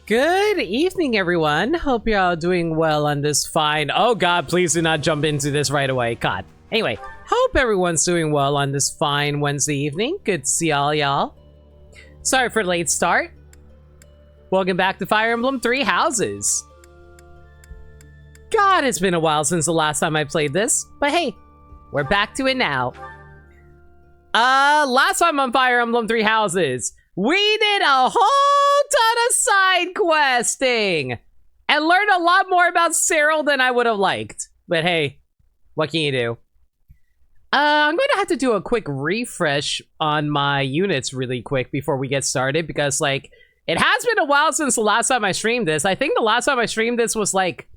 Good evening, everyone. Hope you're all doing well on this fine... Oh god, please do not jump into this right away. God. Anyway, hope everyone's doing well on this fine Wednesday evening. Good to see all y'all. Sorry for the late start. Welcome back to Fire Emblem 3 Houses. God, it's been a while since the last time I played this. But hey, we're back to it now. Last time on Fire Emblem 3 Houses, we did a whole ton of side questing and learned a lot more about Cyril than I would have liked. But hey, what can you do? I'm going to have to do a quick refresh on my units really quick before we get started because, like, it has been a while since the last time I streamed this. I think the last time I streamed this was, like,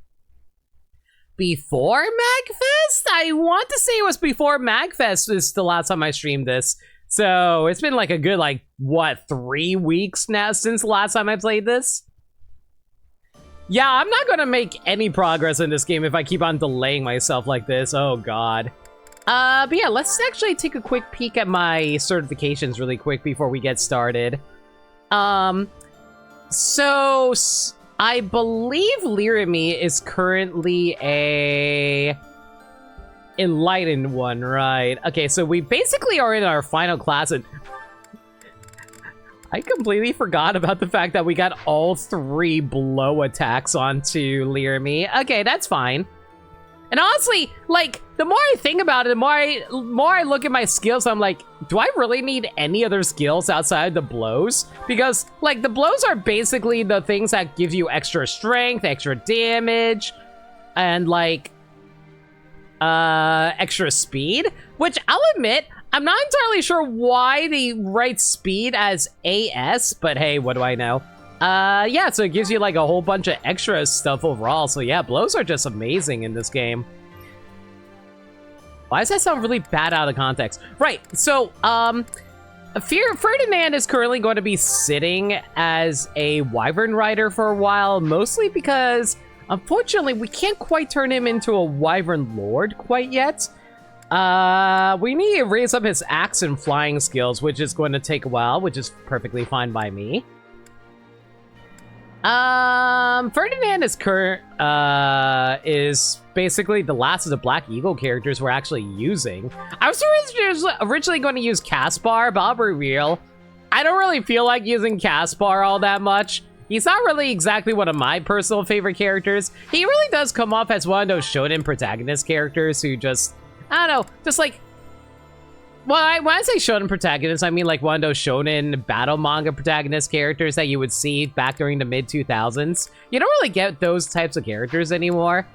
before MagFest? I want to say it was before MagFest is the last time I streamed this. So it's been like a good, like, what, 3 weeks now since the last time I played this? Yeah, I'm not gonna make any progress in this game if I keep on delaying myself like this. Oh, God. But yeah, let's actually take a quick peek at my certifications really quick before we get started. So I believe Lirimi is currently a enlightened one, right? Okay, so we basically are in our final class, and I completely forgot about the fact that we got all 3 blow attacks onto Lirimi. Okay, that's fine. And honestly, like, the more I think about it, the more I look at my skills, I'm like, do I really need any other skills outside the blows? Because, like, the blows are basically the things that give you extra strength, extra damage, and, like, extra speed, which I'll admit, I'm not entirely sure why they write speed as AS, but hey, what do I know? Yeah, so it gives you like a whole bunch of extra stuff overall, so yeah, blows are just amazing in this game. Why does that sound really bad out of context? Right, so, Ferdinand is currently going to be sitting as a Wyvern Rider for a while, mostly because, unfortunately, we can't quite turn him into a Wyvern Lord quite yet. We need to raise up his axe and flying skills, which is going to take a while, which is perfectly fine by me. Ferdinand is basically the last of the Black Eagle characters we're actually using. I was originally going to use Caspar, but I'll be real, I don't really feel like using Caspar all that much. He's not really exactly one of my personal favorite characters. He really does come off as one of those shonen protagonist characters who just, I don't know, just like, well, when I say shonen protagonist, I mean like one of those shonen battle manga protagonist characters that you would see back during the mid-2000s. You don't really get those types of characters anymore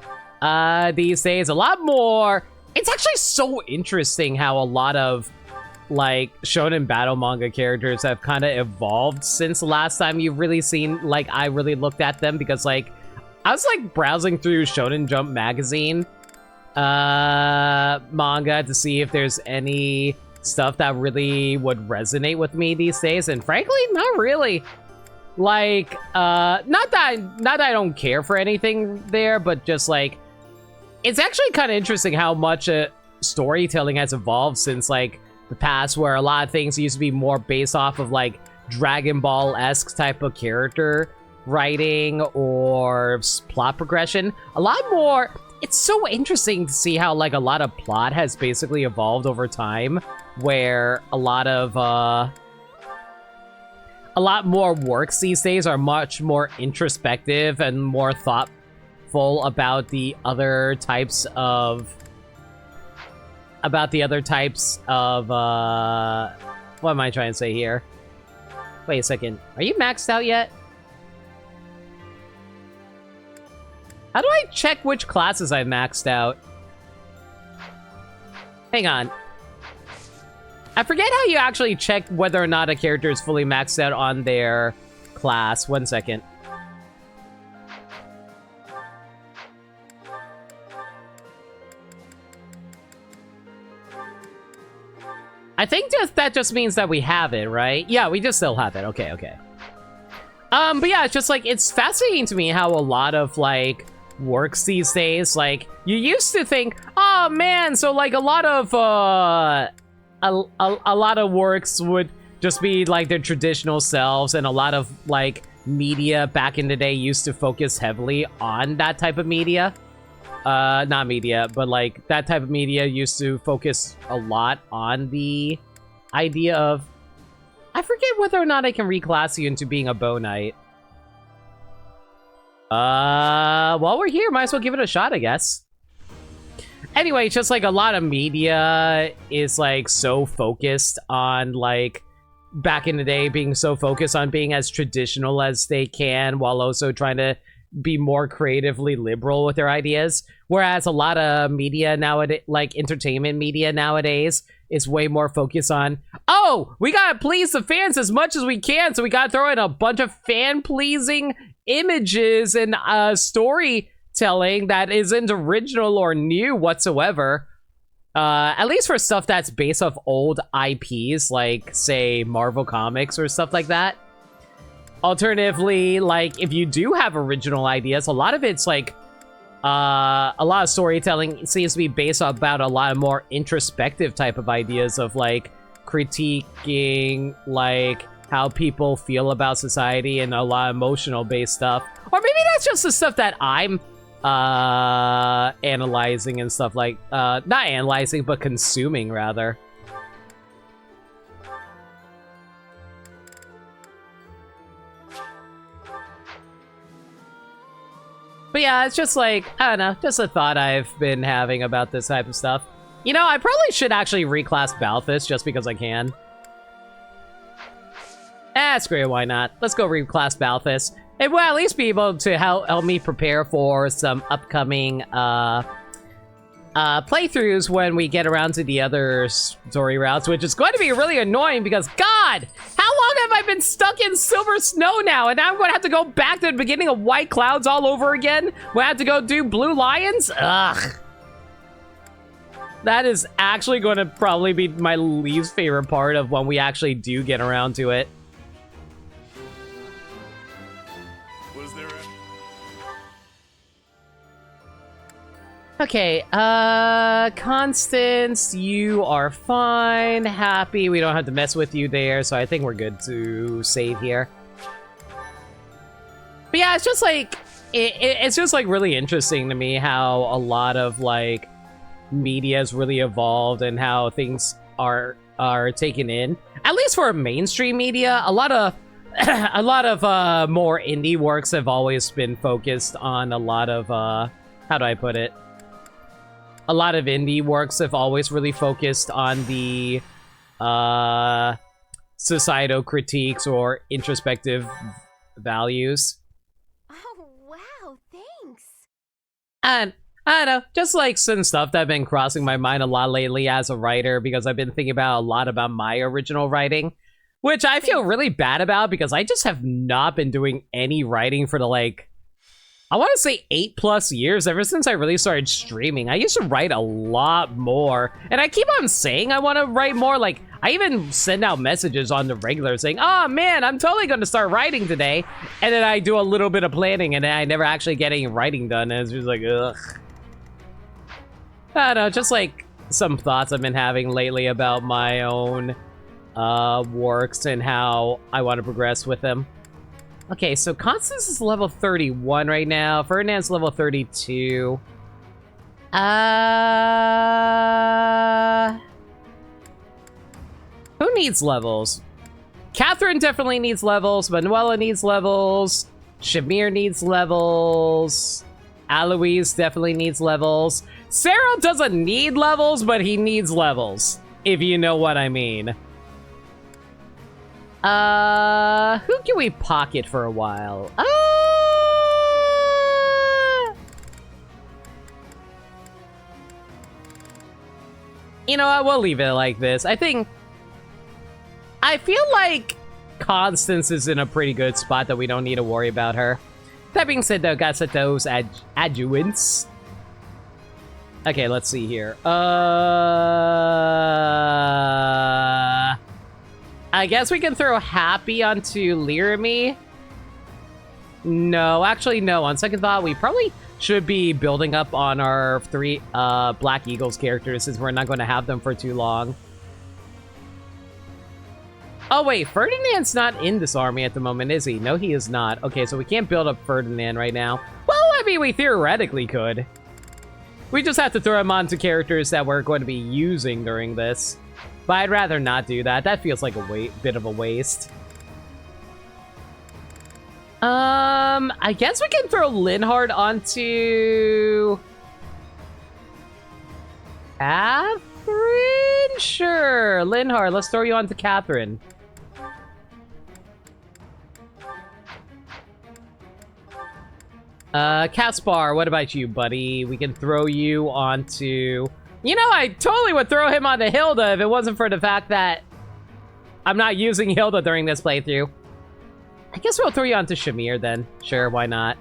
these days. A lot more. It's actually so interesting how a lot of like shonen battle manga characters have kind of evolved since the last time you've really seen, like, I really looked at them, because like I was like browsing through Shonen Jump magazine manga to see if there's any stuff that really would resonate with me these days, and frankly, not really. Like, not that I don't care for anything there, but just like, it's actually kind of interesting how much storytelling has evolved since like the past, where a lot of things used to be more based off of like Dragon Ball-esque type of character writing or plot progression. A lot more. It's so interesting to see how like a lot of plot has basically evolved over time, where a lot more works these days are much more introspective and more thoughtful about the other types of what am I trying to say here? Wait a second. Are you maxed out yet? How do I check which classes I've maxed out? Hang on. I forget how you actually check whether or not a character is fully maxed out on their class. 1 second. I think that just means that we have it, right? Yeah, we just still have it. Okay, okay. But yeah, it's just like, it's fascinating to me how a lot of like works these days, like, you used to think, oh man, so like a lot of works would just be like their traditional selves, and a lot of like media back in the day used to focus heavily on that type of media. Not media, but like that type of media used to focus a lot on the idea of... I forget whether or not I can reclass you into being a bow knight. While we're here, might as well give it a shot, I guess. Anyway, just like a lot of media is like so focused on like back in the day being so focused on being as traditional as they can while also trying to be more creatively liberal with their ideas. Whereas a lot of media nowadays, like entertainment media nowadays, is way more focused on, oh, we gotta please the fans as much as we can, so we gotta throw in a bunch of fan-pleasing images and storytelling that isn't original or new whatsoever. At least for stuff that's based off old IPs, like, say, Marvel Comics or stuff like that. Alternatively, like, if you do have original ideas, a lot of it's, like, a lot of storytelling seems to be based about a lot of more introspective type of ideas of, like, critiquing, like, how people feel about society and a lot of emotional-based stuff. Or maybe that's just the stuff that I'm analyzing and stuff like, not analyzing, but consuming, rather. But yeah, it's just like, I don't know, just a thought I've been having about this type of stuff. You know, I probably should actually reclass Balthus just because I can. Screw it, why not? Let's go reclass Balthus. It will at least be able to help me prepare for some upcoming playthroughs when we get around to the other story routes, which is going to be really annoying because, God, how long have I been stuck in Silver Snow now? And now I'm going to have to go back to the beginning of White Clouds all over again? We have to go do Blue Lions? Ugh. That is actually going to probably be my least favorite part of when we actually do get around to it. Okay, Constance, you are fine, happy, we don't have to mess with you there, so I think we're good to save here. But yeah, it's just like, it's just like really interesting to me how a lot of like media has really evolved and how things are taken in. At least for mainstream media, a lot of more indie works have always been focused on a lot of, how do I put it? A lot of indie works have always really focused on the societal critiques or introspective values. Oh, wow, thanks. And I don't know, just like some stuff that I've been crossing my mind a lot lately as a writer because I've been thinking about a lot about my original writing, which I feel really bad about because I just have not been doing any writing for the, like, I want to say 8+ years, ever since I really started streaming. I used to write a lot more, and I keep on saying I want to write more. Like, I even send out messages on the regular saying, oh man, I'm totally going to start writing today, and then I do a little bit of planning, and then I never actually get any writing done, and it's just like, ugh. I don't know, just like some thoughts I've been having lately about my own works and how I want to progress with them. Okay, so Constance is level 31 right now. Ferdinand's level 32. Who needs levels? Catherine definitely needs levels. Manuela needs levels. Shamir needs levels. Aloise definitely needs levels. Sarah doesn't need levels, but he needs levels, if you know what I mean. Who can we pocket for a while? You know what, we'll leave it like this. I feel like Constance is in a pretty good spot that we don't need to worry about her. That being said, though, gotta set those adjuvants. Okay, let's see here. I guess we can throw Happy onto Lirami. No, actually, no. On second thought, we probably should be building up on our 3 Black Eagles characters since we're not going to have them for too long. Oh, wait, Ferdinand's not in this army at the moment, is he? No, he is not. Okay, so we can't build up Ferdinand right now. Well, I mean, we theoretically could. We just have to throw him onto characters that we're going to be using during this. But I'd rather not do that. That feels like a bit of a waste. I guess we can throw Linhard onto... Catherine? Sure, Linhard, let's throw you onto Catherine. Caspar, what about you, buddy? We can throw you onto... You know, I totally would throw him onto Hilda if it wasn't for the fact that I'm not using Hilda during this playthrough. I guess we'll throw you onto Shamir then. Sure, why not?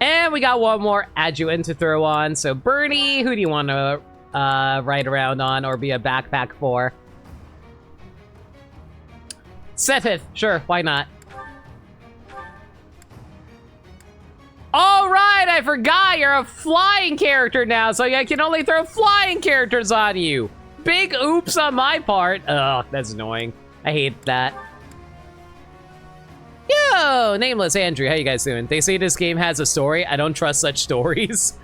And we got one more adjutant to throw on. So Bernie, who do you want to ride around on or be a backpack for? Sethith, sure, why not? All right, I forgot you're a flying character now, so I can only throw flying characters on you. Big oops on my part. Ugh, that's annoying. I hate that. Yo, Nameless Andrew, how you guys doing? They say this game has a story. I don't trust such stories.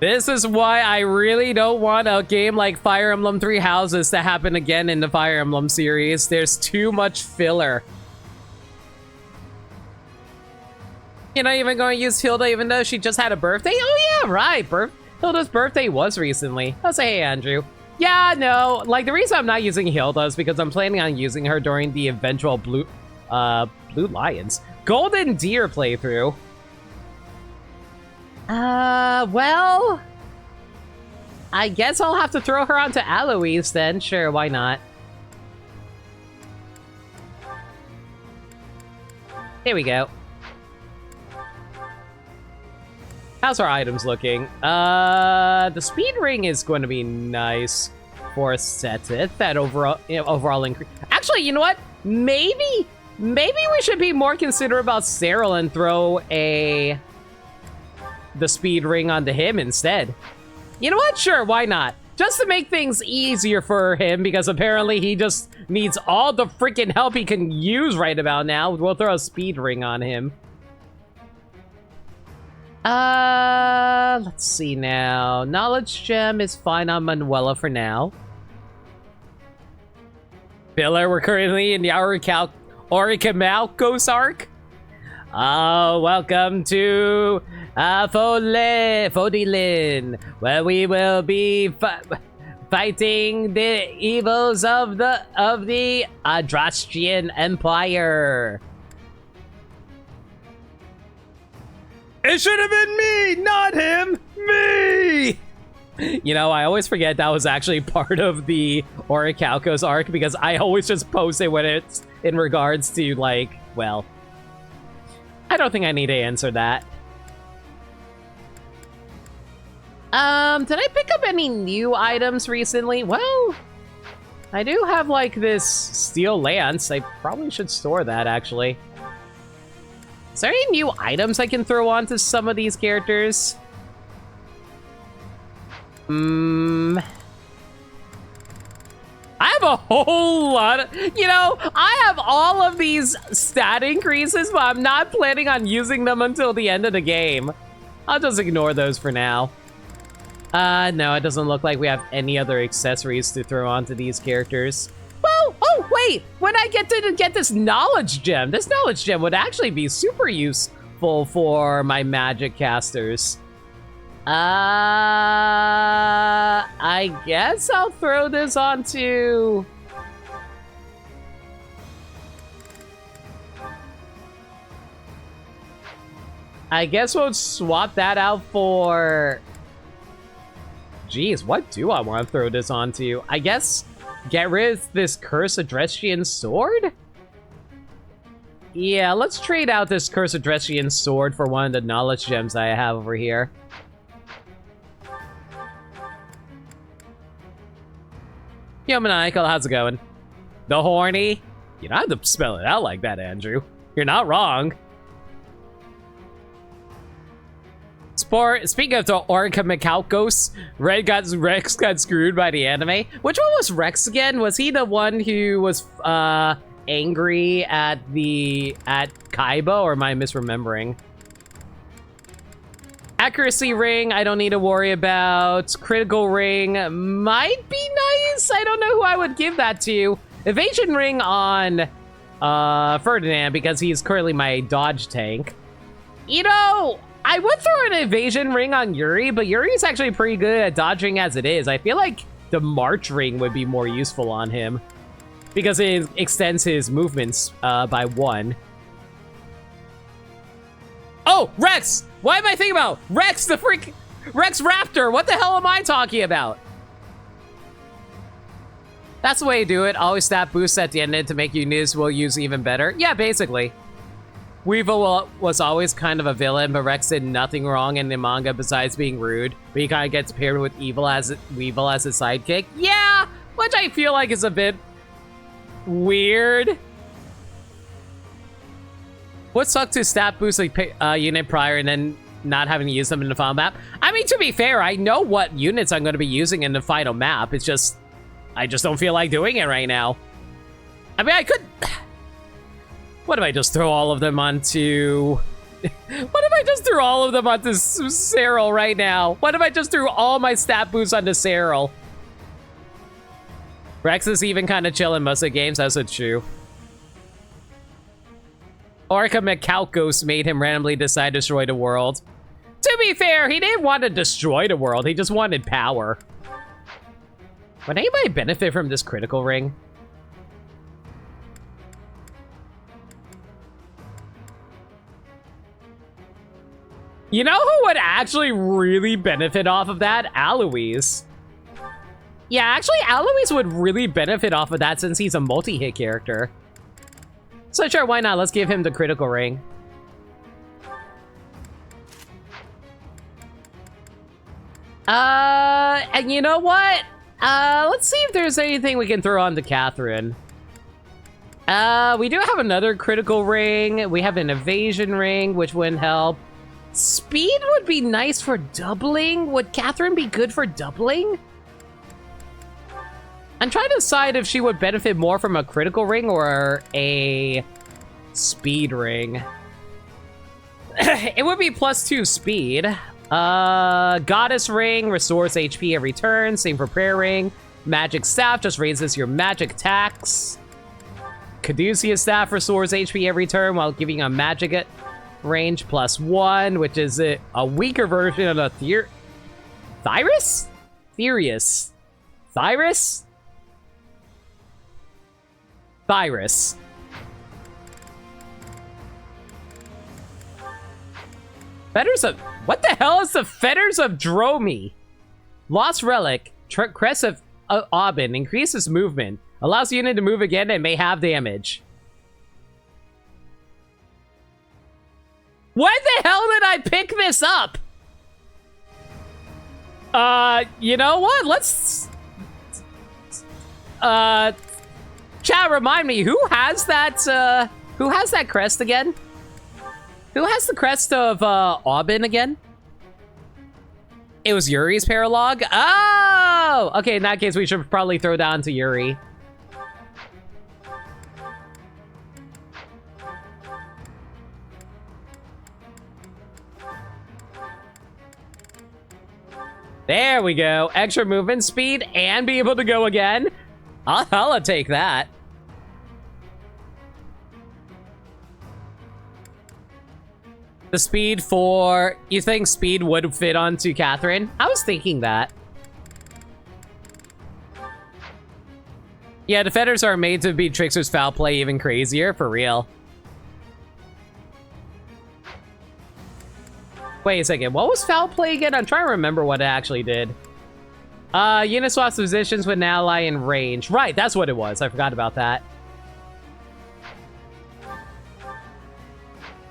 This is why I really don't want a game like Fire Emblem Three Houses to happen again in the Fire Emblem series. There's too much filler. You're not even going to use Hilda even though she just had a birthday? Oh yeah, right. Hilda's birthday was recently. I'll say, hey, Andrew. Yeah, no, like the reason I'm not using Hilda is because I'm planning on using her during the eventual Blue Lions, Golden Deer playthrough. Well, I guess I'll have to throw her onto Alois then. Sure, why not? Here we go. How's our items looking? The speed ring is going to be nice for Sethith. That overall increase. Actually, you know what? Maybe we should be more considerate about Cyril and throw the speed ring onto him instead. You know what? Sure, why not? Just to make things easier for him, because apparently he just needs all the freaking help he can use right about now. We'll throw a speed ring on him. Let's see now. Knowledge Gem is fine on Manuela for now. Filler, we're currently in the Oricamalcos arc. Oh, welcome to Fodilin, where we will be fighting the evils of the Adrastian Empire. It should have been me, not him! Me! You know, I always forget that was actually part of the Orichalcos arc because I always just post it when it's in regards to, like, well, I don't think I need to answer that. Did I pick up any new items recently? Well, I do have, like, this steel lance. I probably should store that, actually. Is there any new items I can throw onto some of these characters? I have a whole lot of, you know, I have all of these stat increases, but I'm not planning on using them until the end of the game. I'll just ignore those for now. No, it doesn't look like we have any other accessories to throw onto these characters. Well, oh, wait, when I get this knowledge gem, this knowledge gem would actually be super useful for my magic casters. I guess I'll throw this onto... I guess we'll swap that out for... Jeez, what do I want to throw this onto? I guess get rid of this Curse Adrestian sword? Yeah, let's trade out this Curse Adrestian sword for one of the knowledge gems I have over here. Yo, Maniacal, how's it going? The horny? You don't have to spell it out like that, Andrew. You're not wrong. Speaking of the Orca Michalkos, Rex got screwed by the anime. Which one was Rex again? Was he the one who was angry at Kaiba, or am I misremembering? Accuracy ring, I don't need to worry about. Critical ring might be nice. I don't know who I would give that to. Evasion ring on Ferdinand, because he's currently my dodge tank. You know, I would throw an evasion ring on Yuri, but Yuri's actually pretty good at dodging as it is. I feel like the March ring would be more useful on him, because it extends his movements by 1. Oh, Rex! Why am I thinking about Rex, the freak Rex Raptor? What the hell am I talking about? That's the way to do it. Always stat boosts at the end to make units will use even better. Yeah, basically. Weevil was always kind of a villain, but Rex did nothing wrong in the manga besides being rude. But he kind of gets paired with Weevil as his sidekick. Yeah, which I feel like is a bit weird. What sucked to stat boost a unit prior and then not having to use them in the final map? I mean, to be fair, I know what units I'm going to be using in the final map. It's just, I just don't feel like doing it right now. I mean, I could... What if I just throw all of them onto... What if I just threw all of them onto Cyril right now? What if I just threw all my stat boosts onto Cyril? Rex is even kind of chill in most of the games, that's what's true. Orca Michalkos made him randomly decide to destroy the world. To be fair, he didn't want to destroy the world, he just wanted power. Would anybody benefit from this critical ring? You know who would actually really benefit off of that? Alois. Yeah, actually, Alois would really benefit off of that since he's a multi-hit character. So sure, why not? Let's give him the critical ring. And you know what? Let's see if there's anything we can throw on to Catherine. We do have another critical ring. We have an evasion ring, which wouldn't help. Speed would be nice for doubling. Would Catherine be good for doubling? I'm trying to decide if she would benefit more from a critical ring or a speed ring. It would be +2 speed. Goddess ring restores HP every turn. Same for prayer ring. Magic staff just raises your magic attacks. Caduceus staff restores HP every turn while giving a magic range +1, which is a weaker version of the Thyrus? Therius. Thyrus? Thyrus. Fetters of... What the hell is the Fetters of Dromi? Lost Relic. Crest of Aubin. Increases movement. Allows the unit to move again and may have damage. When the hell did I pick this up? You know what? Let's... Chat, remind me, who has that crest again? Who has the crest of, Aubin again? It was Yuri's paralog? Oh! Okay, in that case, we should probably throw down to Yuri. There we go. Extra movement speed and be able to go again. I'll take that. The speed for... You think speed would fit onto Catherine? I was thinking that. Yeah, defenders are made to beat Trickster's foul play even crazier, for real. Wait a second, what was foul play again? I'm trying to remember what it actually did. Unit swaps positions with an ally in range. Right, that's what it was. I forgot about that.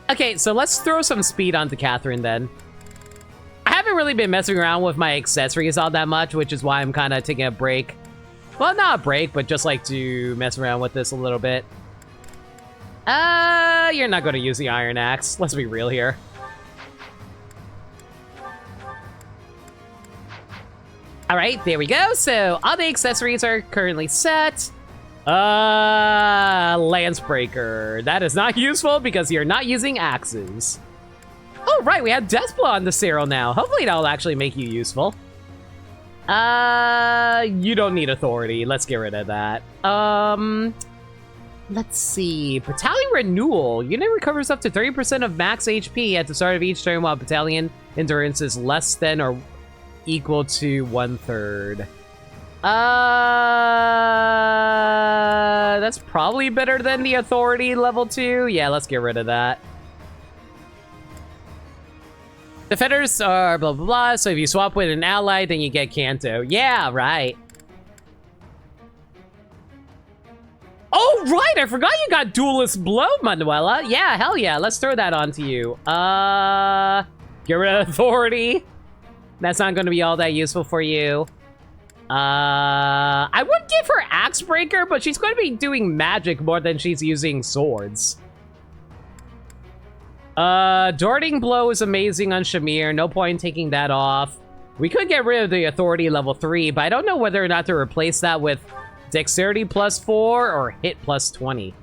Okay, so let's throw some speed onto Catherine then. I haven't really been messing around with my accessories all that much, which is why I'm kind of taking a break. Well, not a break, but just like to mess around with this a little bit. You're not going to use the Iron Axe. Let's be real here. All right, there we go. So all the accessories are currently set. Lance Breaker. That is not useful because you're not using axes. Oh, right, we have Deathblow on the Cyril now. Hopefully that'll actually make you useful. You don't need authority. Let's get rid of that. Let's see. Battalion Renewal. Unit recovers up to 30% of max HP at the start of each turn while battalion endurance is less than or equal to 1/3. That's probably better than the authority level 2. Yeah, let's get rid of that. Defenders are blah, blah, blah. So if you swap with an ally, then you get Kanto. Yeah, right. Oh, right. I forgot you got Duelist Blow, Manuela. Yeah, hell yeah. Let's throw that onto you. Get rid of authority. That's not going to be all that useful for you. I would give her Axe Breaker, but she's going to be doing magic more than she's using swords. Darting Blow is amazing on Shamir. No point in taking that off. We could get rid of the authority level 3, but I don't know whether or not to replace that with dexterity +4 or hit +20.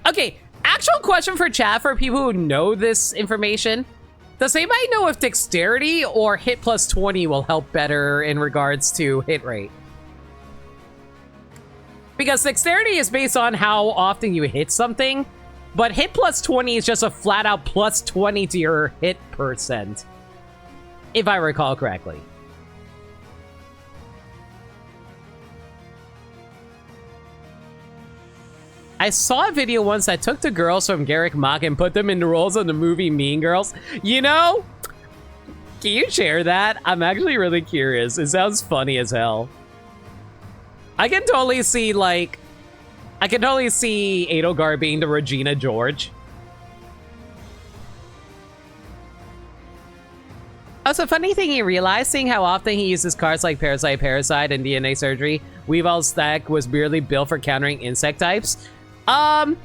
Okay, actual question for chat for people who know this information. Does anybody know if dexterity or hit +20 will help better in regards to hit rate? Because dexterity is based on how often you hit something, but hit +20 is just a flat out +20 to your hit percent, if I recall correctly. I saw a video once that took the girls from Garrick Mach and put them into roles in the movie Mean Girls. You know, can you share that? I'm actually really curious. It sounds funny as hell. I can totally see, like, Edelgard being the Regina George. Also, funny thing you realize, seeing how often he uses cards like Parasite, and DNA Surgery, Weavel's deck was merely built for countering insect types. The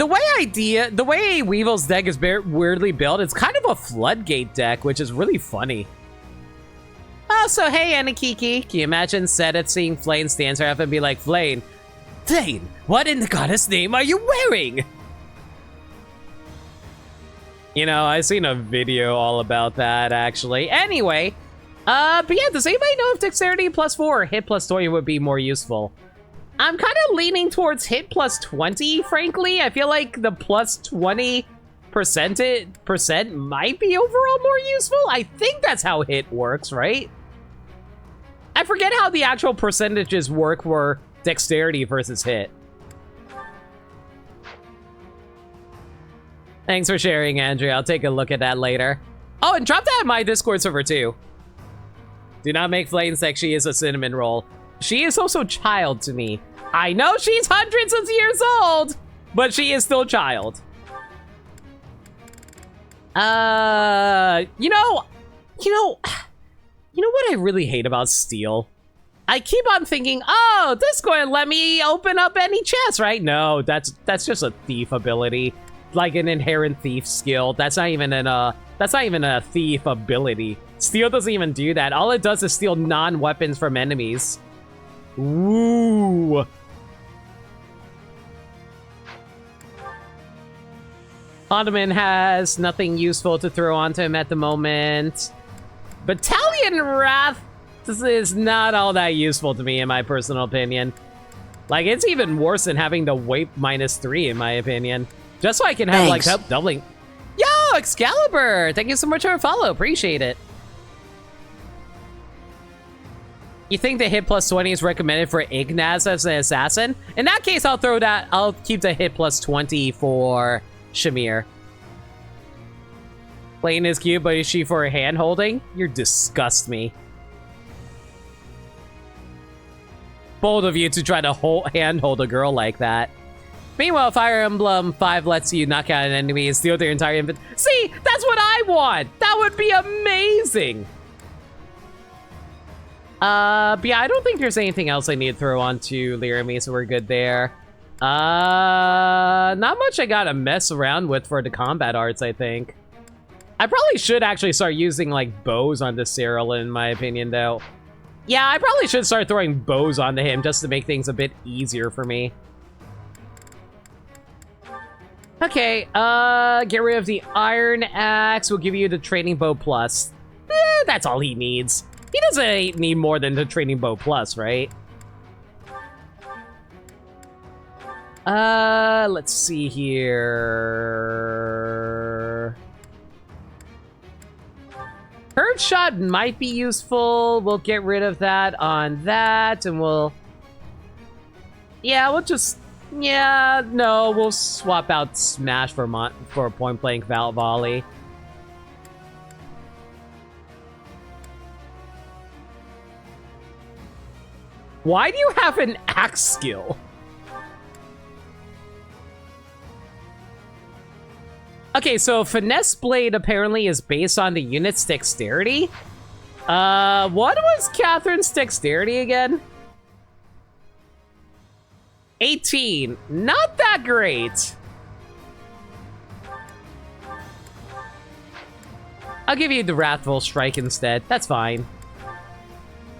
way Weevil's deck is weirdly built, it's kind of a floodgate deck, which is really funny. Oh, so hey, Anakiki, can you imagine Sedith seeing Flane's dancer up and be like, Flane, what in the goddess name are you wearing? You know, I seen a video all about that, actually. Anyway, but yeah, does anybody know if dexterity +4 or hit +20 would be more useful? I'm kind of leaning towards hit +20, frankly. I feel like the +20% might be overall more useful. I think that's how hit works, right? I forget how the actual percentages work for dexterity versus hit. Thanks for sharing, Andrea. I'll take a look at that later. Oh, and drop that in my Discord server, too. Do not make Flane like she is a cinnamon roll. She is also child to me. I know she's hundreds of years old, but she is still child. You know what I really hate about Steel? I keep on thinking, oh, this is going to let me open up any chest, right? No, that's just a thief ability, like an inherent thief skill. That's not even a thief ability. Steel doesn't even do that. All it does is steal non-weapons from enemies. Woo! Ottoman has nothing useful to throw onto him at the moment. Battalion Wrath is not all that useful to me, in my personal opinion. Like, it's even worse than having the weight -3, in my opinion. Just so I can have, like, help doubling. Yo, Excalibur! Thank you so much for a follow. Appreciate it. You think the hit +20 is recommended for Ignaz as an assassin? In that case, I'll keep the hit +20 for Shamir. Flane is cute, but is she for hand holding? You disgust me. Bold of you to try to hand hold a girl like that. Meanwhile, Fire Emblem 5 lets you knock out an enemy and steal their entire inventory. See, that's what I want! That would be amazing! But yeah, I don't think there's anything else I need to throw onto Laramie, so we're good there. Not much I gotta mess around with for the combat arts, I think. I probably should actually start using, like, bows on the Cyril, in my opinion, though. Yeah, I probably should start throwing bows onto him just to make things a bit easier for me. Okay, get rid of the iron axe. We'll give you the training bow plus. That's all he needs. He doesn't need more than the training bow plus, right? Let's see here. Curved shot might be useful. We'll get rid of that on that, and we'll... Yeah, we'll just... Yeah, no, we'll swap out Smash for point blank volley. Why do you have an axe skill? Okay, so Finesse Blade apparently is based on the unit's dexterity. What was Catherine's dexterity again? 18. Not that great. I'll give you the Wrathful Strike instead. That's fine.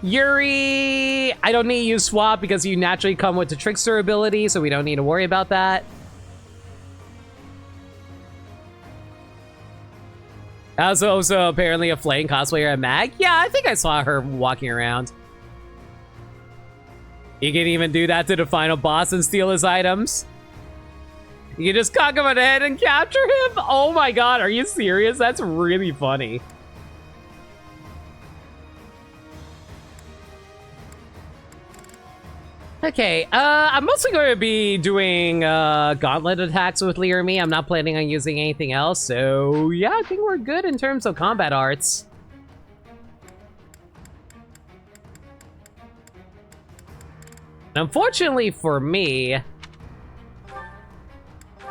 Yuri, I don't need you swap because you naturally come with the Trickster ability, so we don't need to worry about that. Also apparently a Flame cosplayer at Mag. Yeah, I think I saw her walking around. You can even do that to the final boss and steal his items. You can just cock him on the head and capture him. Oh my god, are you serious? That's really funny. Okay, I'm mostly going to be doing gauntlet attacks with Learmy. I'm not planning on using anything else, so yeah, I think we're good in terms of combat arts. Unfortunately for me,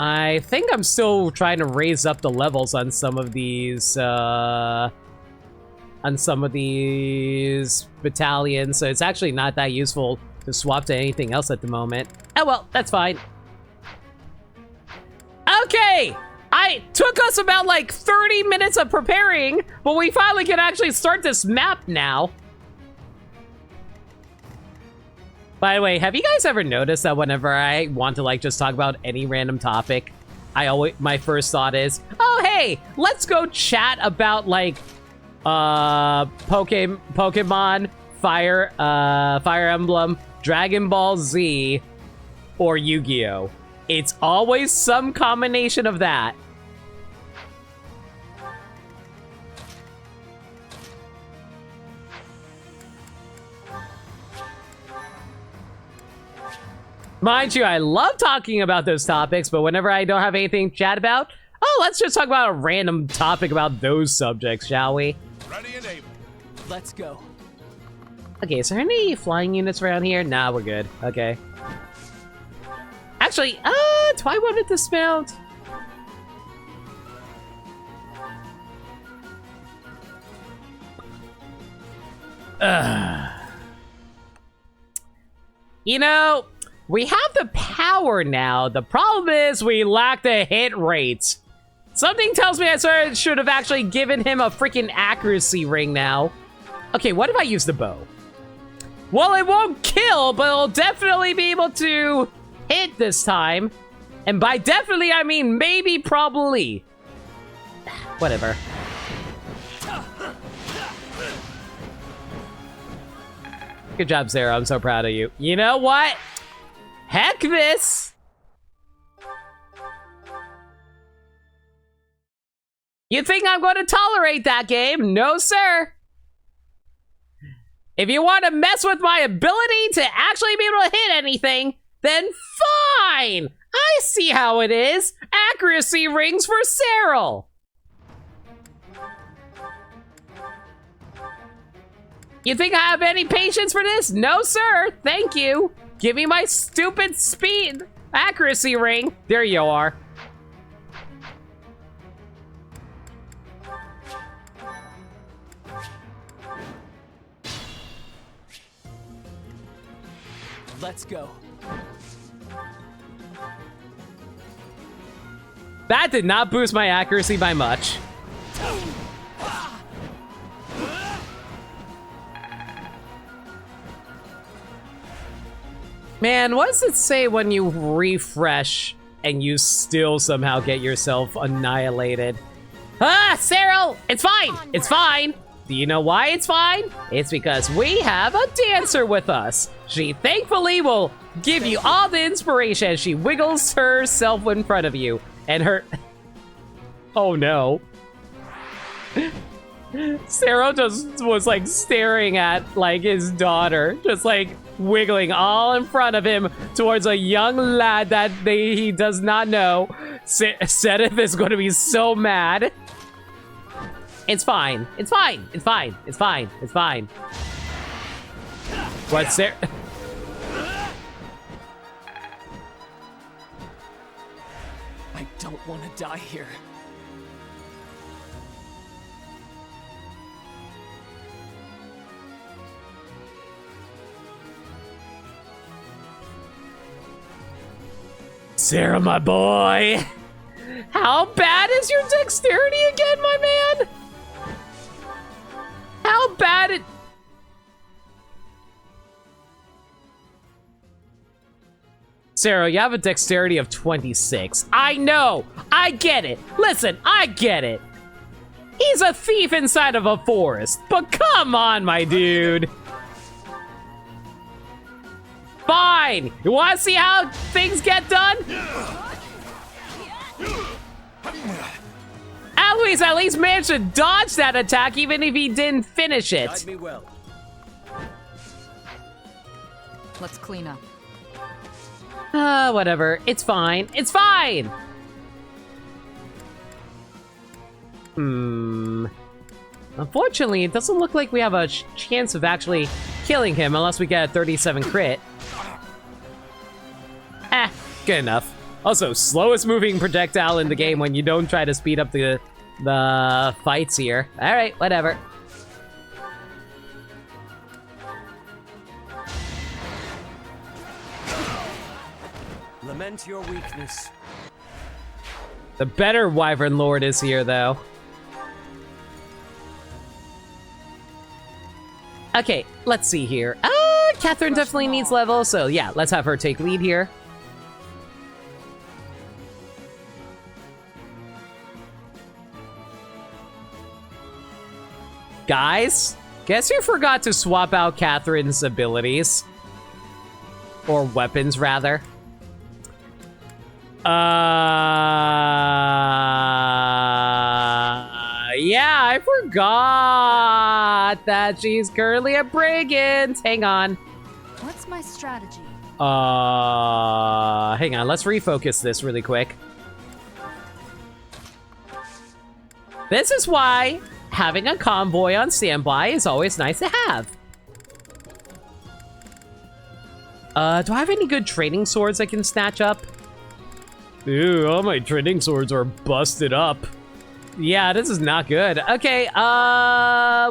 I think I'm still trying to raise up the levels on some of these battalions, so it's actually not that useful to swap to anything else at the moment. Oh well, that's fine. Okay! I took us about like 30 minutes of preparing, but we finally can actually start this map now. By the way, have you guys ever noticed that whenever I want to like just talk about any random topic, my first thought is, oh hey, let's go chat about like Pokemon, Fire Emblem, Dragon Ball Z, or Yu-Gi-Oh! It's always some combination of that. Mind you, I love talking about those topics, but whenever I don't have anything to chat about, oh, let's just talk about a random topic about those subjects, shall we? Ready and able. Let's go. Okay, is there any flying units around here? Nah, we're good. Okay. Actually, do I want to dismount? You know, we have the power now. The problem is we lack the hit rate. Something tells me I should have actually given him a freaking accuracy ring now. Okay, what if I use the bow? Well, it won't kill, but it'll definitely be able to hit this time. And by definitely, I mean maybe, probably. Whatever. Good job, Sarah. I'm so proud of you. You know what? Heck this! You think I'm going to tolerate that game? No, sir. If you want to mess with my ability to actually be able to hit anything, then fine! I see how it is. Accuracy rings for Cyril. You think I have any patience for this? No, sir. Thank you. Give me my stupid speed accuracy ring. There you are. Let's go. That did not boost my accuracy by much. Man, what does it say when you refresh and you still somehow get yourself annihilated? Ah, Cyril! It's fine! It's fine! Do you know why it's fine? It's because we have a dancer with us. She thankfully will give you all the inspiration as she wiggles herself in front of you. And her... Oh no. Cyril just was like staring at like his daughter, just like wiggling all in front of him towards a young lad that he does not know. Sedith is going to be so mad. It's fine. It's fine. It's fine. It's fine. It's fine. What's there? I don't want to die here. Sarah, my boy. How bad is your dexterity again, my man? How bad it... Sarah, you have a dexterity of 26. I know! I get it! Listen, I get it! He's a thief inside of a forest, but come on, my dude! Fine! You wanna see how things get done? Alois at least managed to dodge that attack even if he didn't finish it. Guide me well. Let's clean up. Whatever. It's fine. It's fine! Unfortunately, it doesn't look like we have a chance of actually killing him unless we get a 37 crit. Good enough. Also, slowest moving projectile in the game when you don't try to speed up the fights here. Alright, whatever. Lament your weakness. The better Wyvern Lord is here, though. Okay, let's see here. Catherine definitely needs level, so yeah, let's have her take lead here. Guys, guess you forgot to swap out Catherine's abilities. Or weapons, rather. Yeah, I forgot that she's currently a brigand. Hang on. What's my strategy? Hang on, let's refocus this really quick. This is why having a convoy on standby is always nice to have. Do I have any good training swords I can snatch up? Ew, all my training swords are busted up. Yeah, this is not good. Okay,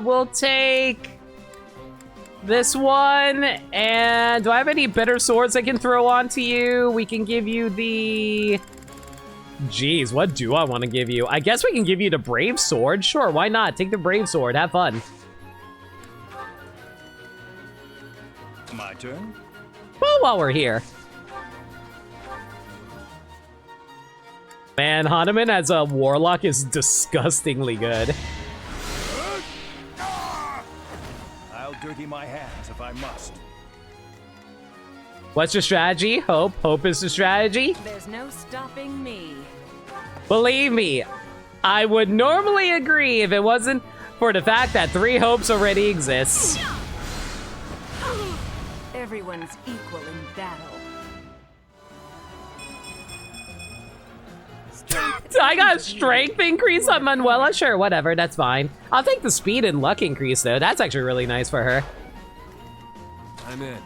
we'll take this one. And do I have any better swords I can throw onto you? We can give you the... Jeez, what do I want to give you? I guess we can give you the Brave Sword. Sure, why not? Take the Brave Sword. Have fun. My turn? Well, while we're here. Man, Hanuman as a warlock is disgustingly good. I'll dirty my hands if I must. What's your strategy? Hope. Hope is the strategy. There's no stopping me. Believe me, I would normally agree if it wasn't for the fact that 3 hopes already exists. Everyone's equal in battle. I got a strength increase on Manuela? Sure, whatever, that's fine. I'll take the speed and luck increase, though. That's actually really nice for her. I'm in.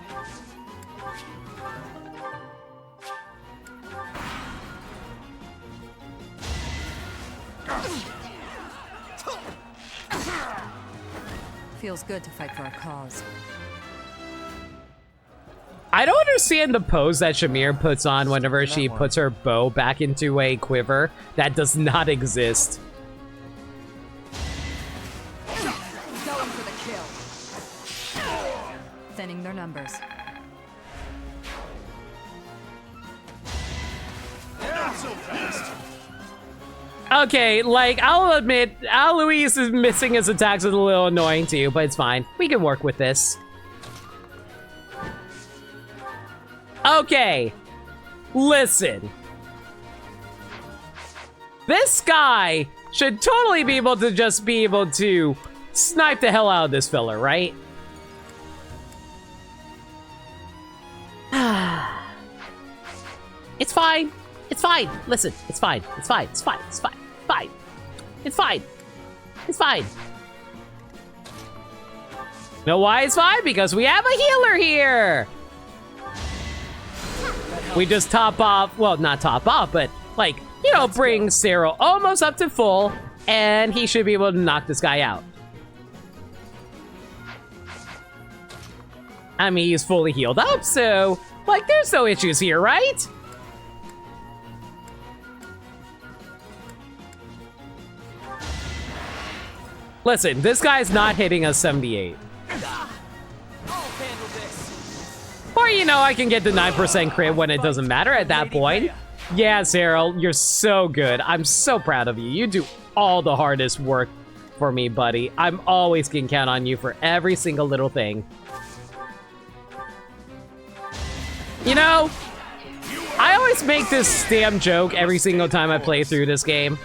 Feels good to fight for a cause. I don't understand the pose that Shamir puts on whenever she puts her bow back into a quiver. That does not exist. Going for the kill. Thinning their numbers. so fast. Okay, like, I'll admit, Alois is missing his attacks is a little annoying too, but it's fine. We can work with this. Okay. Listen. This guy should totally be able to just be able to snipe the hell out of this filler, right? It's fine. It's fine. Listen, it's fine. It's fine. It's fine. It's fine. Fine. It's fine. It's fine. Know why it's fine? Because we have a healer here. We just top off, well, not top off, but like, you know, bring Cyril almost up to full, and he should be able to knock this guy out. I mean, he's fully healed up, so, like, there's no issues here, right? Listen, this guy's not hitting a 78. Or, you know, I can get the 9% crit when it doesn't matter at that point. Yeah, Cyril, you're so good. I'm so proud of you. You do all the hardest work for me, buddy. I'm always can count on you for every single little thing. You know, I always make this damn joke every single time I play through this game.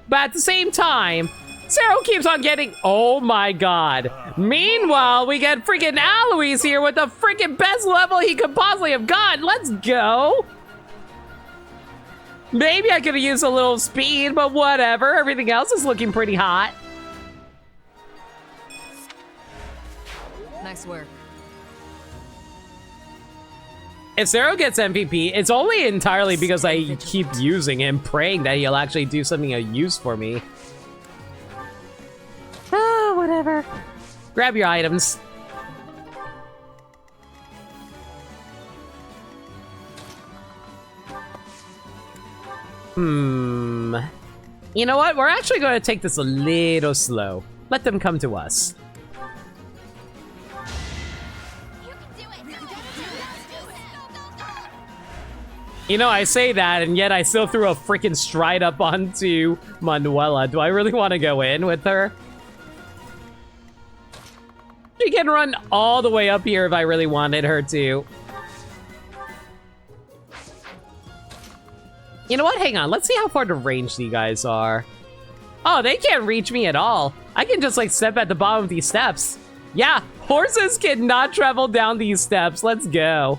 But at the same time, Cyril keeps on getting, oh my god. Meanwhile, we get freaking Alois here with the freaking best level he could possibly have gotten. Let's go. Maybe I could have used a little speed, but whatever. Everything else is looking pretty hot. Nice work. If Cyril gets MVP, it's only entirely because I keep using him, praying that he'll actually do something of use for me. Ah, whatever. Grab your items. You know what? We're actually going to take this a little slow. Let them come to us. You know, I say that, and yet I still threw a freaking stride up onto Manuela. Do I really want to go in with her? She can run all the way up here if I really wanted her to. You know what? Hang on. Let's see how far the range these guys are. Oh, they can't reach me at all. I can just, like, step at the bottom of these steps. Yeah, horses cannot travel down these steps. Let's go.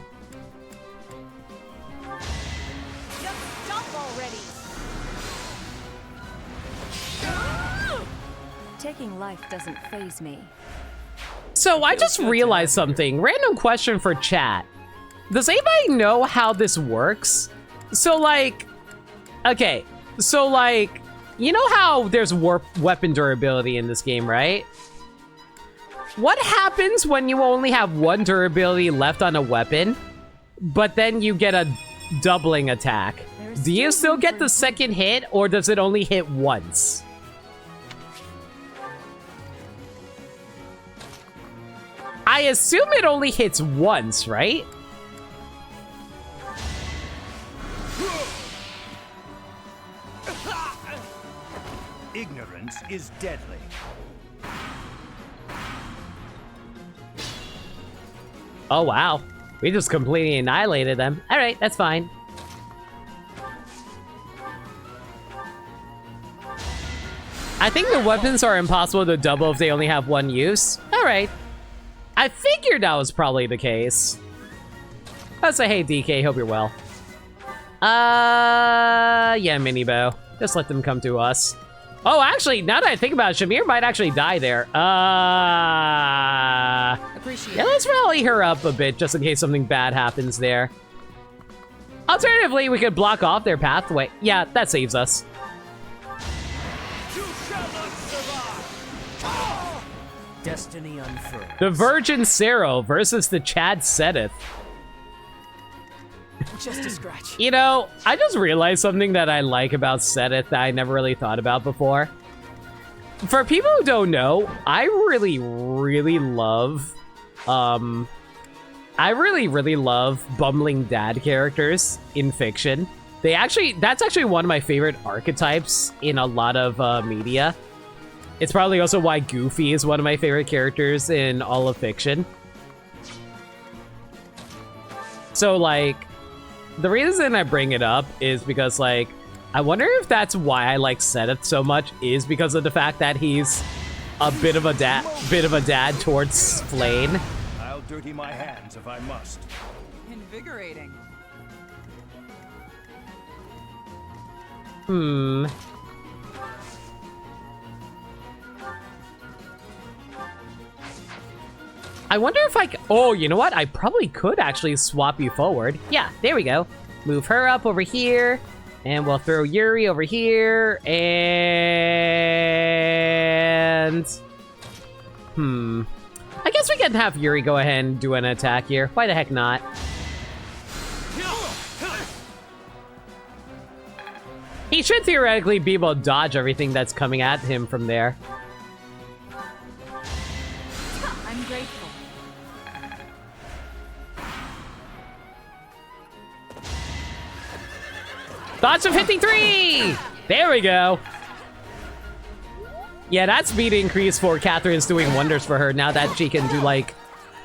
Taking life doesn't faze me. So I just realized something. Random question for chat. Does anybody know how this works? So like, okay, so like, you know how there's weapon durability in this game, right? What happens when you only have one durability left on a weapon, but then you get a doubling attack? Do you still get the second hit, or does it only hit once? I assume it only hits once, right? Ignorance is deadly. Oh, wow. We just completely annihilated them. All right, that's fine. I think the weapons are impossible to double if they only have one use. All right. I figured that was probably the case. I'll say, hey, DK, hope you're well. Yeah, mini bow. Just let them come to us. Oh, actually, now that I think about it, Shamir might actually die there. Yeah, let's rally her up a bit just in case something bad happens there. Alternatively, we could block off their pathway. Yeah, that saves us. Destiny unfurled. The Virgin Cyril versus the Chad Sedith. Just a scratch. You know, I just realized something that I like about Sedith that I never really thought about before. For people who don't know, I really, really love, I really love bumbling dad characters in fiction. That's actually one of my favorite archetypes in a lot of media. It's probably also why Goofy is one of my favorite characters in all of fiction. So, like, the reason I bring it up is because, like, I wonder if that's why I like Seth so much is because of the fact that he's a bit of a dad towards Flane. I'll dirty my hands if I must. Invigorating. I wonder if oh, you know what? I probably could actually swap you forward. Yeah, there we go. Move her up over here. And we'll throw Yuri over here. And... I guess we can have Yuri go ahead and do an attack here. Why the heck not? He should theoretically be able to dodge everything that's coming at him from there. I'm grateful. Dodge of 53! There we go. Yeah, that speed increase for Catherine's doing wonders for her now that she can do, like,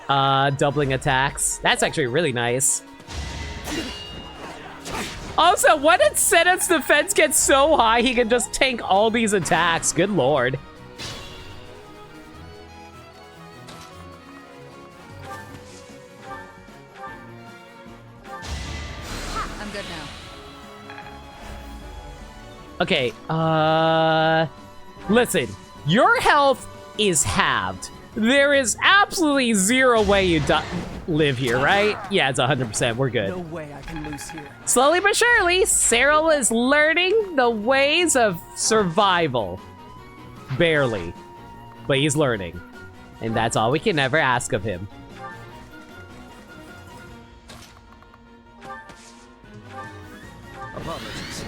doubling attacks. That's actually really nice. Also, when did Seth's defense get so high he can just tank all these attacks? Good lord. I'm good now. Okay, listen, your health is halved. There is absolutely zero way you live here, right? Yeah, it's 100%, we're good. No way I can lose here. Slowly but surely, Cyril is learning the ways of survival. Barely, but he's learning. And that's all we can ever ask of him. Apologies.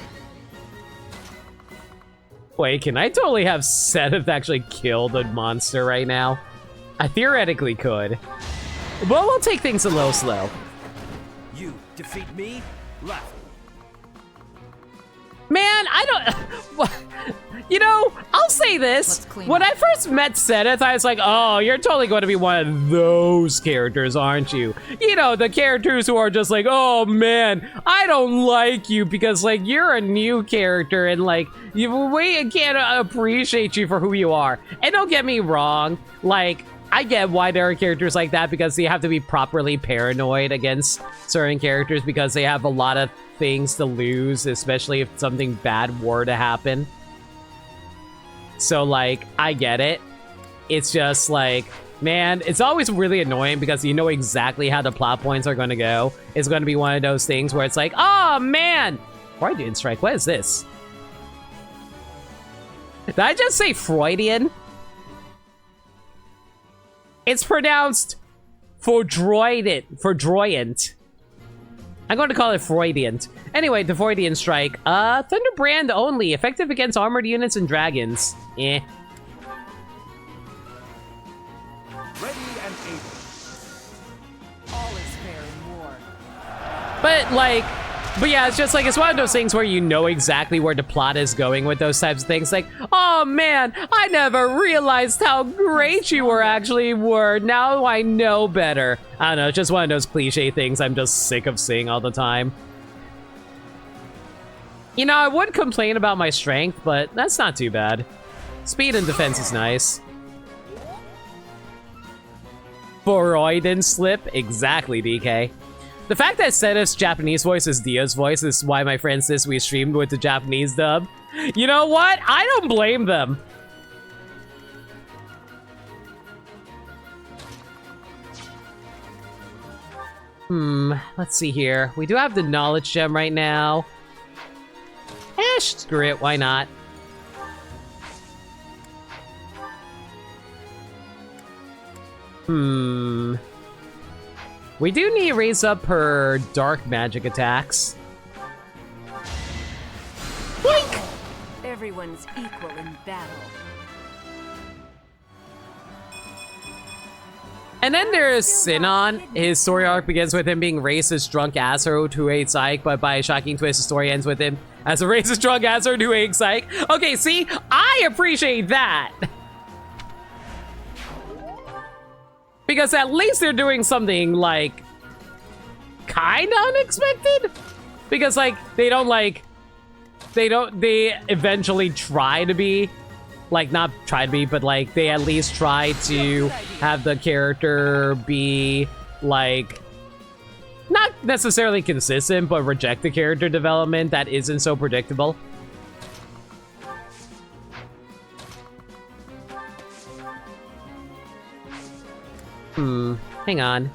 Wait, can I totally have Seth actually kill the monster right now? I theoretically could. But we'll take things a little slow. You defeat me? Left. Man, I don't... You know, I'll say this. When I first met Seth, I was like, oh, you're totally going to be one of those characters, aren't you? You know, the characters who are just like, oh, man, I don't like you because, like, you're a new character and, like, we can't appreciate you for who you are. And don't get me wrong, like... I get why there are characters like that because you have to be properly paranoid against certain characters because they have a lot of things to lose, especially if something bad were to happen. So, like, I get it. It's just like, man, it's always really annoying because you know exactly how the plot points are going to go. It's going to be one of those things where it's like, oh, man! Freudian strike, what is this? Did I just say Freudian? It's pronounced Foudroyant. I'm going to call it Freudian. Anyway, the Freudian strike. Thunderbrand only. Effective against armored units and dragons. Eh. Ready and able. All is fair in war. But, like... But yeah, it's just like, it's one of those things where you know exactly where the plot is going with those types of things. Like, oh man, I never realized how great you were. Now I know better. I don't know, it's just one of those cliche things I'm just sick of seeing all the time. You know, I would complain about my strength, but that's not too bad. Speed and defense is nice. Freudian slip? Exactly, DK. The fact that Seth's Japanese voice is Dia's voice is why my friend says we streamed with the Japanese dub. You know what? I don't blame them. Let's see here. We do have the knowledge gem right now. Screw it, why not? We do need to raise up her dark magic attacks. Boink! Everyone's equal in battle. And then there's Sinon. His story arc begins with him being racist, drunk asshole who hates Psych, but by a shocking twist, the story ends with him as a racist, drunk asshole who hates Psych. Okay, see? I appreciate that. Because at least they're doing something, like, kind of unexpected. Because, like, they eventually try to be, like, not try to be, but, like, they at least try to have the character be, like, not necessarily consistent, but reject the character development that isn't so predictable. Hang on.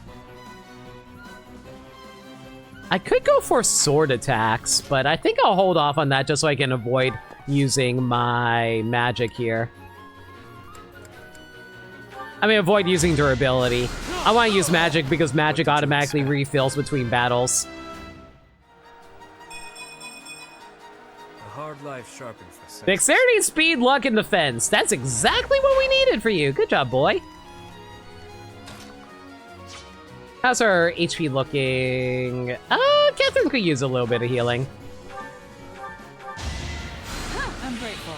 I could go for sword attacks, but I think I'll hold off on that just so I can avoid using my magic here. I mean, avoid using durability. I want to use magic because magic automatically refills between battles. A hard life sharpened for sense. Dexterity, speed, luck, and defense. That's exactly what we needed for you. Good job, boy. How's her HP looking? Catherine could use a little bit of healing. I'm grateful.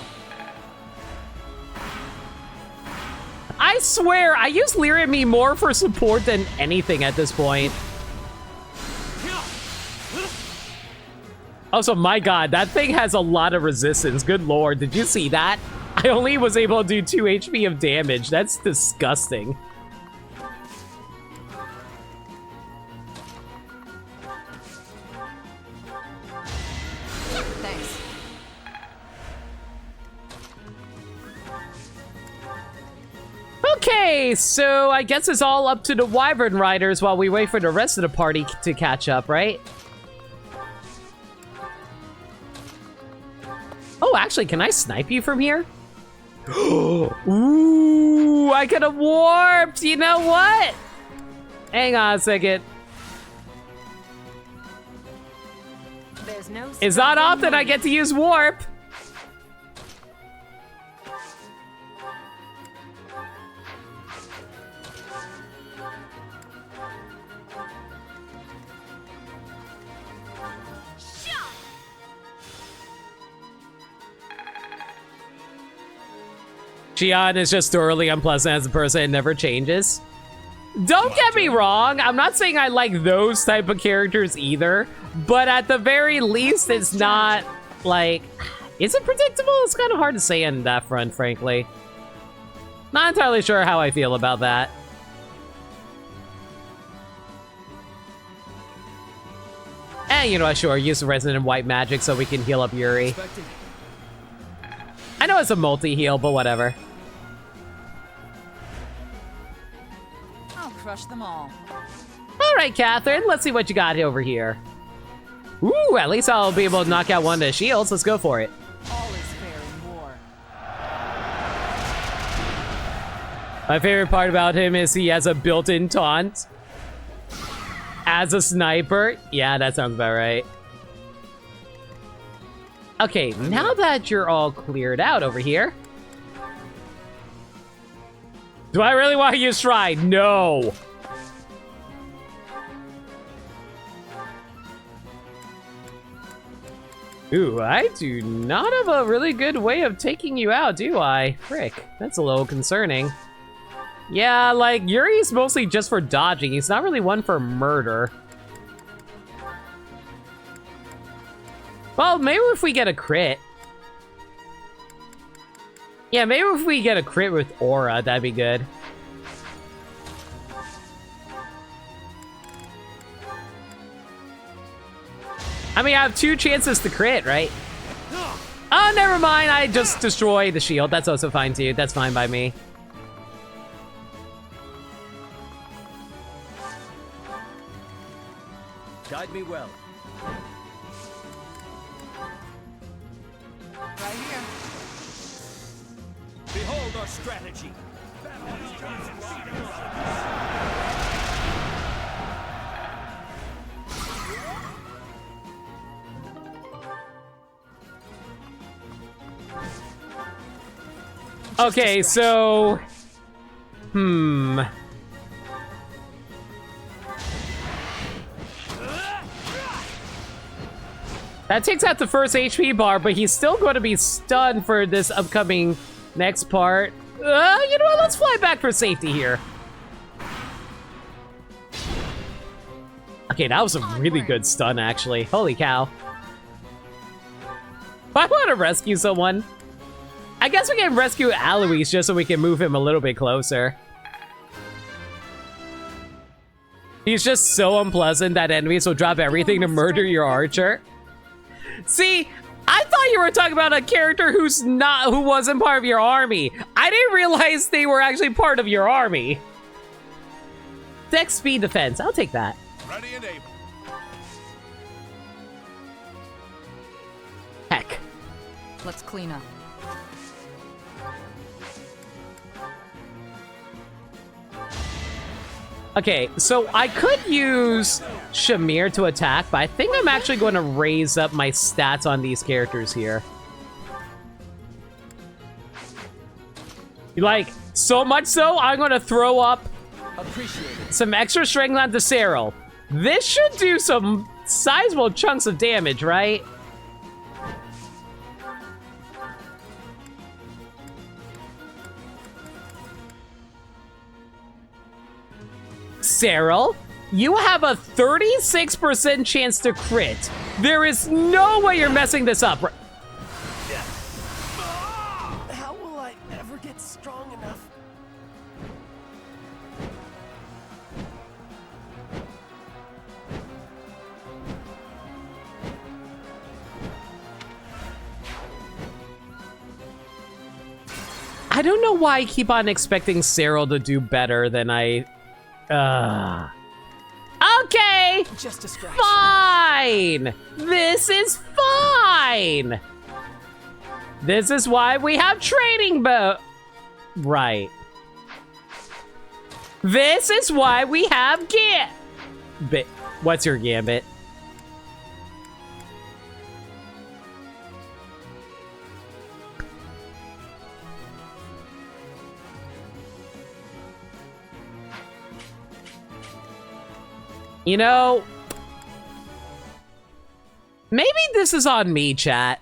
I swear, I use Leer at me more for support than anything at this point. Also, my god, that thing has a lot of resistance. Good lord, did you see that? I only was able to do 2 HP of damage. That's disgusting. Thanks. Okay, so I guess it's all up to the Wyvern Riders while we wait for the rest of the party to catch up, right? Oh, actually, can I snipe you from here? Ooh, I could have warped! You know what? Hang on a second. There's no It's not often I get to use warp. Xian is just thoroughly unpleasant as a person and never changes. Don't get me wrong, I'm not saying I like those type of characters either, but at the very least, it's not, like... Is it predictable? It's kind of hard to say on that front, frankly. Not entirely sure how I feel about that. And you know, sure, use the Resonant White Magic so we can heal up Yuri. I know it's a multi-heal, but whatever. I'll crush them all. Alright, Catherine, let's see what you got over here. Ooh, at least I'll be able to knock out one of the shields. Let's go for it. All is fair in war. My favorite part about him is he has a built-in taunt. As a sniper. Yeah, that sounds about right. Okay, now that you're all cleared out over here. Do I really want to use Shrine? No. Ooh, I do not have a really good way of taking you out, do I? Frick, that's a little concerning. Yeah, like, Yuri's mostly just for dodging. He's not really one for murder. Well, maybe if we get a crit. Yeah, maybe if we get a crit with Aura, that'd be good. I mean, I have 2 chances to crit, right? Oh, never mind. I just destroyed the shield. That's also fine, too. That's fine by me. Guide me well. Right here. Behold our strategy. Okay, so... That takes out the first HP bar, but he's still going to be stunned for this upcoming next part. You know what? Let's fly back for safety here. Okay, that was a really good stun, actually. Holy cow. If I want to rescue someone, I guess we can rescue Alois just so we can move him a little bit closer. He's just so unpleasant that enemies will drop everything to murder your archer. See, I thought you were talking about a character who wasn't part of your army. I didn't realize they were actually part of your army. Dex speed defense, I'll take that. Ready and able. Heck. Let's clean up. Okay, so I could use Shamir to attack, but I think I'm actually going to raise up my stats on these characters here. Like, so much so, I'm going to throw up some extra strength onto Cyril. This should do some sizable chunks of damage, right? Cyril, you have a 36% chance to crit. There is no way you're messing this up. How will I ever get strong enough? I don't know why I keep on expecting Cyril to do better than I... Okay! Just a scratch. Fine! This is fine! This is why we have training boat. Right. This is why we have what's your gambit? You know, maybe this is on me, chat.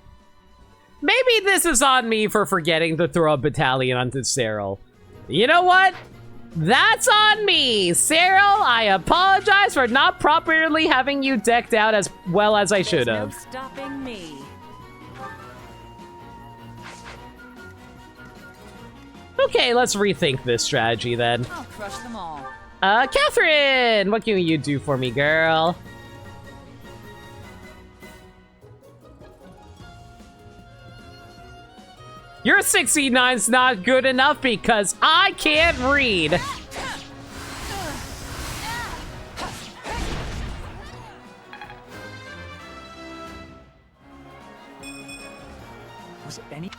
Maybe this is on me for forgetting to throw a battalion onto Cyril. You know what? That's on me! Cyril, I apologize for not properly having you decked out as well as I should have. There's no stopping me. Okay, let's rethink this strategy then. I'll crush them all. Catherine! What can you do for me, girl? Your 69's not good enough because I can't read. Was it any?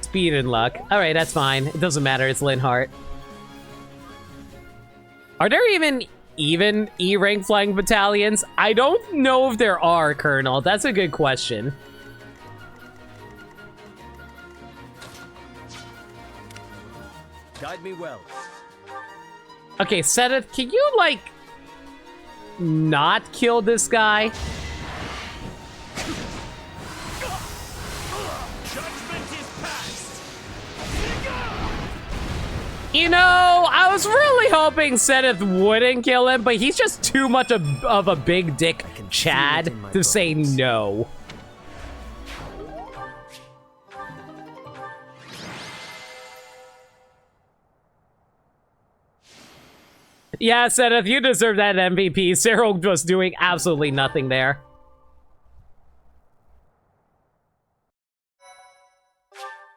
Speed and luck. Alright, that's fine. It doesn't matter, it's Linhart. Are there even E-rank flying battalions? I don't know if there are, Colonel. That's a good question. Guide me well. Okay, Seth, can you, like, not kill this guy? Judgment is passed. You know, I was really hoping Seth wouldn't kill him, but he's just too much of a big dick Chad to say no. Yeah, Seth, you deserve that MVP. Cyril was doing absolutely nothing there.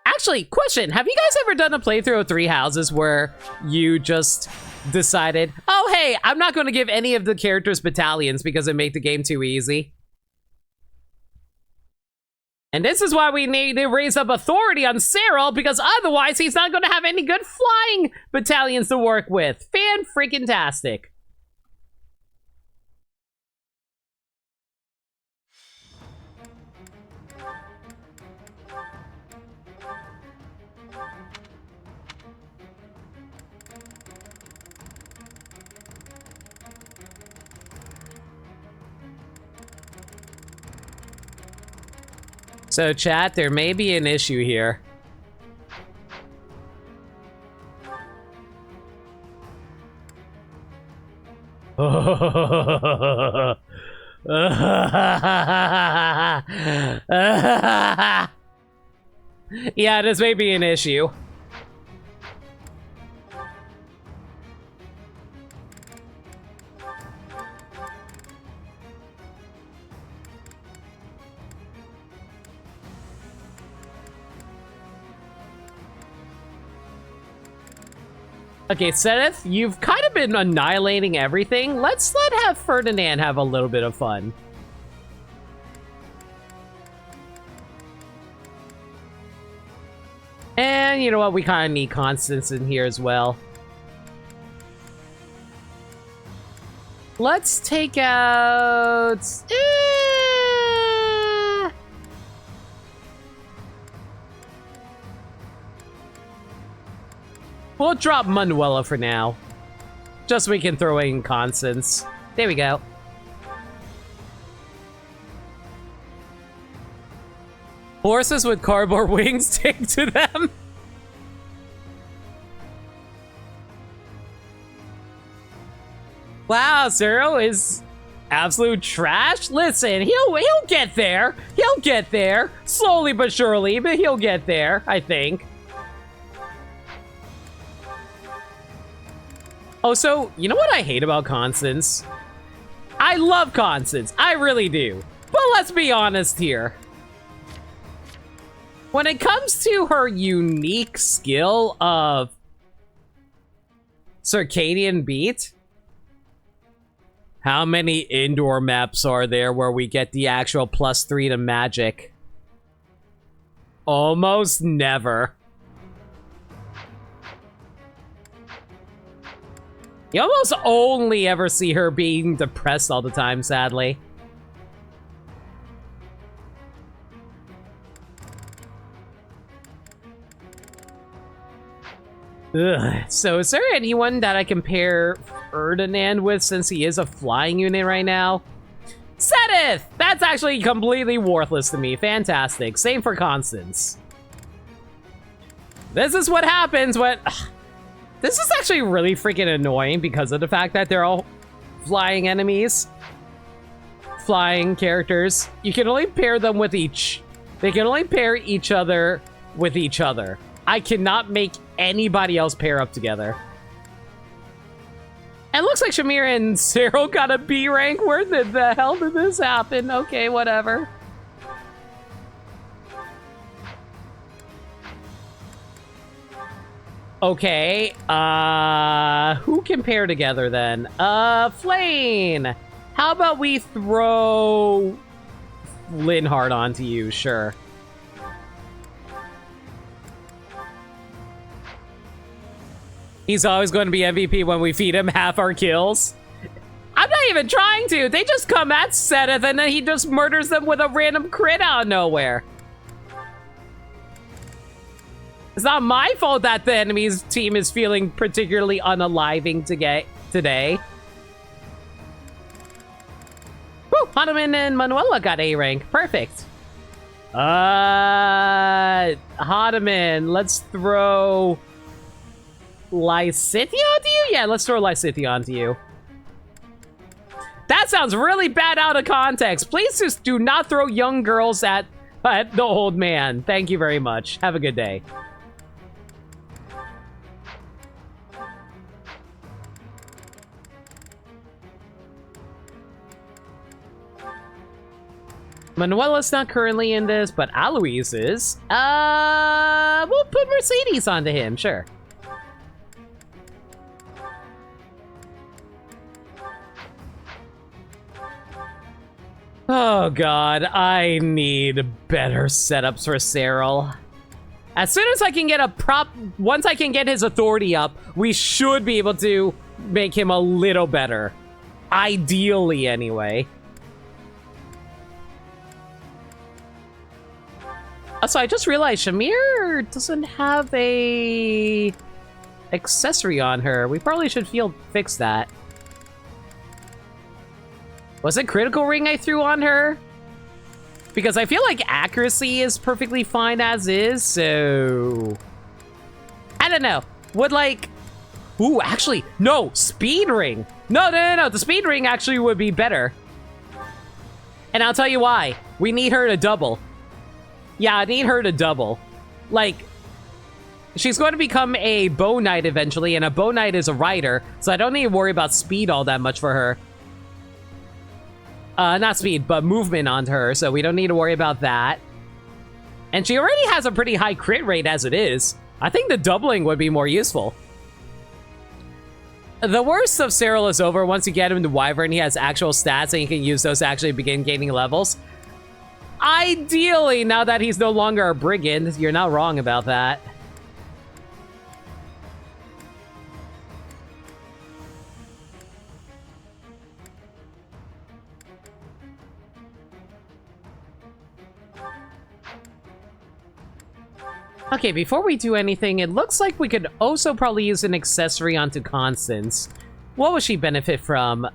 Actually, question, have you guys ever done a playthrough of Three Houses where you just decided, oh hey, I'm not going to give any of the characters battalions because it made the game too easy? And this is why we need to raise up authority on Cyril, because otherwise he's not going to have any good flying battalions to work with. Fan-freaking-tastic. So chat, there may be an issue here. Yeah, this may be an issue. Okay, Seth, you've kind of been annihilating everything. Let's have Ferdinand have a little bit of fun. And you know what? We kind of need Constance in here as well. Let's take out... We'll drop Manuela for now. Just so we can throw in Constance. There we go. Horses with cardboard wings, take to them. Wow, Zero is absolute trash. Listen, he'll get there. He'll get there. Slowly but surely, but he'll get there, I think. Oh, so, you know what I hate about Constance? I love Constance. I really do. But let's be honest here. When it comes to her unique skill of Circadian Beat, how many indoor maps are there where we get the actual +3 to magic? Almost never. You almost only ever see her being depressed all the time, sadly. Ugh. So is there anyone that I can pair Ferdinand with since he is a flying unit right now? Sedith! That's actually completely worthless to me. Fantastic. Same for Constance. This is what happens when... This is actually really freaking annoying because of the fact that they're all flying enemies. Flying characters. You can only pair them with each. They can only pair each other with each other. I cannot make anybody else pair up together. And it looks like Shamir and Cyril got a B rank. Where the hell did this happen? Okay, whatever. Okay, who can pair together then? Flane! How about we throw Linhardt onto you? Sure. He's always going to be MVP when we feed him half our kills. I'm not even trying to. They just come at Sedith and then he just murders them with a random crit out of nowhere. It's not my fault that the enemy's team is feeling particularly unaliving today. Woo! Hanuman and Manuela got A rank. Perfect. Hanuman, let's throw Lysithea onto you? Yeah, let's throw Lysithea onto you. That sounds really bad out of context. Please just do not throw young girls at the old man. Thank you very much. Have a good day. Manuela's not currently in this, but Alois is. We'll put Mercedes onto him, sure. Oh god, I need better setups for Cyril. As soon as I can get once I can get his authority up, we should be able to make him a little better. Ideally, anyway. So I just realized Shamir doesn't have a accessory on her. We probably should fix that. Was it Critical Ring I threw on her? Because I feel like accuracy is perfectly fine as is, so... I don't know. Would like... Ooh, actually, no, speed ring. No. The speed ring actually would be better. And I'll tell you why. We need her to double. Yeah, I need her to double. Like, she's going to become a bow knight eventually, and a bow knight is a rider, so I don't need to worry about speed all that much for her. Not speed, but movement on her, so we don't need to worry about that. And she already has a pretty high crit rate as it is. I think the doubling would be more useful. The worst of Cyril is over once you get him to Wyvern. He has actual stats and you can use those to actually begin gaining levels. Ideally, now that he's no longer a brigand, you're not wrong about that. Okay, before we do anything, it looks like we could also probably use an accessory onto Constance. What would she benefit from?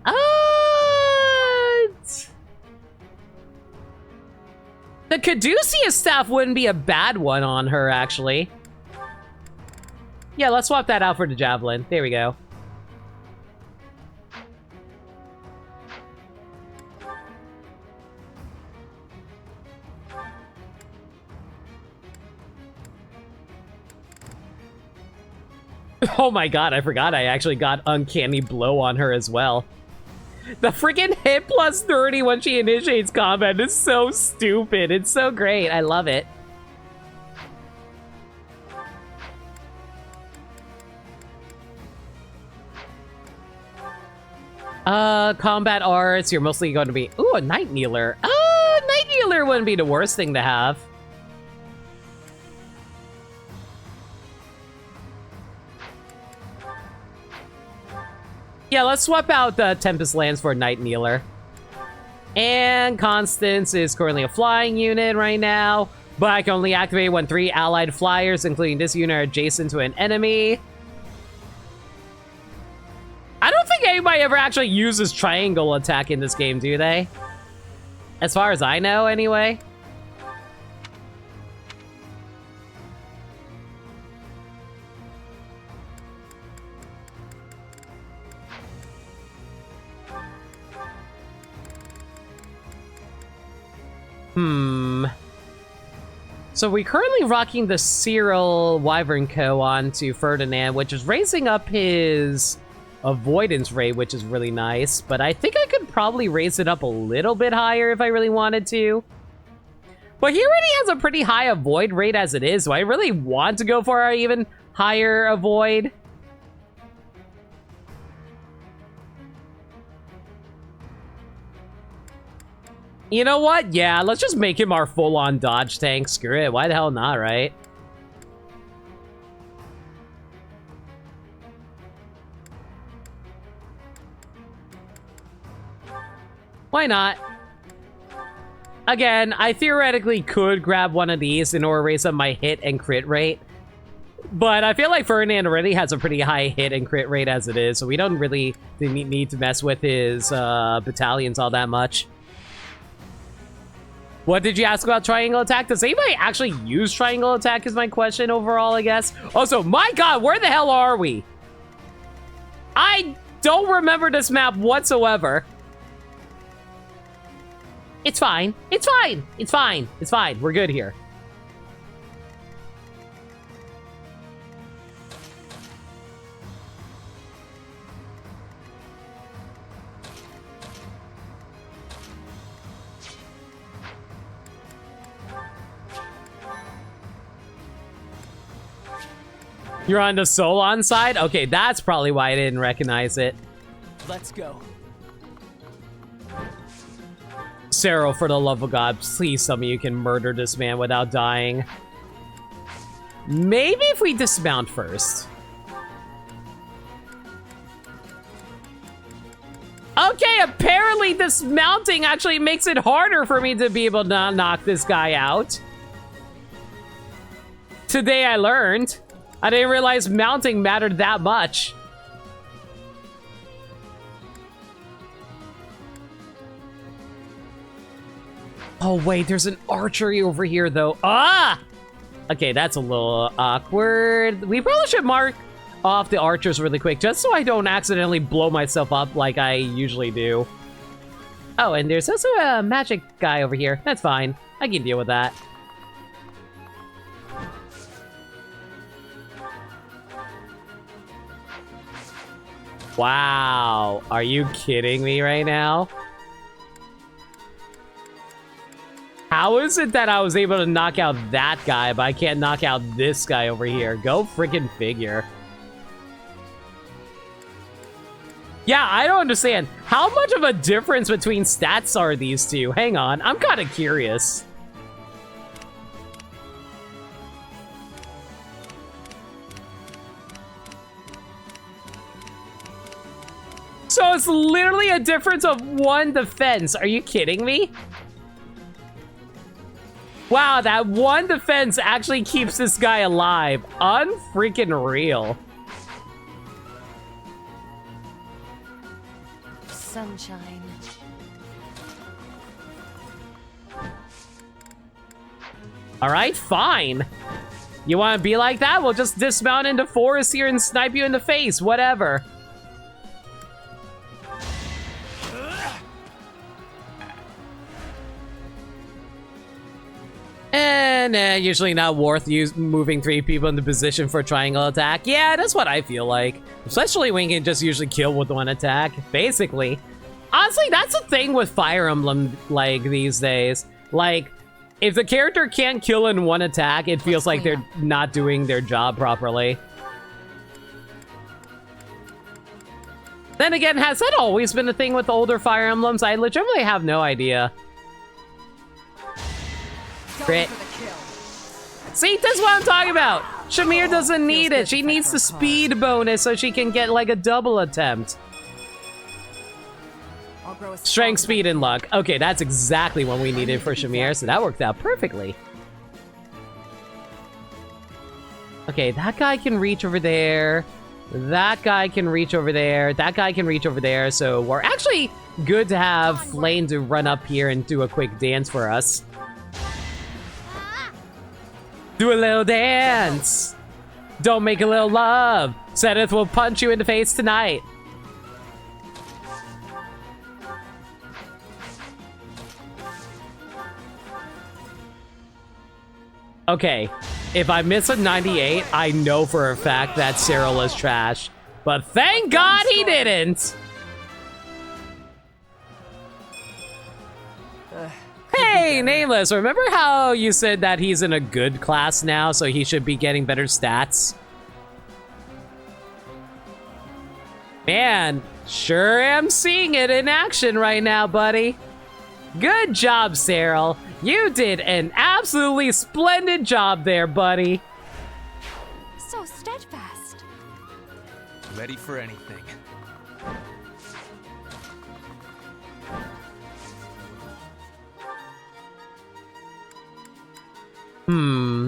The Caduceus staff wouldn't be a bad one on her, actually. Yeah, let's swap that out for the javelin. There we go. Oh my god, I forgot I actually got Uncanny Blow on her as well. The freaking hit plus 30 when she initiates combat is so stupid. It's so great. I love it. Combat arts, you're mostly going to be... Ooh, a Night Kneeler. Night Kneeler wouldn't be the worst thing to have. Yeah, let's swap out the Tempest Lance for Night Kneeler. And Constance is currently a flying unit right now, but I can only activate when 3 allied flyers, including this unit, are adjacent to an enemy. I don't think anybody ever actually uses triangle attack in this game, do they? As far as I know, anyway. So we're currently rocking the Cyril Wyvern Co onto Ferdinand, which is raising up his avoidance rate, which is really nice. But I think I could probably raise it up a little bit higher if I really wanted to. But he already has a pretty high avoid rate as it is, so I really want to go for an even higher avoid. You know what? Yeah, let's just make him our full-on dodge tank. Screw it. Why the hell not, right? Why not? Again, I theoretically could grab one of these in order to raise up my hit and crit rate. But I feel like Ferdinand already has a pretty high hit and crit rate as it is, so we don't really need to mess with his battalions all that much. What did you ask about triangle attack? Does anybody actually use triangle attack is my question overall, I guess. Also, my god, where the hell are we? I don't remember this map whatsoever. It's fine. It's fine. It's fine. It's fine. We're good here. You're on the Solon side? Okay, that's probably why I didn't recognize it. Let's go. Cyril, for the love of God, please tell me you can murder this man without dying. Maybe if we dismount first. Okay, apparently dismounting actually makes it harder for me to be able to knock this guy out. Today I learned. I didn't realize mounting mattered that much. Oh, wait, there's an archery over here, though. Ah! Okay, that's a little awkward. We probably should mark off the archers really quick, just so I don't accidentally blow myself up like I usually do. Oh, and there's also a magic guy over here. That's fine. I can deal with that. Wow. Are you kidding me right now? How is it that I was able to knock out that guy, but I can't knock out this guy over here? Go freaking figure. Yeah, I don't understand. How much of a difference between stats are these two? Hang on, I'm kind of curious. So it's literally a difference of 1 defense. Are you kidding me? Wow, that 1 defense actually keeps this guy alive. Unfreaking real. Sunshine. All right, fine. You want to be like that? We'll just dismount into forest here and snipe you in the face. Whatever. And usually not worth moving 3 people into position for a triangle attack. Yeah, that's what I feel like. Especially when you can just usually kill with 1 attack, basically. Honestly, that's the thing with Fire Emblem, like, these days. Like, if the character can't kill in 1 attack, it feels like they're not doing their job properly. Then again, has that always been a thing with older Fire Emblems? I legitimately have no idea. Crit. See, that's what I'm talking about. Shamir doesn't need it. She needs the speed bonus so she can get like a double attempt. Strength, speed, and luck. Okay, that's exactly what we needed for Shamir, so that worked out perfectly. Okay, that guy can reach over there. That guy can reach over there. That guy can reach over there. So we're actually good to have Flame to run up here and do a quick dance for us. Do a little dance. Don't make a little love. Zenith will punch you in the face tonight. Okay, if I miss a 98, I know for a fact that Cyril is trash. But thank God he didn't! Hey, Nameless, remember how you said that he's in a good class now, so he should be getting better stats? Man, sure am seeing it in action right now, buddy. Good job, Cyril. You did an absolutely splendid job there, buddy. So steadfast. Ready for anything.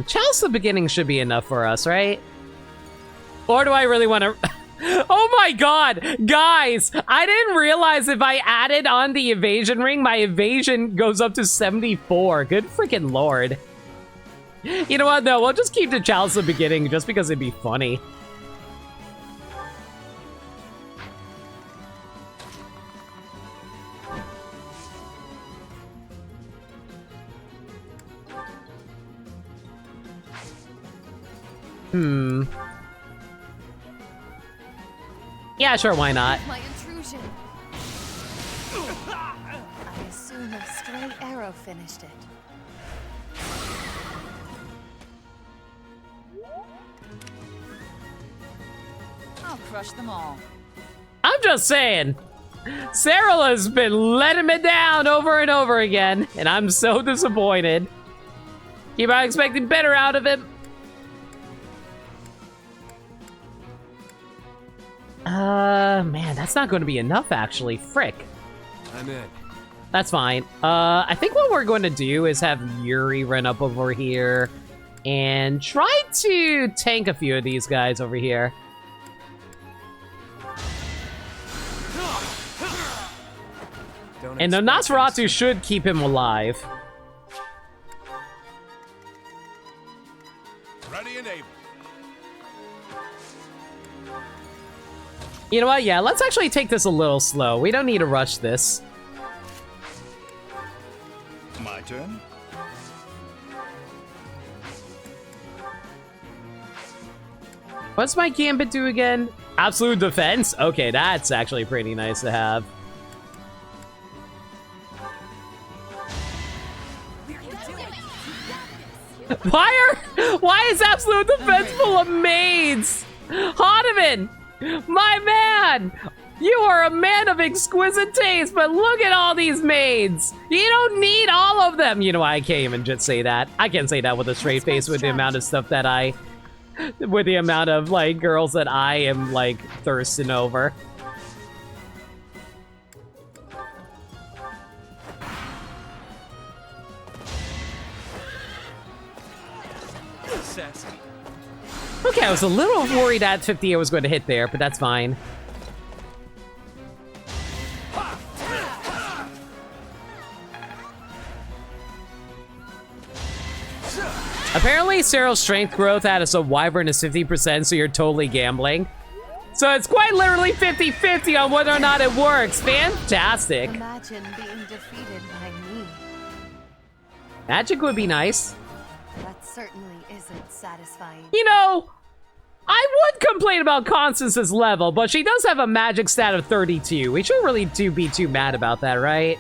Chalice the beginning should be enough for us, right? Or do I really want to... Oh my god! Guys! I didn't realize if I added on the evasion ring, my evasion goes up to 74. Good freaking lord. You know what? No, we'll just keep the Chalice the beginning just because it'd be funny. Yeah, sure, why not? My intrusion. I assume a stray arrow finished it. I'll crush them all. I'm just saying. Cyril has been letting me down over and over again, and I'm so disappointed. Keep on expecting better out of him. Man, that's not going to be enough, actually. Frick. I'm in. That's fine. I think what we're going to do is have Yuri run up over here and try to tank a few of these guys over here. And the Nosferatu should keep him alive. Ready and able. You know what? Yeah, let's actually take this a little slow. We don't need to rush this. My turn. What's my gambit do again? Absolute defense? Okay, that's actually pretty nice to have. Why is absolute defense full of maids? Honovan, my man! You are a man of exquisite taste, but look at all these maids. You don't need all of them. You know, I can't even just say that. I can't say that with a straight face with the amount of stuff that with the amount of, like, girls that I am, like, thirsting over. Sassy. Okay, I was a little worried that 50 was going to hit there, but that's fine. Apparently, Cyril's strength growth as a wyvern is 50%, so you're totally gambling. So it's quite literally 50-50 on whether or not it works. Fantastic. Imagine being defeated by me. Magic would be nice. That certainly isn't satisfying. You know, I would complain about Constance's level, but she does have a magic stat of 32. We shouldn't really be too mad about that, right?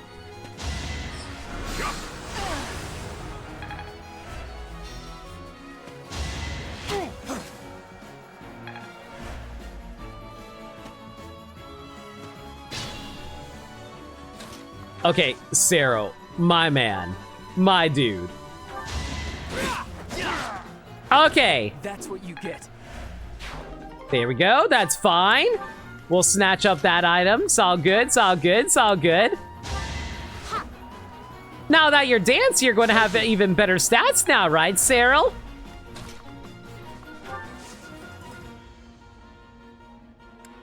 Okay, Cyril, my man, my dude. Okay. That's what you get. There we go, that's fine. We'll snatch up that item. It's all good, it's all good, it's all good. Now that you're dancing, you're going to have even better stats now, right, Cyril?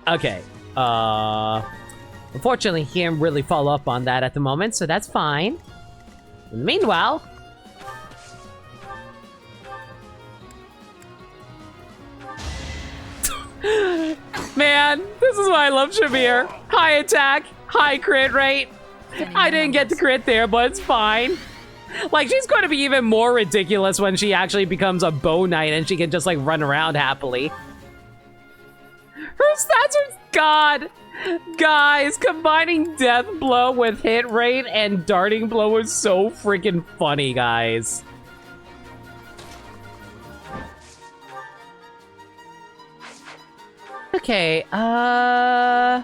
Okay, unfortunately, he can't really follow up on that at the moment, so that's fine. Meanwhile... Man, this is why I love Shamir. High attack, high crit rate. I didn't get the crit there, but it's fine. Like, she's going to be even more ridiculous when she actually becomes a bow knight and she can just, like, run around happily. Her stats are... God! Guys, combining Death Blow with hit rate and Darting Blow is so freaking funny, guys. Okay, yeah,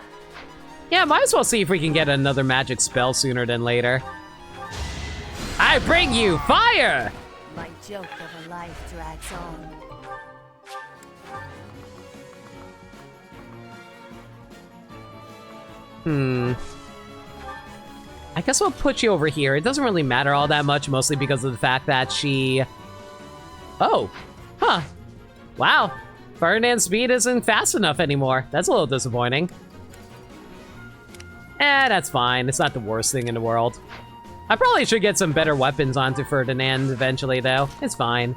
might as well see if we can get another magic spell sooner than later. I bring you fire! My joke of a life drags on. I guess we'll put you over here. It doesn't really matter all that much, mostly because of the fact that she... Oh. Huh. Wow. Ferdinand's speed isn't fast enough anymore. That's a little disappointing. That's fine. It's not the worst thing in the world. I probably should get some better weapons onto Ferdinand eventually, though. It's fine.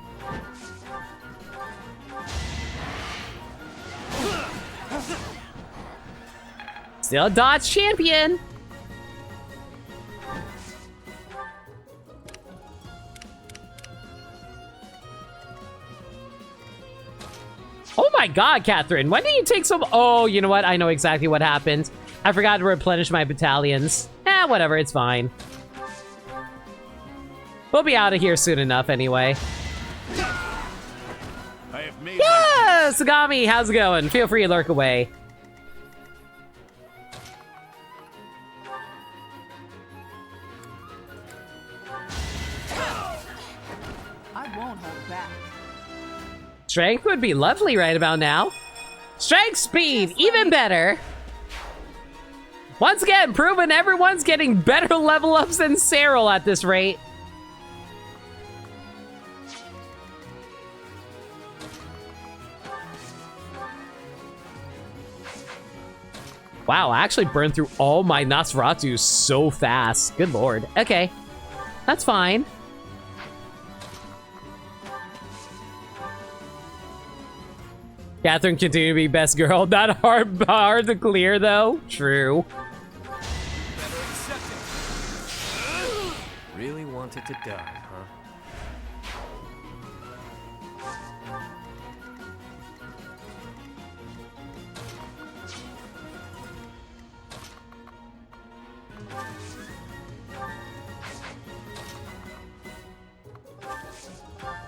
Still a dodge champion! Oh my god, Catherine, when did you take some... Oh, you know what? I know exactly what happened. I forgot to replenish my battalions. Whatever, it's fine. We'll be out of here soon enough anyway. I have made Yeah! Sagami, how's it going? Feel free to lurk away. I won't hold back. Strength would be lovely right about now. Strength speed, even better. Once again, proving everyone's getting better level ups than Cyril at this rate. Wow, I actually burned through all my Nosferatu so fast. Good lord. Okay, that's fine. Catherine continue to be best girl. Not hard to clear though. True. Better accept it. Really wanted to die, huh?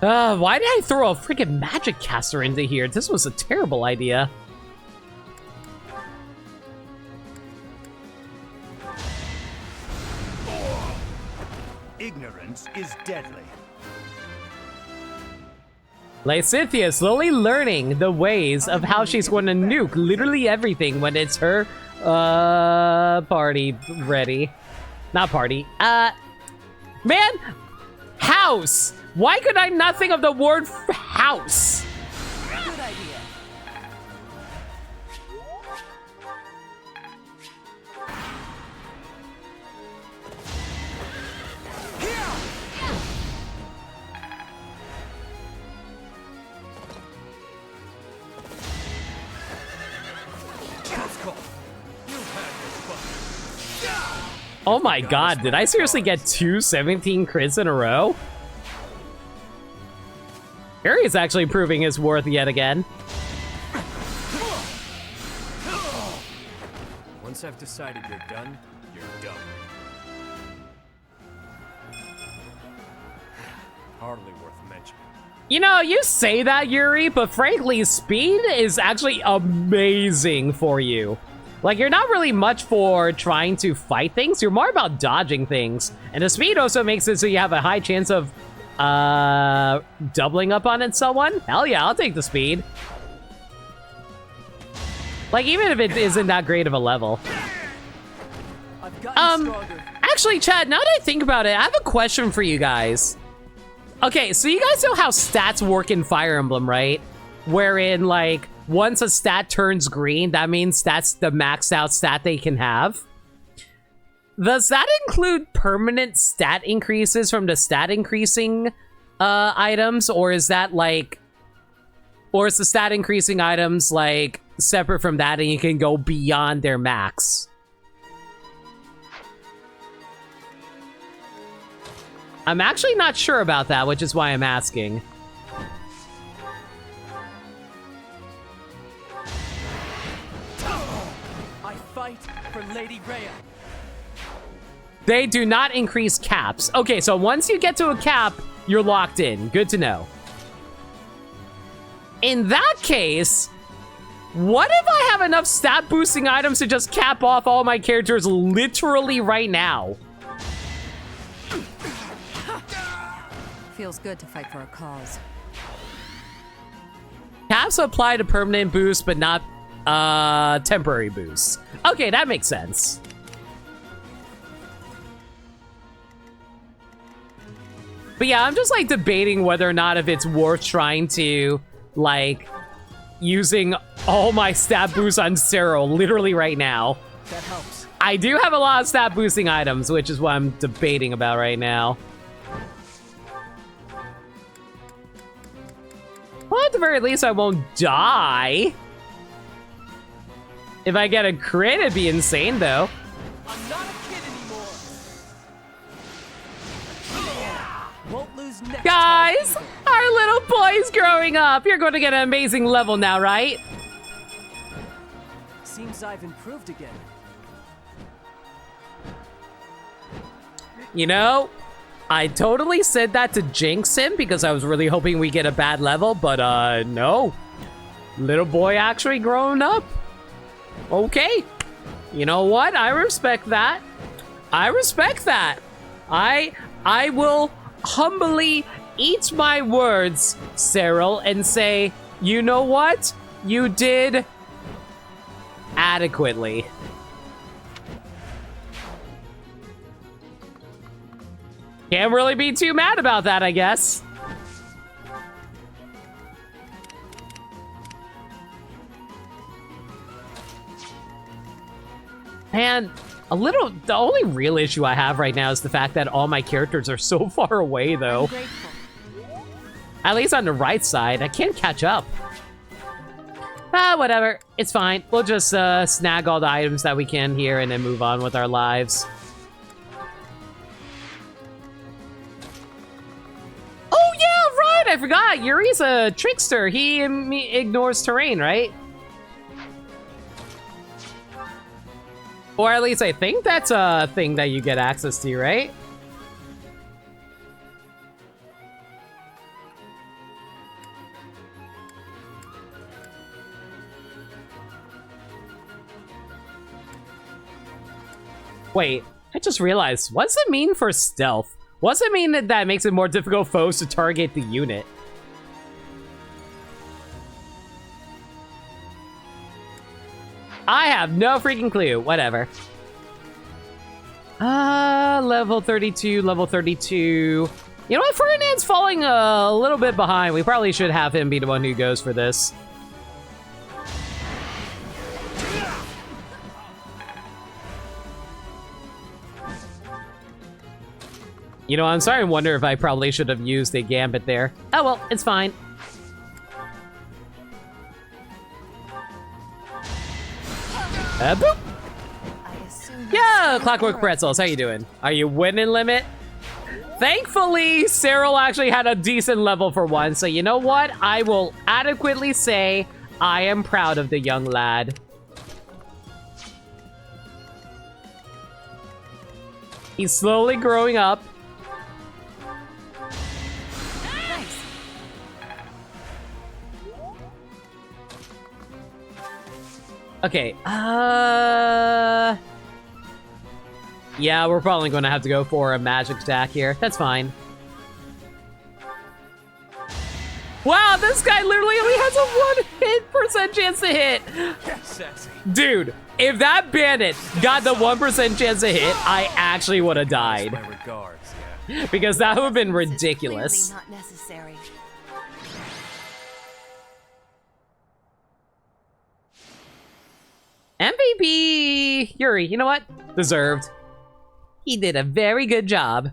Why did I throw a freaking magic caster into here? This was a terrible idea. Ignorance is deadly. Lysithia slowly learning the ways of how she's going to nuke literally everything when it's her, party ready. Not party. Man! House! Why could I not think of the word house? Good idea. Oh my god, did I seriously get 2 17 crits in a row? Harry is actually proving his worth yet again. Once I've decided you're done, you're done. Hardly worth mentioning. You know, you say that, Yuri, but frankly, speed is actually amazing for you. Like, you're not really much for trying to fight things. You're more about dodging things. And the speed also makes it so you have a high chance of doubling up on someone. Hell yeah, I'll take the speed. Like, even if it isn't that great of a level. I've gotten stronger. Actually, chat, now that I think about it, I have a question for you guys. Okay, so you guys know how stats work in Fire Emblem, right? Wherein, like, once a stat turns green, that means that's the maxed out stat they can have. Does that include permanent stat increases from the stat increasing items, or is that like, or is the stat increasing items like separate from that and you can go beyond their max? I'm actually not sure about that, which is why I'm asking. I fight for Lady Rhea. They do not increase caps. Okay, so once you get to a cap, you're locked in. Good to know. In that case, what if I have enough stat boosting items to just cap off all my characters literally right now? Feels good to fight for a cause. Caps apply to permanent boosts, but not temporary boosts. Okay, that makes sense. But yeah, I'm just like debating whether or not if it's worth trying to like using all my stat boosts on Cyril literally right now. That helps. I do have a lot of stat boosting items, which is what I'm debating about right now. Well, at the very least, I won't die. If I get a crit, it'd be insane, though. I'm not a kid anymore. Won't lose next Guys, time. our little boy's growing up. You're going to get an amazing level now, right? Seems I've improved again. You know, I totally said that to jinx him because I was really hoping we get a bad level, but no. Little boy actually grown up. Okay. You know what? I respect that. I respect that. I will humbly eat my words, Cyril, and say, you know what? You did adequately. Can't really be too mad about that, I guess. Man, the only real issue I have right now is the fact that all my characters are so far away, though. Grateful. At least on the right side, I can't catch up. Ah, whatever. It's fine. We'll just snag all the items that we can here and then move on with our lives. Oh, yeah, right! I forgot. Yuri's a trickster. He ignores terrain, right? Or at least I think that's a thing that you get access to, right? Wait, I just realized, what's it mean for stealth? What's it mean that makes it more difficult for foes to target the unit? I have no freaking clue. Whatever. Level 32, level 32. You know what? Ferdinand's falling a little bit behind. We probably should have him be the one who goes for this. You know, I'm starting to wonder if I probably should have used a gambit there. Oh well, it's fine. Boop! Yeah, Clockwork Pretzels, how you doing? Are you winning, Limit? Thankfully, Cyril actually had a decent level for once, so you know what? I will adequately say I am proud of the young lad. He's slowly growing up. Okay, yeah, we're probably going to have to go for a magic attack here. That's fine. Wow, this guy literally only has a 1% chance to hit. Sexy. Dude, if that bandit got the 1% chance to hit, I actually would have died. My regards, yeah. Because that would have been It's ridiculous. clearly not necessary. MVP Yuri, you know what? Deserved. He did a very good job.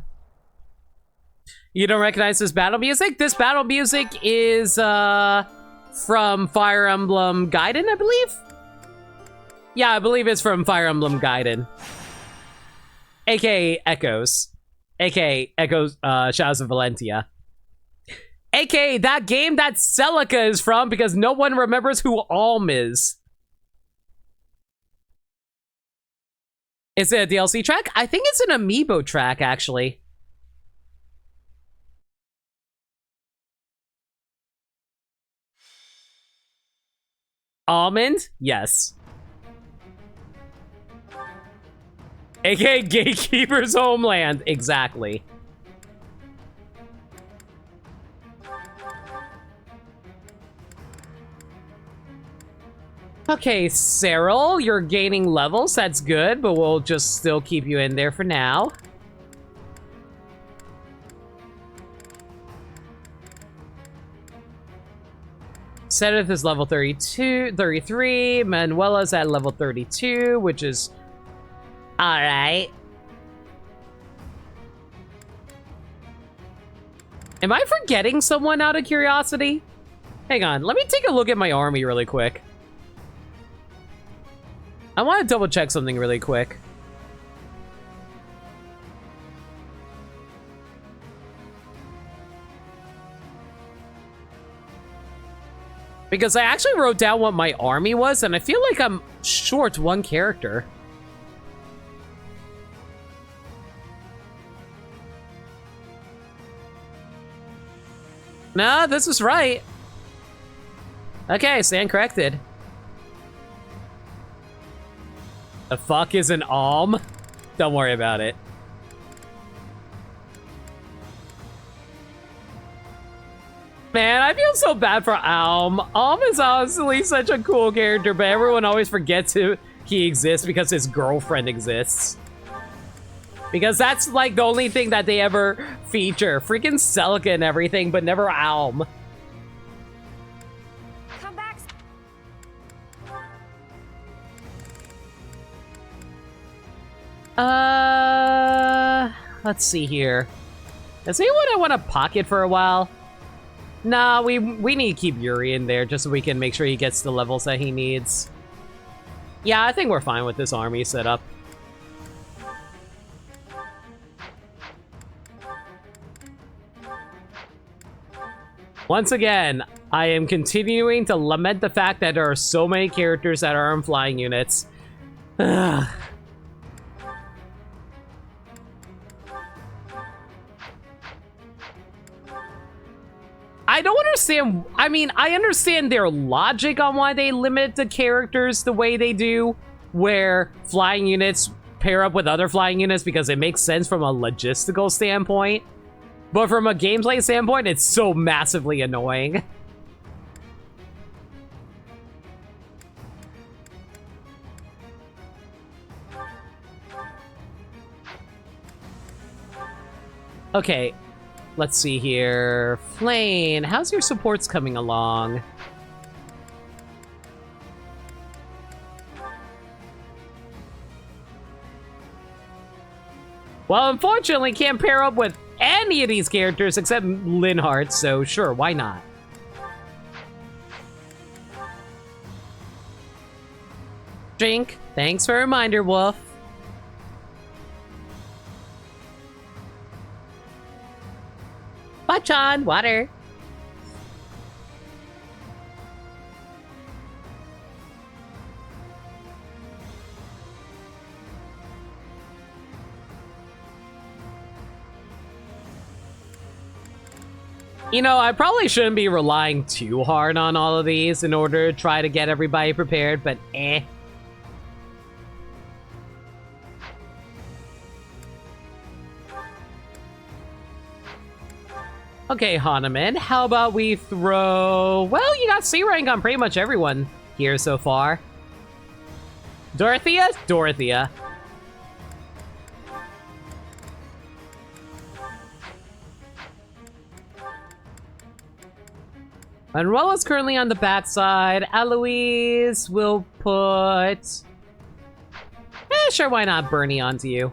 You don't recognize this battle music? This battle music is from Fire Emblem Gaiden, I believe? Yeah, I believe it's from Fire Emblem Gaiden. AKA Echoes. AKA Echoes, Shadows of Valentia. AKA that game that Celica is from because no one remembers who Alm is. Is it a DLC track? I think it's an amiibo track, actually. Almond? Yes. AKA Gatekeeper's Homeland. Exactly. Okay, Cyril, you're gaining levels. That's good, but we'll just still keep you in there for now. Sedith is level 33. Manuela's at level 32, which is all right. Am I forgetting someone out of curiosity? Hang on, let me take a look at my army really quick. I want to double check something really quick. Because I actually wrote down what my army was, and I feel like I'm short one character. Nah, this is right. Okay, stand corrected. The fuck is an Alm? Don't worry about it. Man, I feel so bad for Alm. Alm is honestly such a cool character, but everyone always forgets he exists because his girlfriend exists. Because that's like the only thing that they ever feature. Freaking Celica and everything, but never Alm. Come back. Let's see here. Is anyone I want to pocket for a while? Nah, we need to keep Yuri in there just so we can make sure he gets the levels that he needs. Yeah, I think we're fine with this army setup. Once again, I am continuing to lament the fact that there are so many characters that are on flying units. Ugh. I don't understand. I mean, I understand their logic on why they limit the characters the way they do, where flying units pair up with other flying units because it makes sense from a logistical standpoint. But from a gameplay standpoint, it's so massively annoying. Okay, let's see here. Flane, how's your supports coming along? Well, unfortunately, can't pair up with any of these characters except Linhardt, so sure, why not? Drink, thanks for a reminder, Wolf. Bachan, water. You know, I probably shouldn't be relying too hard on all of these in order to try to get everybody prepared, but eh. Okay, Hahnemann, how about we throw... Well, you got C rank on pretty much everyone here so far. Dorothea? Dorothea. Manuela's currently on the backside. Eloise will put... sure, why not Bernie onto you?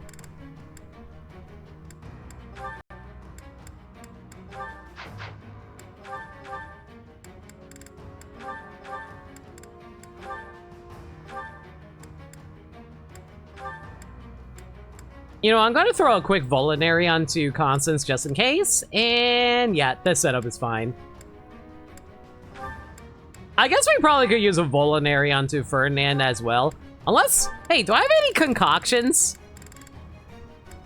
You know, I'm going to throw a quick Volinary onto Constance just in case. And yeah, this setup is fine. I guess we probably could use a Volinary onto Ferdinand as well. Unless, hey, do I have any concoctions?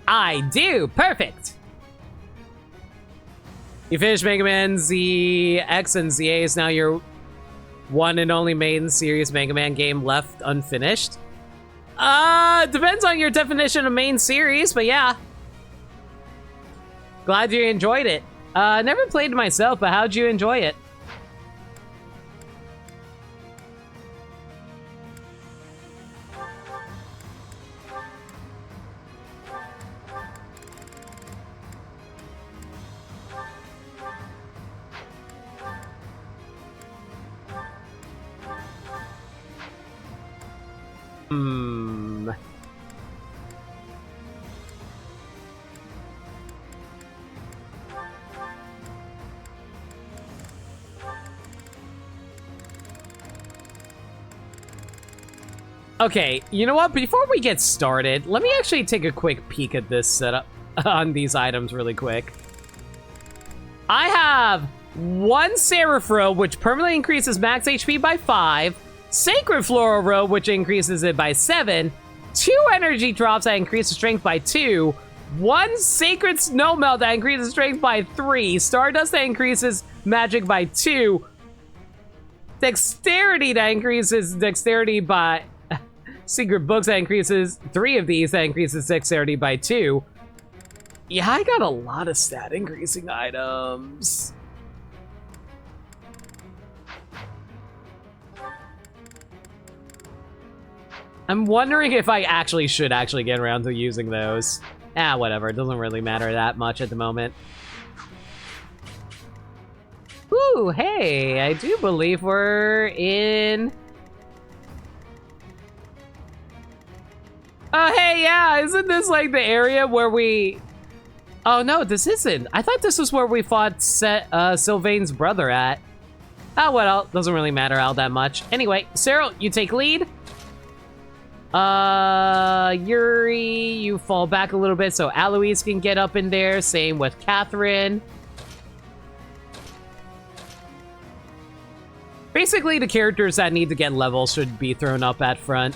I do, perfect. You finished Mega Man ZX and ZA is now your one and only main series Mega Man game left unfinished. Depends on your definition of main series, but yeah. Glad you enjoyed it. Never played it myself, but how'd you enjoy it? Okay, you know what? Before we get started, let me actually take a quick peek at this setup on these items really quick. I have one Seraph Robe, which permanently increases max HP by 5, Sacred Floral Robe, which increases it by 7, 2 energy drops that increase strength by 2, 1 Sacred Snow Melt that increases strength by 3, Stardust that increases magic by 2, Dexterity that increases dexterity by... Secret Books that increases 3 of these that increases dexterity by 2. Yeah, I got a lot of stat increasing items. I'm wondering if I should get around to using those. Whatever. It doesn't really matter that much at the moment. Ooh, hey, I do believe we're in... Oh, hey, yeah, isn't this like the area where we... Oh no, this isn't. I thought this was where we fought Sylvain's brother at. Oh well, doesn't really matter all that much. Anyway, Cyril, you take lead. Yuri, you fall back a little bit so Alois can get up in there. Same with Catherine. Basically, the characters that need to get levels should be thrown up at front.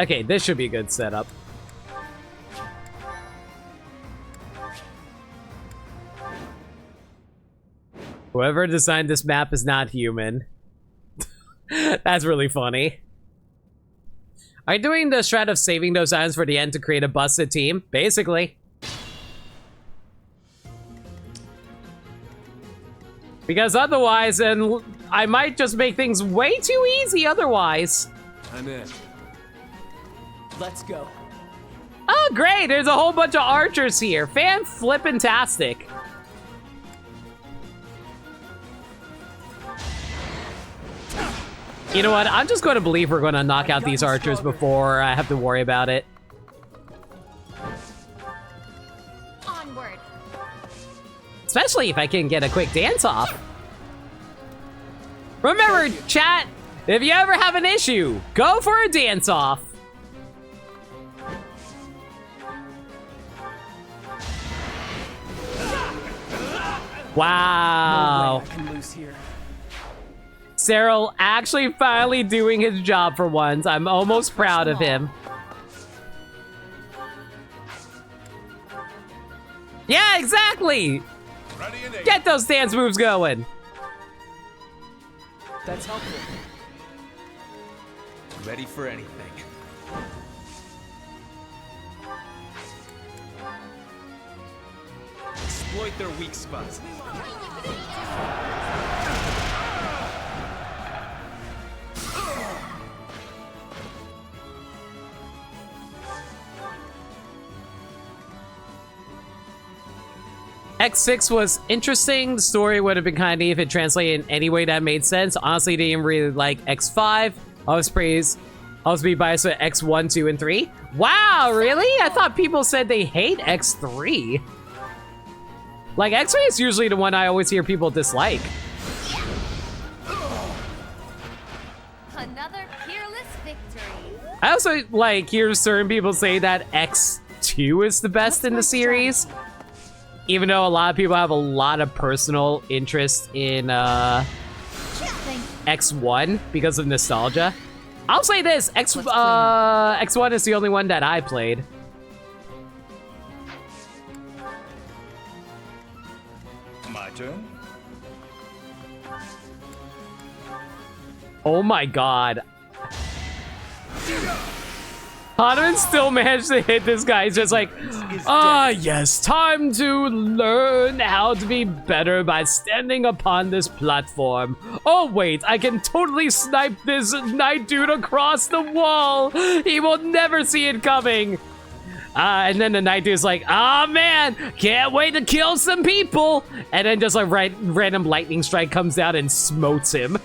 Okay, this should be a good setup. Whoever designed this map is not human. That's really funny. Are you doing the strat of saving those items for the end to create a busted team? Basically. Because otherwise, then I might just make things way too easy otherwise. I'm in. Let's go. Oh, great! There's a whole bunch of archers here. Fan-flippin-tastic. You know what? I'm just going to believe we're going to knock out these archers before I have to worry about it. Onward. Especially if I can get a quick dance off. Remember, chat, if you ever have an issue, go for a dance off. Wow. No way I can lose here. Cyril actually finally doing his job for once. I'm almost proud of him. Yeah, exactly. Ready and aim. Get those dance moves going. That's helpful. Ready for anything. Exploit their weak spots. X6 was interesting. The story would have been kind of neat if it translated in any way that made sense. Honestly, didn't really like X5. I was be biased with X1, 2, and 3. Wow, really? I thought people said they hate X3. Like, X3 is usually the one I always hear people dislike. Another peerless victory. I also, like, hear certain people say that X2 is the best in the series. Even though a lot of people have a lot of personal interest in X1 because of nostalgia. I'll say this, X1 is the only one that I played. My turn. Oh my god. Hanuman still managed to hit this guy. He's just like, yes, time to learn how to be better by standing upon this platform. Oh wait, I can totally snipe this knight dude across the wall. He will never see it coming. And then the knight dude's like, man, can't wait to kill some people. And then just like random lightning strike comes down and smotes him.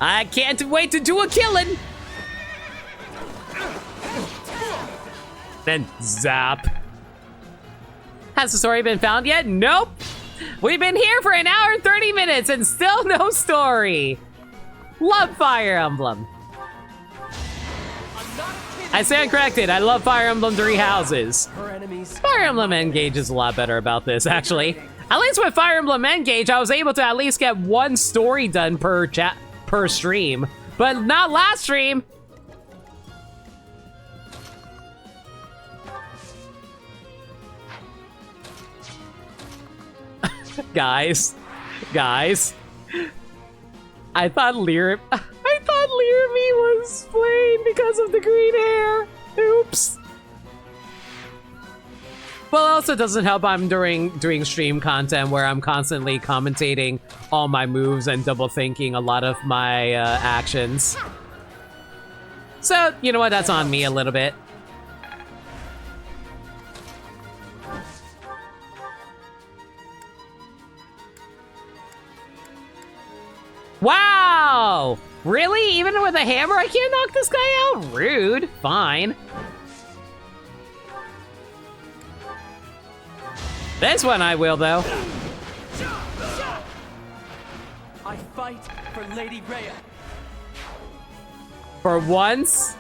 I can't wait to do a killing. Then zap. Has the story been found yet? Nope. We've been here for an hour and 30 minutes and still no story. Love Fire Emblem. I stand corrected. I love Fire Emblem Three Houses. Her enemies. Fire Emblem Engage is a lot better about this, actually. At least with Fire Emblem Engage, I was able to at least get one story done per stream, but not last stream. guys, I thought Lyramie was playing because of the green hair. Oops. Well, also doesn't help I'm doing stream content where I'm constantly commentating all my moves and double thinking a lot of my actions. So, you know what? That's on me a little bit. Wow! Really? Even with a hammer, I can't knock this guy out? Rude. Fine. This one I will, though. I fight for Lady Rhea. For once,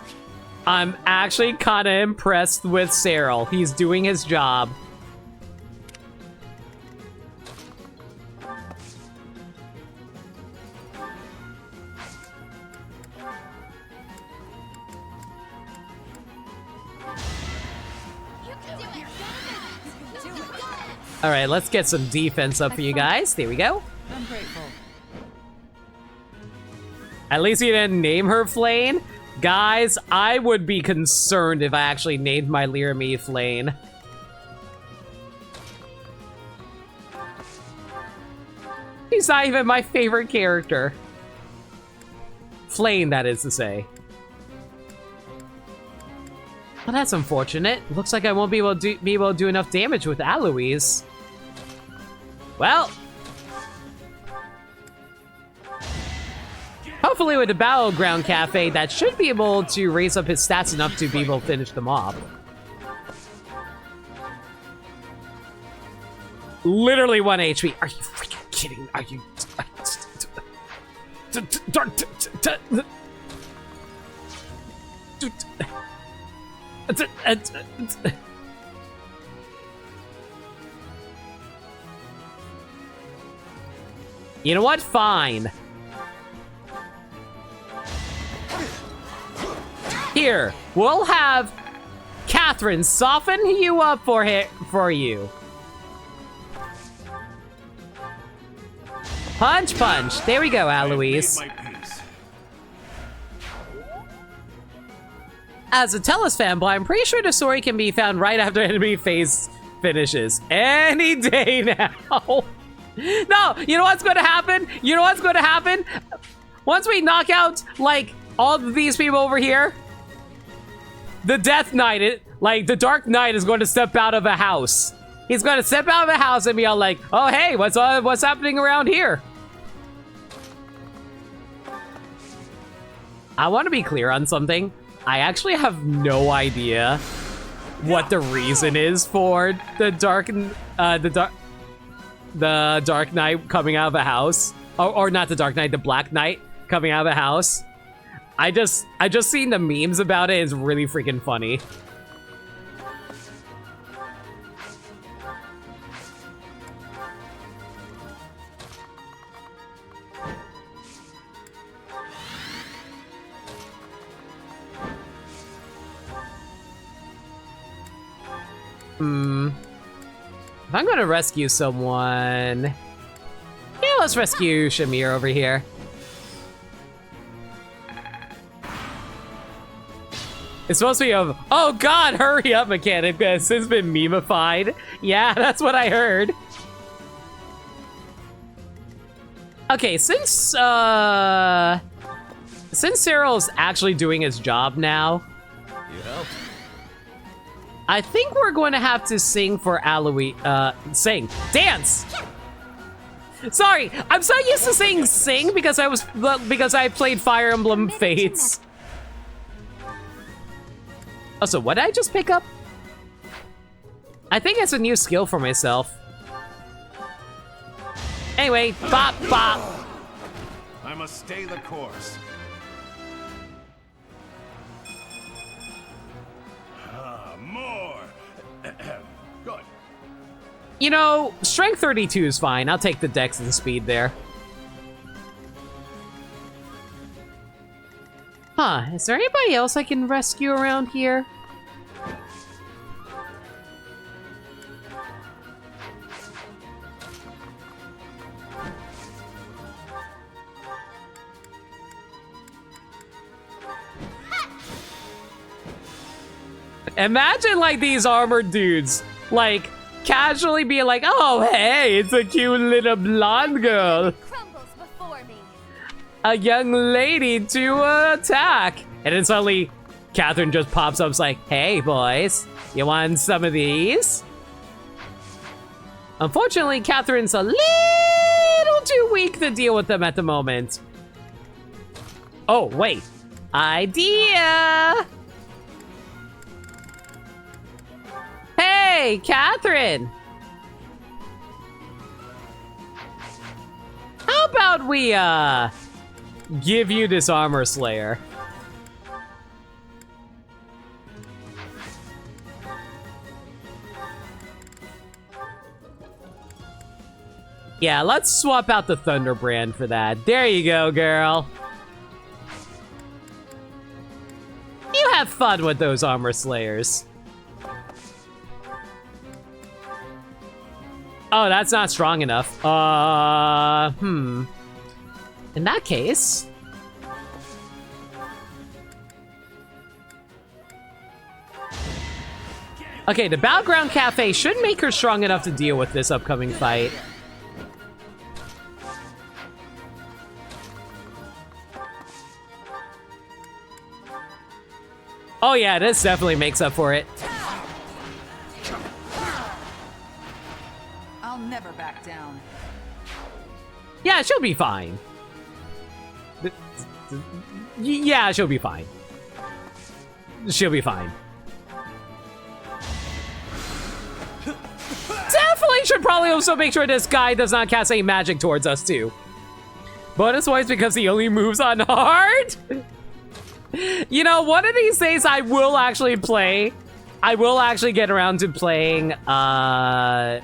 I'm actually kind of impressed with Cyril. He's doing his job. All right, let's get some defense up for you guys. There we go. I'm grateful. At least you didn't name her Flane. Guys, I would be concerned if I actually named my Lyra Flane. He's not even my favorite character. Flane, that is to say. Well, that's unfortunate. Looks like I won't be able to do enough damage with Aloys. Well, hopefully with the Battleground Cafe, that should be able to raise up his stats enough to be able to finish the mob. Literally 1 HP. Are you freaking kidding? Are you... You know what? Fine. Here, we'll have Catherine soften you up for you. Punch, punch. There we go, Aloys. As a Tellus fanboy, I'm pretty sure the story can be found right after enemy phase finishes. Any day now. No, you know what's going to happen? You know what's going to happen? Once we knock out, like, all of these people over here, the Death Knight, the Dark Knight is going to step out of a house. He's going to step out of a house and be all like, oh, hey, what's happening around here? I want to be clear on something. I actually have no idea what the reason is for the Dark Knight coming out of a house, or not the Dark Knight, the Black Knight coming out of a house. I just seen the memes about it. It's really freaking funny. If I'm gonna rescue someone... Yeah, let's rescue Shamir over here. It's supposed to be a... Oh god, hurry up mechanic, because it's been memeified. Yeah, that's what I heard. Okay, since Cyril's actually doing his job now... You helped. I think we're going to have to sing for Aloy. Sing. Dance! Sorry, I'm so used to saying sing because I played Fire Emblem Fates. Also, what did I just pick up? I think it's a new skill for myself. Anyway, bop, bop. I must stay the course. More. Good. You know, strength 32 is fine. I'll take the dex and speed there. Huh, is there anybody else I can rescue around here? Imagine, like, these armored dudes, like, casually being like, oh, hey, it's a cute little blonde girl. Crumbles before me. A young lady to attack. And then suddenly, Catherine just pops up and is like, hey, boys, you want some of these? Unfortunately, Catherine's a little too weak to deal with them at the moment. Oh, wait. Idea! Hey, Catherine! How about we, give you this armor slayer? Yeah, let's swap out the Thunderbrand for that. There you go, girl. You have fun with those armor slayers. Oh, that's not strong enough. In that case... Okay, the Battleground Cafe should make her strong enough to deal with this upcoming fight. Oh yeah, this definitely makes up for it. I'll never back down. Yeah, she'll be fine. Yeah, she'll be fine. She'll be fine. Definitely should probably also make sure this guy does not cast any magic towards us too. Bonus points because he only moves on hard? You know, one of these days I will actually play. I will actually get around to playing Path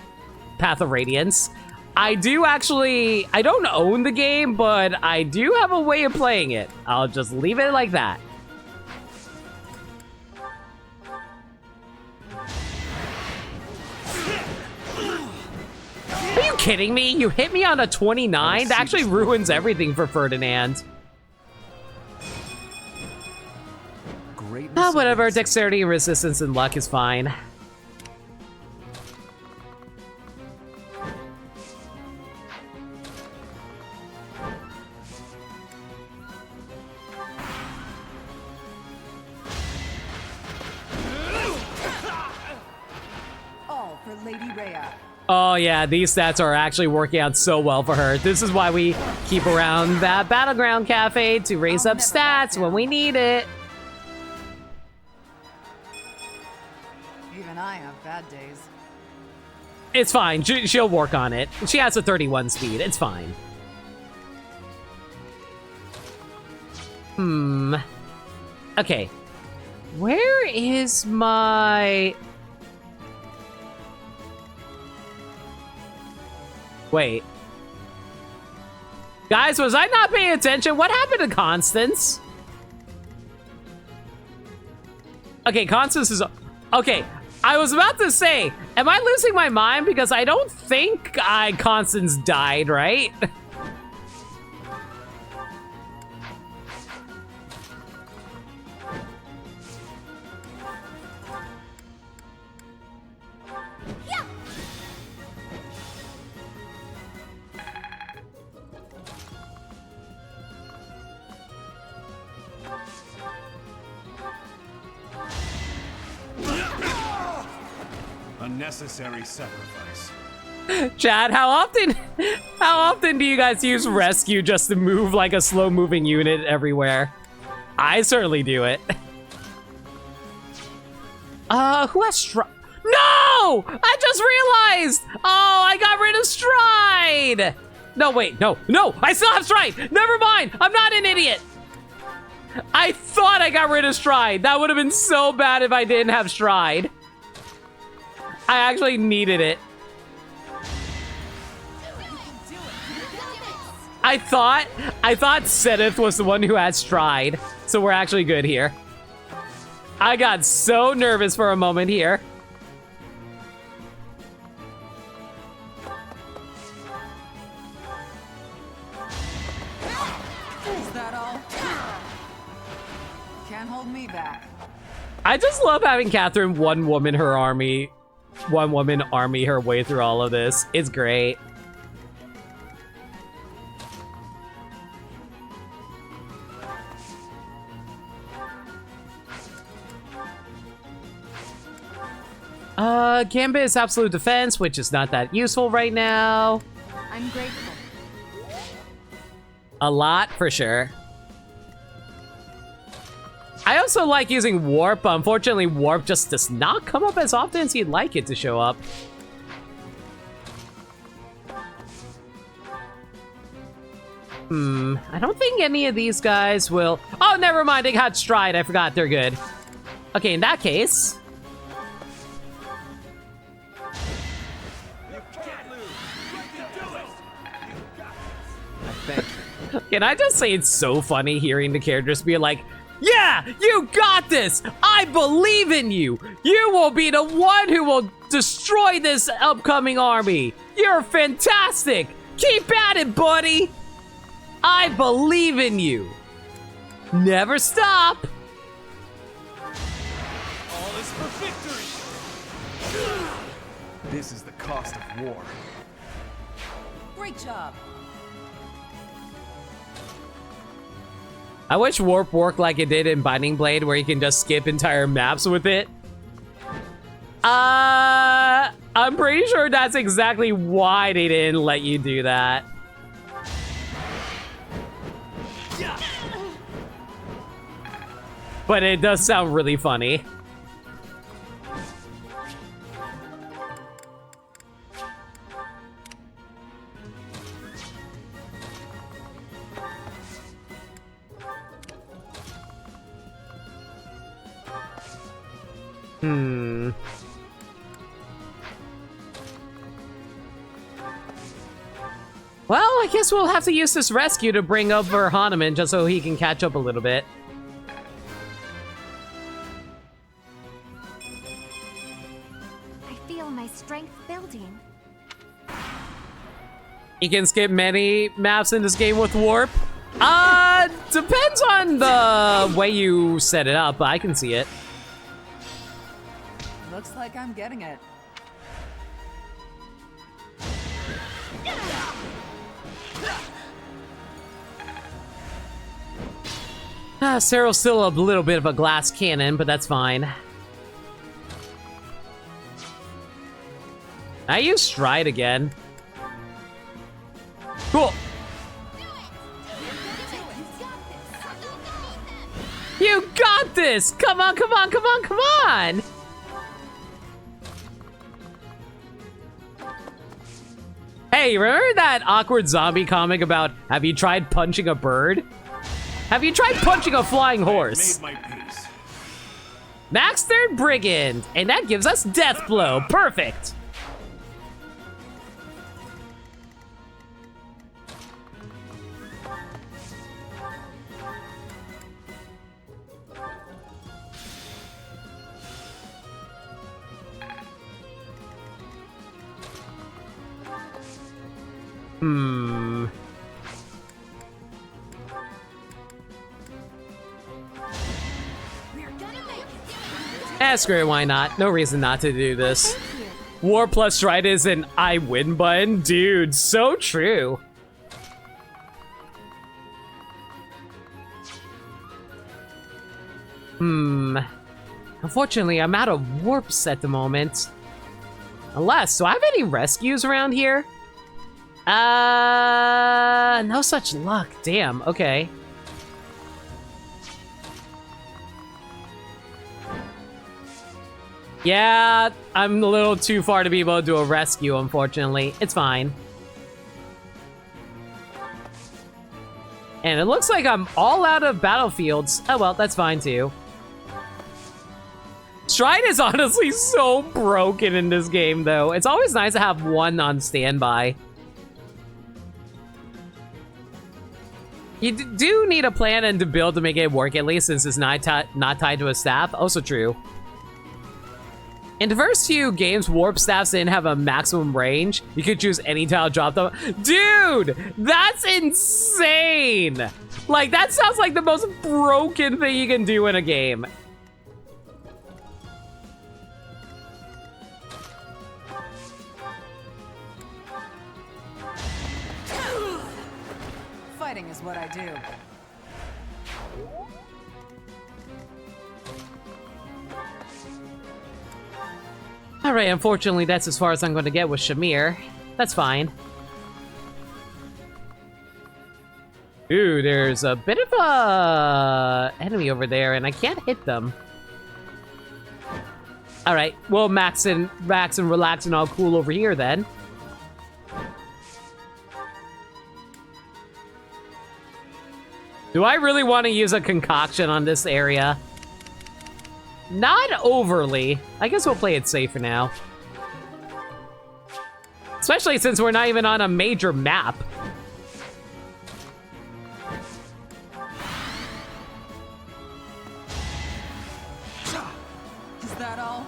of Radiance. I don't own the game, but I do have a way of playing it. I'll just leave it like that. Are you kidding me? You hit me on a 29? That actually ruins everything for Ferdinand. Ah, whatever. Dexterity, resistance, and luck is fine. All for Lady Rhea. Oh yeah, these stats are actually working out so well for her. This is why we keep around that Battleground Cafe to raise up stats when we need it. Even I have bad days. It's fine. She'll work on it. She has a 31 speed. It's fine. Okay. Where is my... Wait. Guys, was I not paying attention? What happened to Constance? Okay, Constance is... Okay, I was about to say, am I losing my mind? Because I don't think Constance died, right? Unnecessary sacrifice. Chad, how often do you guys use rescue just to move like a slow-moving unit everywhere? I certainly do it. Who has stride? No! I just realized! Oh, I got rid of stride! No, wait, no, I still have stride! Never mind, I'm not an idiot! I thought I got rid of stride. That would have been so bad if I didn't have stride. I actually needed it. I thought Seth was the one who had stride, so we're actually good here. I got so nervous for a moment here. Is that all? Can't hold me back. I just love having Catherine one woman army her way through all of this. It's great. Gambit is absolute defense, which is not that useful right now. I'm grateful. A lot, for sure. I also like using Warp, but unfortunately Warp just does not come up as often as you'd like it to show up. I don't think any of these guys will... Oh, never mind, they got Stride, I forgot, they're good. Okay, in that case... Can I just say it's so funny hearing the characters be like, yeah, you got this! I believe in you! You will be the one who will destroy this upcoming army! You're fantastic! Keep at it, buddy! I believe in you! Never stop! All is for victory! This is the cost of war. Great job. I wish Warp worked like it did in Binding Blade, where you can just skip entire maps with it. I'm pretty sure that's exactly why they didn't let you do that. But it does sound really funny. Well, I guess we'll have to use this rescue to bring over Hahnemann just so he can catch up a little bit. I feel my strength building. You can skip many maps in this game with Warp. Depends on the way you set it up, but I can see it. Looks like I'm getting it. Cyril's still a little bit of a glass cannon, but that's fine. I use Stride again. Cool. You got this! Come on, come on, come on, come on! Hey, remember that awkward zombie comic about have you tried punching a bird? Have you tried punching a flying horse? Made my peace. Max third brigand, and that gives us death blow. Perfect. Screw it, why not? No reason not to do this. War plus Stride is an I win button? Dude, so true. Unfortunately, I'm out of warps at the moment. Unless, do I have any rescues around here? No such luck. Damn, okay. Yeah, I'm a little too far to be able to do a rescue, unfortunately. It's fine. And it looks like I'm all out of battlefields. Oh well, that's fine too. Stride is honestly so broken in this game, though. It's always nice to have one on standby. You do need a plan and to build to make it work, at least, since it's not tied to a staff. Also true. In the first few games, warp staffs didn't have a maximum range. You could choose any tile, drop them. Dude, that's insane! Like, that sounds like the most broken thing you can do in a game. Fighting is what I do. Alright, unfortunately that's as far as I'm going to get with Shamir. That's fine. Ooh, there's a bit of a enemy over there, and I can't hit them. Alright, well, max and relax and all cool over here, then. Do I really want to use a concoction on this area? Not overly. I guess we'll play it safe for now. Especially since we're not even on a major map. Is that all?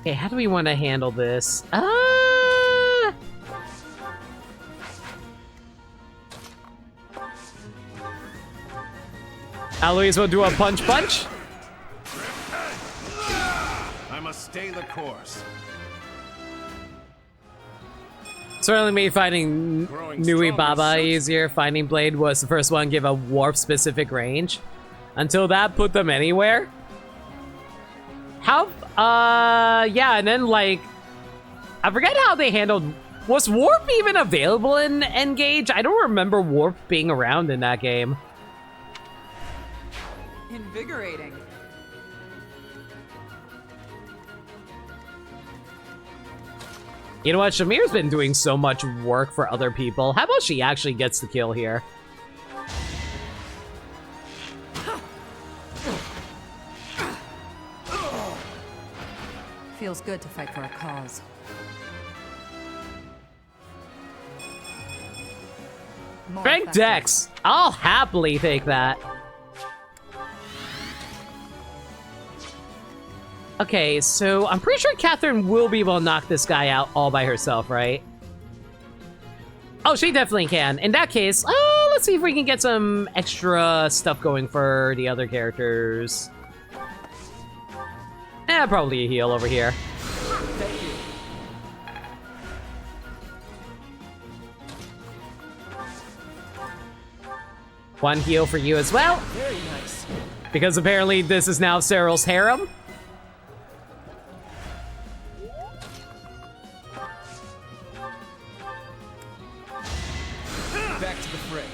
Okay, how do we want to handle this? Aloys will do a punch. I must stay the course. Certainly made finding Nui Baba easier. Finding Blade was the first one to give a warp specific range. Until that put them anywhere. How, yeah, and then like, I forget how they handled, was warp even available in Engage? I don't remember warp being around in that game. Invigorating. You know what? Shamir's been doing so much work for other people. How about she actually gets the kill here? Feels good to fight for a cause. More Frank effective. Dex! I'll happily take that. Okay, so I'm pretty sure Catherine will be able to knock this guy out all by herself, right? Oh, she definitely can. In that case, let's see if we can get some extra stuff going for the other characters. Probably a heal over here. One heal for you as well. Very nice. Because apparently this is now Cyril's harem. Back to the fray.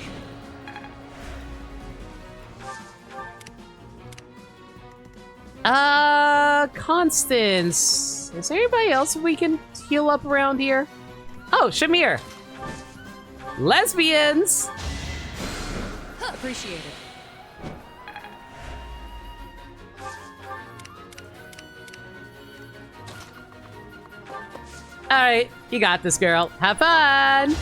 Constance. Is there anybody else we can heal up around here? Oh, Shamir. Lesbians. Appreciate it. All right, you got this, girl. Have fun.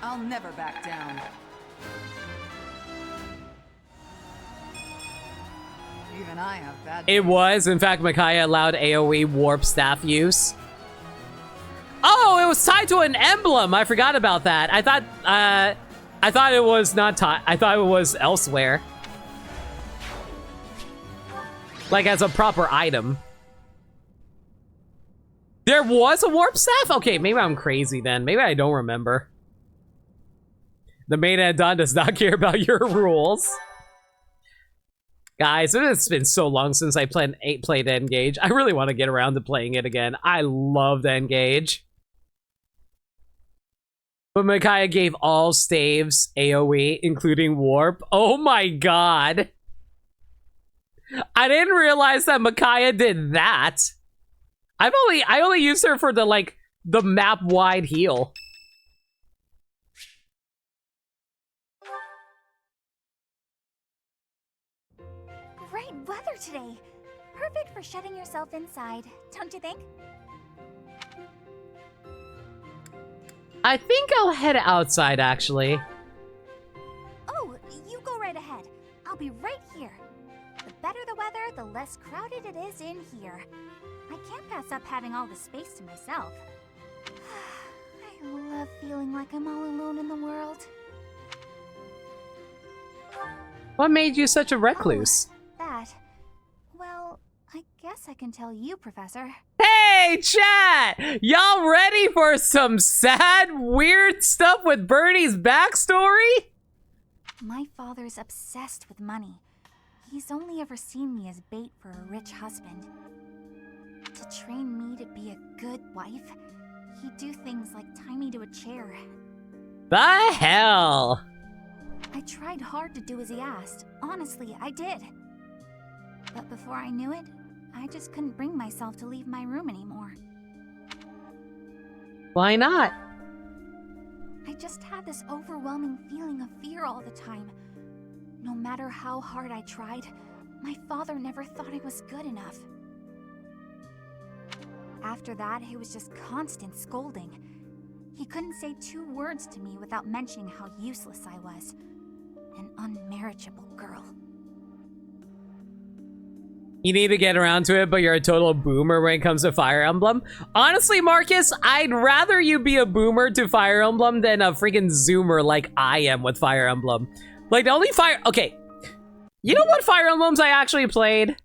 I'll never back down. Even I have bad It days. was, in fact, Micaiah allowed AoE warp staff use. Oh, it was tied to an emblem. I forgot about that. I thought it was not tied. I thought it was elsewhere. Like as a proper item. There was a warp staff? Okay, maybe I'm crazy then. Maybe I don't remember. The main add-on does not care about your rules. Guys, it's been so long since I played Engage. I really want to get around to playing it again. I loved Engage. But Micaiah gave all staves AoE, including warp. Oh my god. I didn't realize that Micaiah did that. I only used her for the map wide heal. Great weather today. Perfect for shutting yourself inside, don't you think? I think I'll head outside, actually. Oh, you go right ahead. I'll be right here. The better the weather, the less crowded it is in here. I can't pass up having all the space to myself. I love feeling like I'm all alone in the world. What made you such a recluse? That. Well, I guess I can tell you, Professor. Hey, chat! Y'all ready for some sad, weird stuff with Bernie's backstory? My father's obsessed with money. He's only ever seen me as bait for a rich husband. To train me to be a good wife, he'd do things like tie me to a chair. The hell? I tried hard to do as he asked. Honestly, I did. But before I knew it, I just couldn't bring myself to leave my room anymore. Why not? I just had this overwhelming feeling of fear all the time. No matter how hard I tried, my father never thought I was good enough. After that, it was just constant scolding. He couldn't say 2 words to me without mentioning how useless I was. An unmarriageable girl. You need to get around to it, but you're a total boomer when it comes to Fire Emblem. Honestly, Marcus, I'd rather you be a boomer to Fire Emblem than a freaking zoomer like I am with Fire Emblem. Like, the only Okay. You know what Fire Emblems I actually played?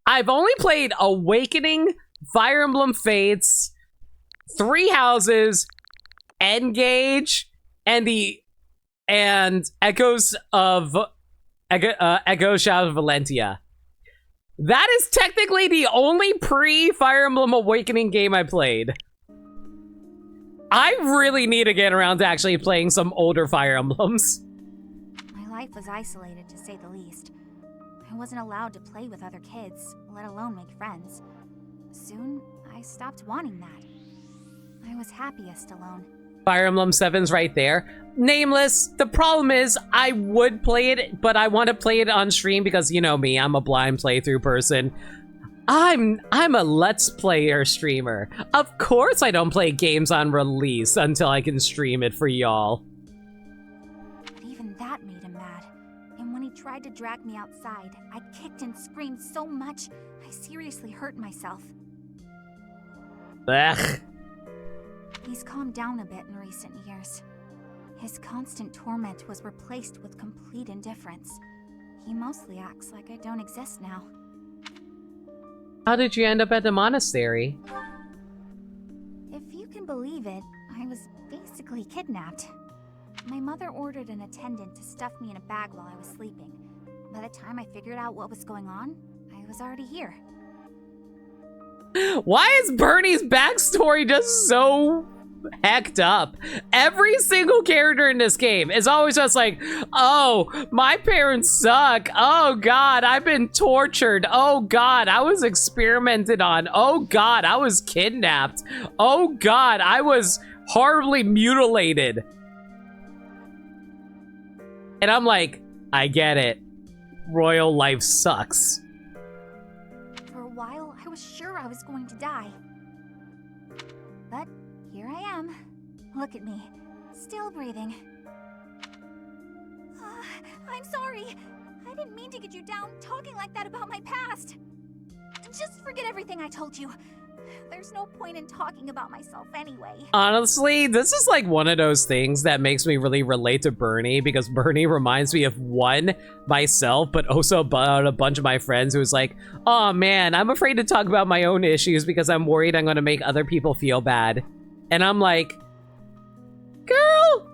I've only played Awakening, Fire Emblem Fates, 3 Houses, Engage, and Echoes of Echo Shadow of Valentia. That is technically the only pre-Fire Emblem Awakening game I played. I really need to get around to actually playing some older Fire Emblems. My life was isolated, to say the least. I wasn't allowed to play with other kids, let alone make friends. Soon, I stopped wanting that. I was happiest alone. Fire Emblem 7's right there. Nameless. The problem is, I would play it, but I want to play it on stream because, you know me, I'm a blind playthrough person. I'm a Let's Player streamer. Of course I don't play games on release until I can stream it for y'all. But even that made him mad. And when he tried to drag me outside, I kicked and screamed so much, I seriously hurt myself. Ugh. He's calmed down a bit in recent years. His constant torment was replaced with complete indifference. He mostly acts like I don't exist now. How did you end up at the monastery? If you can believe it, I was basically kidnapped. My mother ordered an attendant to stuff me in a bag while I was sleeping. By the time I figured out what was going on, I was already here. Why is Bernie's backstory just so hecked up? Every single character in this game is always just like, oh, my parents suck. Oh God, I've been tortured. Oh God, I was experimented on. Oh God, I was kidnapped. Oh God, I was horribly mutilated. And I'm like, I get it. Royal life sucks. For a while, I was sure I was going to die. But here I am. Look at me. Still breathing. I'm sorry. I didn't mean to get you down talking like that about my past. Just forget everything I told you. There's no point in talking about myself anyway. Honestly, this is like one of those things that makes me really relate to Bernie, because Bernie reminds me of, one, myself, but also about a bunch of my friends who's like, oh man, I'm afraid to talk about my own issues because I'm worried I'm gonna make other people feel bad. And I'm like, girl,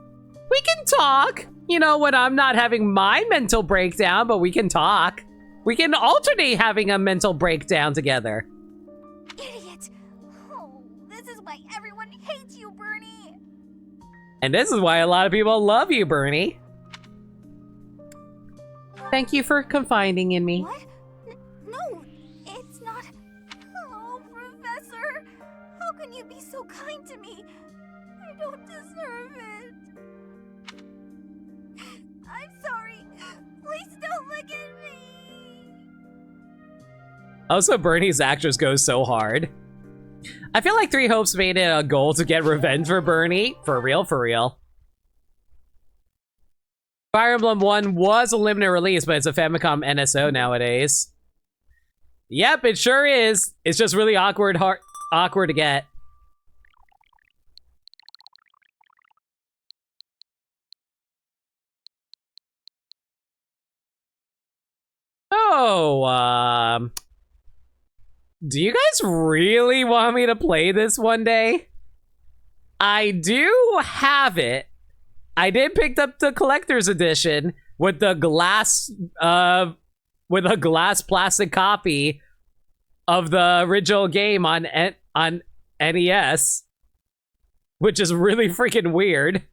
we can talk. You know, when I'm not having my mental breakdown, but we can talk. We can alternate having a mental breakdown together. Idiot! Oh, this is why everyone hates you, Bernie! And this is why a lot of people love you, Bernie. Thank you for confiding in me. What? No, it's not... Oh, Professor! How can you be so kind to me? I don't deserve it. I'm sorry. Please don't look at me. Also, Bernie's actress goes so hard. I feel like Three Hopes made it a goal to get revenge for Bernie. For real, for real. Fire Emblem 1 was a limited release, but it's a Famicom NSO nowadays. Yep, it sure is. It's just really awkward to get. So, do you guys really want me to play this one day? I do have it. I did pick up the collector's edition with the glass, with a glass plastic copy of the original game on NES, which is really freaking weird.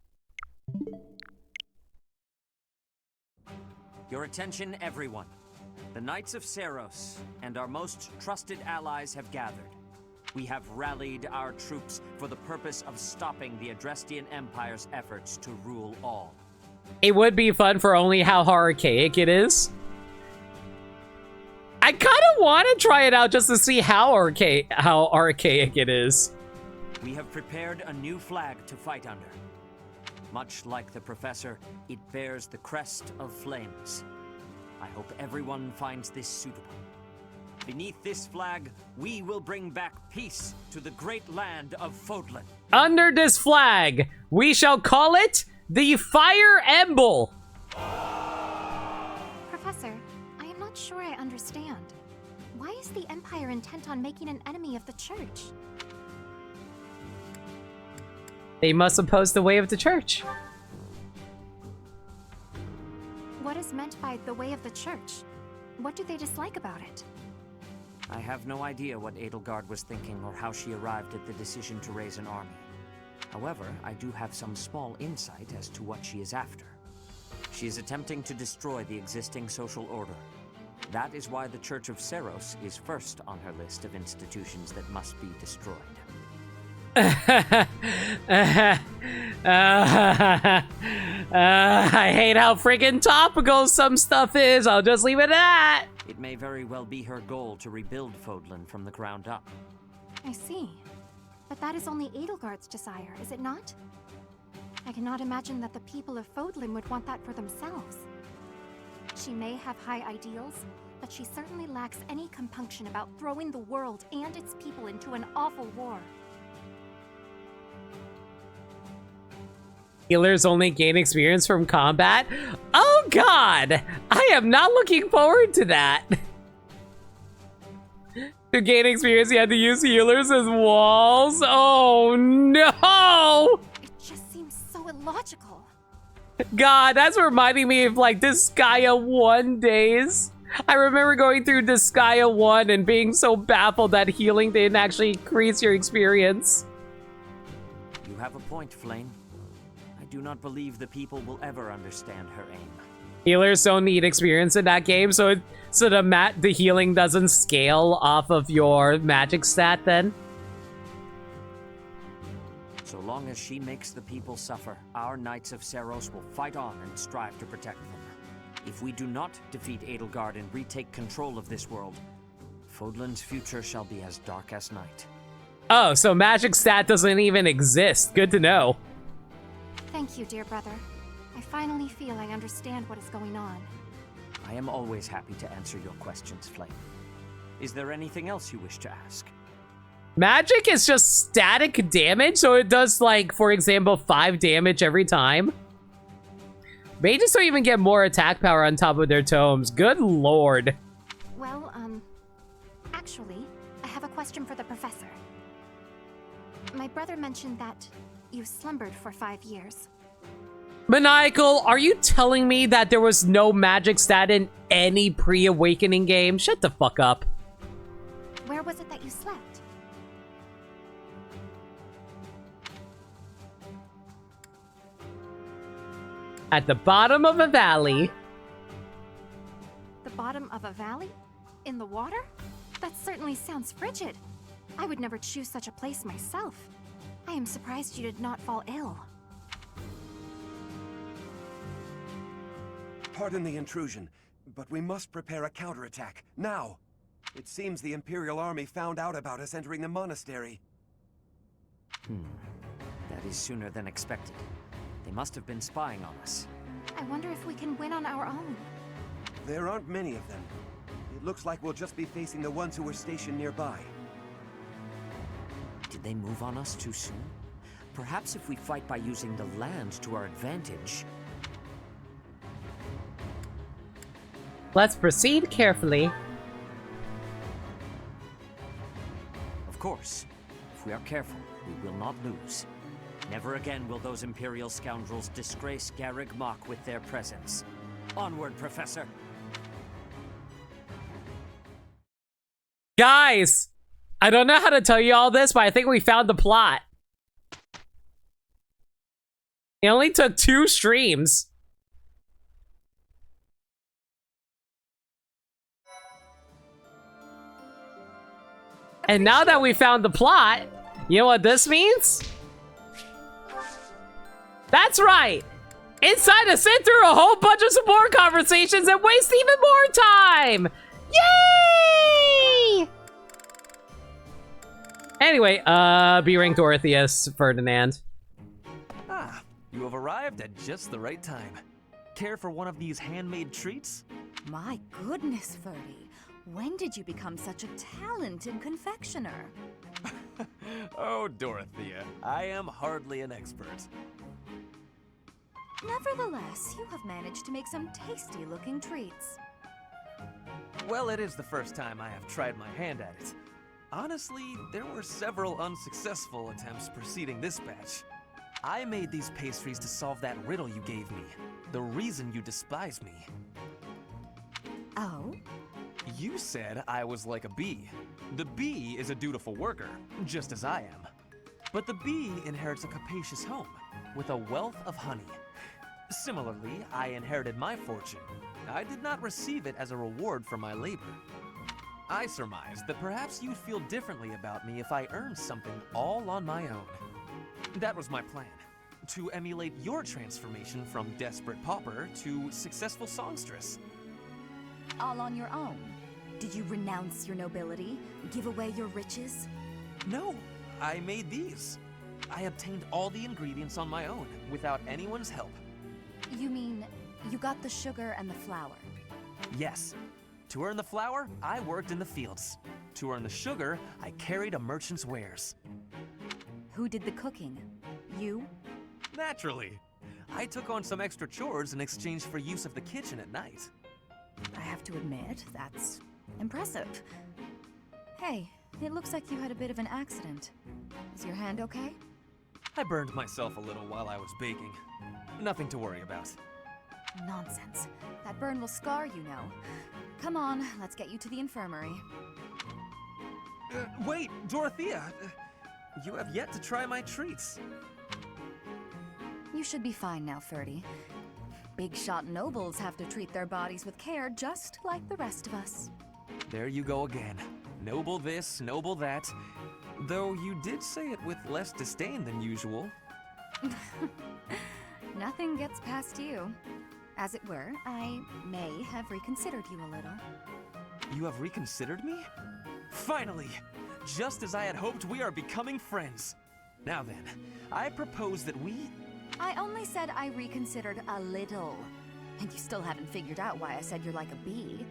Your attention, everyone. The Knights of Seros and our most trusted allies have gathered. We have rallied our troops for the purpose of stopping the Adrestian Empire's efforts to rule all. It would be fun for only how archaic it is. I kind of want to try it out just to see how archaic it is. We have prepared a new flag to fight under. Much like the Professor, it bears the crest of flames. I hope everyone finds this suitable. Beneath this flag, we will bring back peace to the great land of Fodlan. Under this flag, we shall call it the Fire Emblem. Professor, I am not sure I understand. Why is the Empire intent on making an enemy of the Church? They must oppose the way of the Church. What is meant by the way of the Church? What do they dislike about it? I have no idea what Edelgard was thinking or how she arrived at the decision to raise an army. However, I do have some small insight as to what she is after. She is attempting to destroy the existing social order. That is why the Church of Seros is first on her list of institutions that must be destroyed. I hate how friggin' topical some stuff is. I'll just leave it at that. It may very well be her goal to rebuild Fodlan from the ground up. I see. But that is only Edelgard's desire, is it not? I cannot imagine that the people of Fodlan would want that for themselves. She may have high ideals, but she certainly lacks any compunction about throwing the world and its people into an awful war. Healers only gain experience from combat? Oh god! I am not looking forward to that. To gain experience, you have to use healers as walls? Oh no! It just seems so illogical. God, that's reminding me of like Disgaea 1 days. I remember going through Disgaea 1 and being so baffled that healing didn't actually increase your experience. You have a point, Flame. I do not believe the people will ever understand her aim. Healers don't need experience in that game, so the healing doesn't scale off of your magic stat then? So long as she makes the people suffer, our Knights of Seros will fight on and strive to protect them. If we do not defeat Edelgard and retake control of this world, Fodlan's future shall be as dark as night. Oh, so magic stat doesn't even exist. Good to know. Thank you, dear brother. I finally feel I understand what is going on. I am always happy to answer your questions, Flame. Is there anything else you wish to ask? Magic is just static damage, so it does, like, for example, 5 damage every time. Mages don't even get more attack power on top of their tomes. Good lord. Well, actually, I have a question for the professor. My brother mentioned that you slumbered for 5 years. Maniacal, are you telling me that there was no magic stat in any pre-awakening game? Shut the fuck up. Where was it that you slept? At the bottom of a valley. The bottom of a valley? In the water? That certainly sounds frigid. I would never choose such a place myself. I am surprised you did not fall ill. Pardon the intrusion, but we must prepare a counterattack, now! It seems the Imperial Army found out about us entering the monastery. That is sooner than expected. They must have been spying on us. I wonder if we can win on our own. There aren't many of them. It looks like we'll just be facing the ones who were stationed nearby. Did they move on us too soon? Perhaps if we fight by using the land to our advantage... Let's proceed carefully. Of course. If we are careful, we will not lose. Never again will those Imperial scoundrels disgrace Garreg Mach with their presence. Onward, Professor. Guys! I don't know how to tell you all this, but I think we found the plot. It only took 2 streams. And now that we found the plot, you know what this means? That's right! It's time to sit through a whole bunch of support conversations and waste even more time! Yay! Anyway, B-rank Dorotheus Ferdinand. Ah, you have arrived at just the right time. Care for one of these handmade treats? My goodness, Ferdy. When did you become such a talented confectioner? Oh, Dorothea, I am hardly an expert. Nevertheless, you have managed to make some tasty-looking treats. Well, it is the first time I have tried my hand at it. Honestly, there were several unsuccessful attempts preceding this batch. I made these pastries to solve that riddle you gave me. The reason you despise me. Oh? You said I was like a bee. The bee is a dutiful worker, just as I am. But the bee inherits a capacious home, with a wealth of honey. Similarly, I inherited my fortune. I did not receive it as a reward for my labor. I surmised that perhaps you'd feel differently about me if I earned something all on my own. That was my plan, to emulate your transformation from desperate pauper to successful songstress. All on your own? Did you renounce your nobility? Give away your riches? No, I made these. I obtained all the ingredients on my own, without anyone's help. You mean, you got the sugar and the flour? Yes. To earn the flour, I worked in the fields. To earn the sugar, I carried a merchant's wares. Who did the cooking? You? Naturally. I took on some extra chores in exchange for use of the kitchen at night. I have to admit, that's impressive. Hey, it looks like you had a bit of an accident. Is your hand okay? I burned myself a little while I was baking. Nothing to worry about. Nonsense. That burn will scar you now. Come on, let's get you to the infirmary. Wait, Dorothea! You have yet to try my treats. You should be fine now, Ferdy. Big shot nobles have to treat their bodies with care just like the rest of us. There you go again. Noble this, noble that. Though you did say it with less disdain than usual. Nothing gets past you. As it were, I may have reconsidered you a little. You have reconsidered me? Finally! Just as I had hoped, we are becoming friends. Now then, I propose that we... I only said I reconsidered a little. And you still haven't figured out why I said you're like a bee.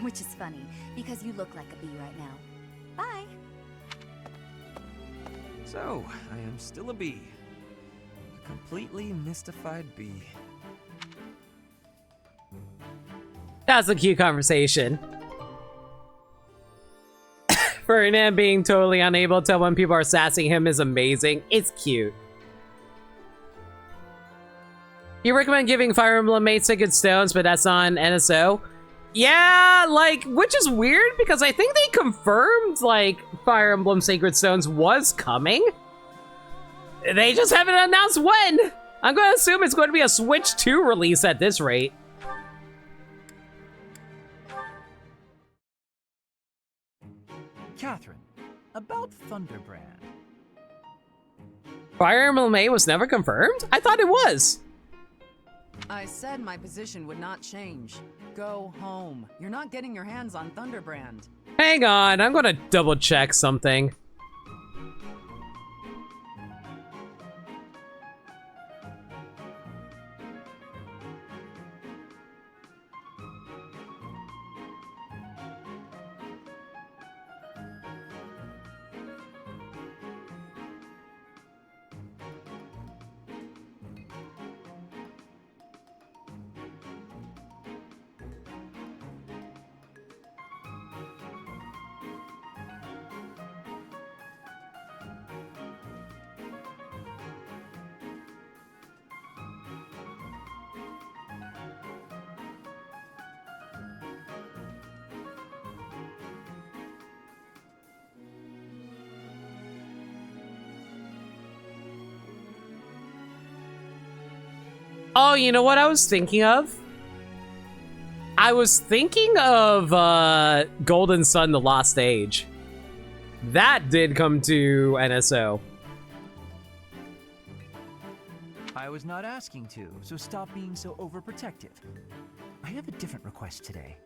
Which is funny, because you look like a bee right now. Bye! So, I am still a bee. A completely mystified bee. That's a cute conversation. Ferdinand being totally unable to tell when people are sassing him is amazing. It's cute. You recommend giving Fire Emblem mates Sacred Stones, but that's on NSO? Yeah, like, which is weird because I think they confirmed, like, Fire Emblem Sacred Stones was coming. They just haven't announced when. I'm going to assume it's going to be a Switch 2 release at this rate. Catherine, about Thunderbrand. Fire Emblem 8 was never confirmed? I thought it was. I said my position would not change. Go home. You're not getting your hands on Thunderbrand. Hang on, I'm gonna double check something. Oh, you know what I was thinking of? I was thinking of Golden Sun: The Lost Age. That did come to NSO. I was not asking to, so stop being so overprotective. I have a different request today.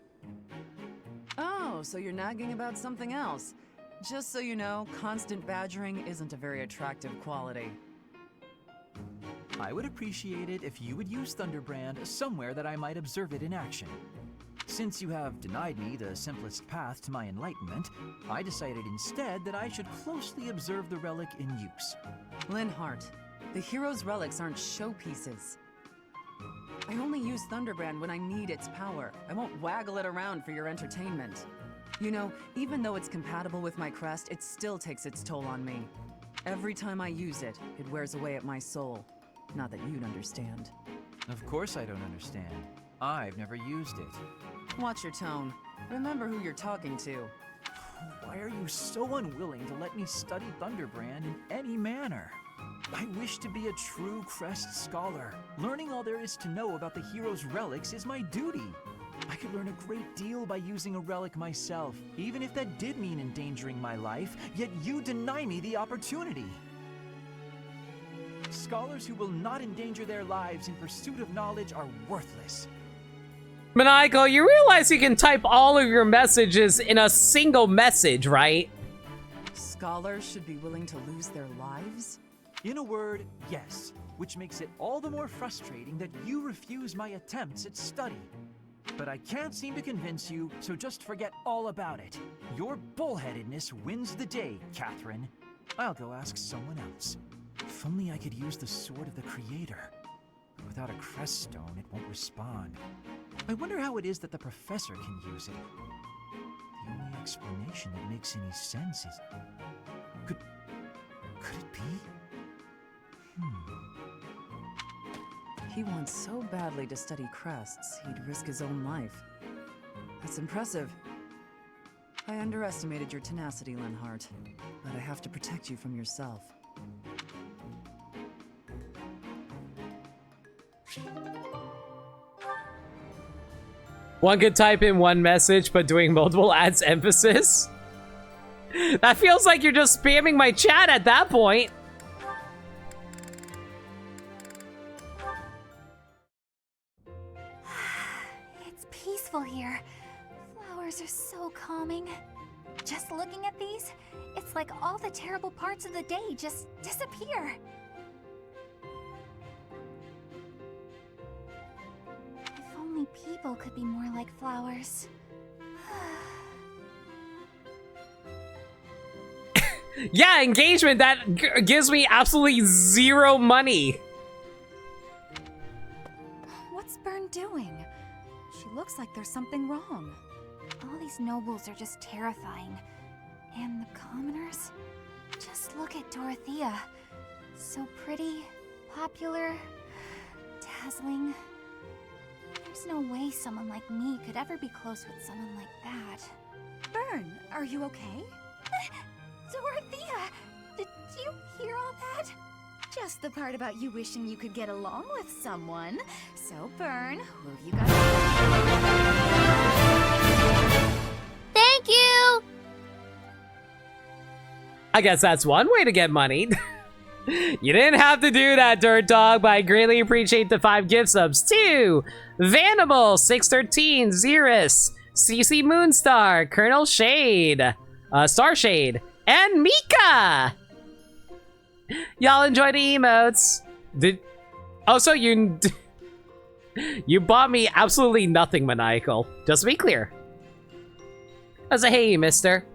Oh, so you're nagging about something else. Just so you know, constant badgering isn't a very attractive quality. I would appreciate it if you would use Thunderbrand somewhere that I might observe it in action. Since you have denied me the simplest path to my enlightenment, I decided instead that I should closely observe the relic in use. Linhardt, the hero's relics aren't showpieces. I only use Thunderbrand when I need its power. I won't waggle it around for your entertainment. You know, even though it's compatible with my crest, it still takes its toll on me. Every time I use it, it wears away at my soul. Not that you'd understand. Of course I don't understand. I've never used it. Watch your tone. Remember who you're talking to. Why are you so unwilling to let me study Thunderbrand in any manner? I wish to be a true Crest scholar. Learning all there is to know about the hero's relics is my duty. I could learn a great deal by using a relic myself, even if that did mean endangering my life, yet you deny me the opportunity. Scholars who will not endanger their lives in pursuit of knowledge are worthless. Maniacal, you realize you can type all of your messages in a single message, right? Scholars should be willing to lose their lives? In a word, yes, which makes it all the more frustrating that you refuse my attempts at study. But I can't seem to convince you, so just forget all about it. Your bullheadedness wins the day, Catherine. I'll go ask someone else. If only I could use the Sword of the Creator. Without a crest stone, it won't respond. I wonder how it is that the professor can use it. The only explanation that makes any sense is... Could it be? He wants so badly to study crests, he'd risk his own life. That's impressive. I underestimated your tenacity, Linhardt, but I have to protect you from yourself. One could type in one message, but doing multiple adds emphasis. That feels like you're just spamming my chat at that point. It's peaceful here. Flowers are so calming. Just looking at these, it's like all the terrible parts of the day just disappear. If only people could be more like flowers. Yeah, engagement, that gives me absolutely zero money. What's Byrne doing? She looks like there's something wrong. All these nobles are just terrifying. And the commoners? Just look at Dorothea. So pretty, popular, dazzling. There's no way someone like me could ever be close with someone like that. Byrne, are you okay? Dorothea! Did you hear all that? Just the part about you wishing you could get along with someone. So, Byrne, who have you got? Thank you! I guess that's one way to get money. You didn't have to do that, Dirt Dog, but I greatly appreciate the 5 gift subs too. Vanimal, 613, Xeris, CC Moonstar, Colonel Shade, Starshade, and Mika. Y'all enjoy the emotes. Also, you bought me absolutely nothing, Maniacal. Just to be clear. I was like, hey, mister.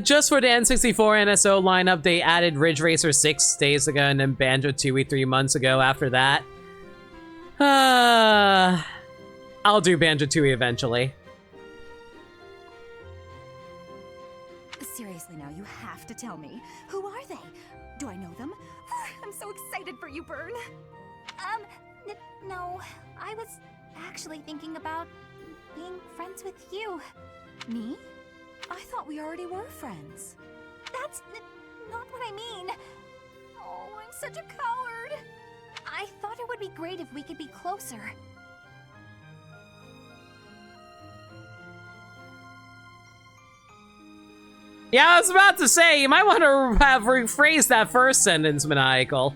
Just for the N64 NSO lineup, they added Ridge Racer 6 days ago and then Banjo-Tooie 3 months ago after that. I'll do Banjo-Tooie eventually. Seriously now, you have to tell me. Who are they? Do I know them? I'm so excited for you, Byrne. No. I was actually thinking about being friends with you. Me? I thought we already were friends. That's not what I mean. Oh, I'm such a coward. I thought it would be great if we could be closer. Yeah, I was about to say, you might want to have rephrased that first sentence, Maniacal.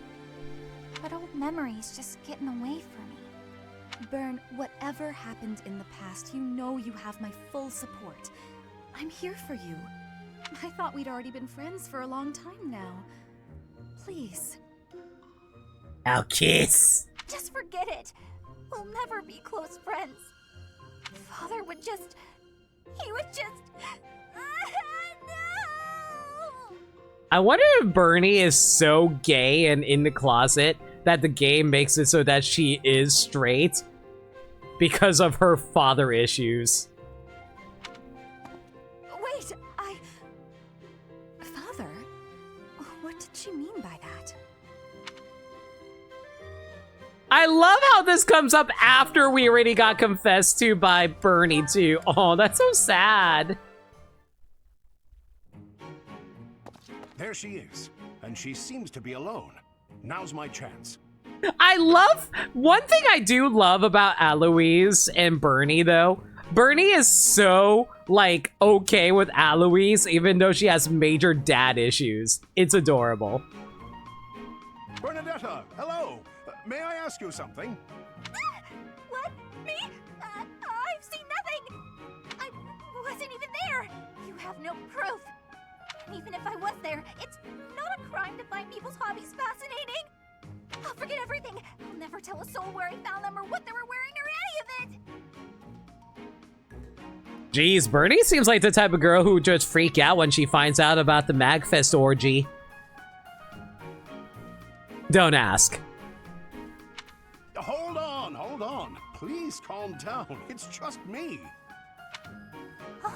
But old memories just getting away from me. Byrne, whatever happened in the past, you know you have my full support. I'm here for you. I thought we'd already been friends for a long time now. Please. I'll kiss. Just forget it. We'll never be close friends. Father would just... He would just... No! I wonder if Bernie is so gay and in the closet that the game makes it so that she is straight because of her father issues. Wait, Father? What did she mean by that? I love how this comes up after we already got confessed to by Bernie, too. Oh, that's so sad. There she is, and she seems to be alone. Now's my chance. I love... One thing I do love about Aloise and Bernie, though, Bernie is so, like, okay with Aloise, even though she has major dad issues. It's adorable. Bernadetta, hello. May I ask you something? What? Me? I've seen nothing! I wasn't even there! You have no proof! Even if I was there, it's not a crime to find people's hobbies fascinating! I'll forget everything! I'll never tell a soul where I found them or what they were wearing or any of it! Jeez, Bernie seems like the type of girl who would just freak out when she finds out about the Magfest orgy. Don't ask. Hold on, hold on. Please calm down. It's just me. Huh?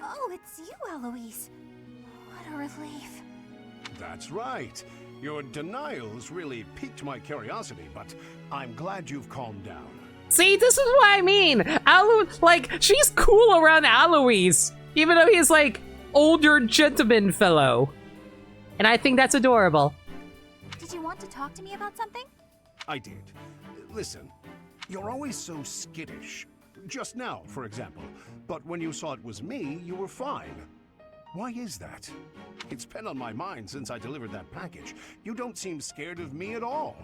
Oh, it's you, Eloise. What a relief. That's right. Your denials really piqued my curiosity, but I'm glad you've calmed down. See, this is what I mean. Like, she's cool around Aloise, even though he's like older gentleman fellow. And I think that's adorable. Did you want to talk to me about something? I did. Listen, you're always so skittish. Just now, for example. But when you saw it was me, you were fine. Why is that? It's been on my mind since I delivered that package. You don't seem scared of me at all.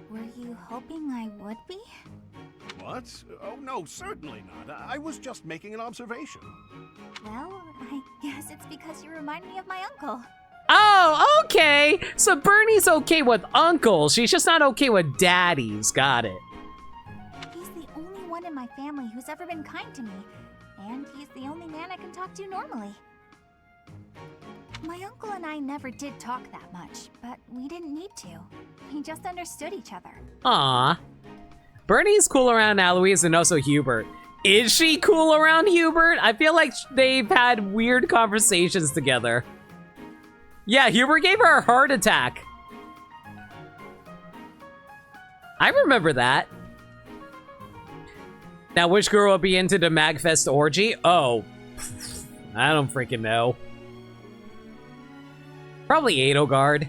Were you hoping I would be? What? Oh, no, certainly not. I was just making an observation. Well, I guess it's because you remind me of my uncle. Oh, okay. So Bernie's okay with uncles. She's just not okay with daddies. Got it. He's the only one in my family who's ever been kind to me. And he's the only man I can talk to normally. My uncle and I never did talk that much, but we didn't need to. We just understood each other. Aw. Bernie's cool around Aloise and also Hubert. Is she cool around Hubert? I feel like they've had weird conversations together. Yeah, Hubert gave her a heart attack. I remember that. Now, which girl will be into the Magfest orgy? Oh, I don't freaking know. Probably Edelgard.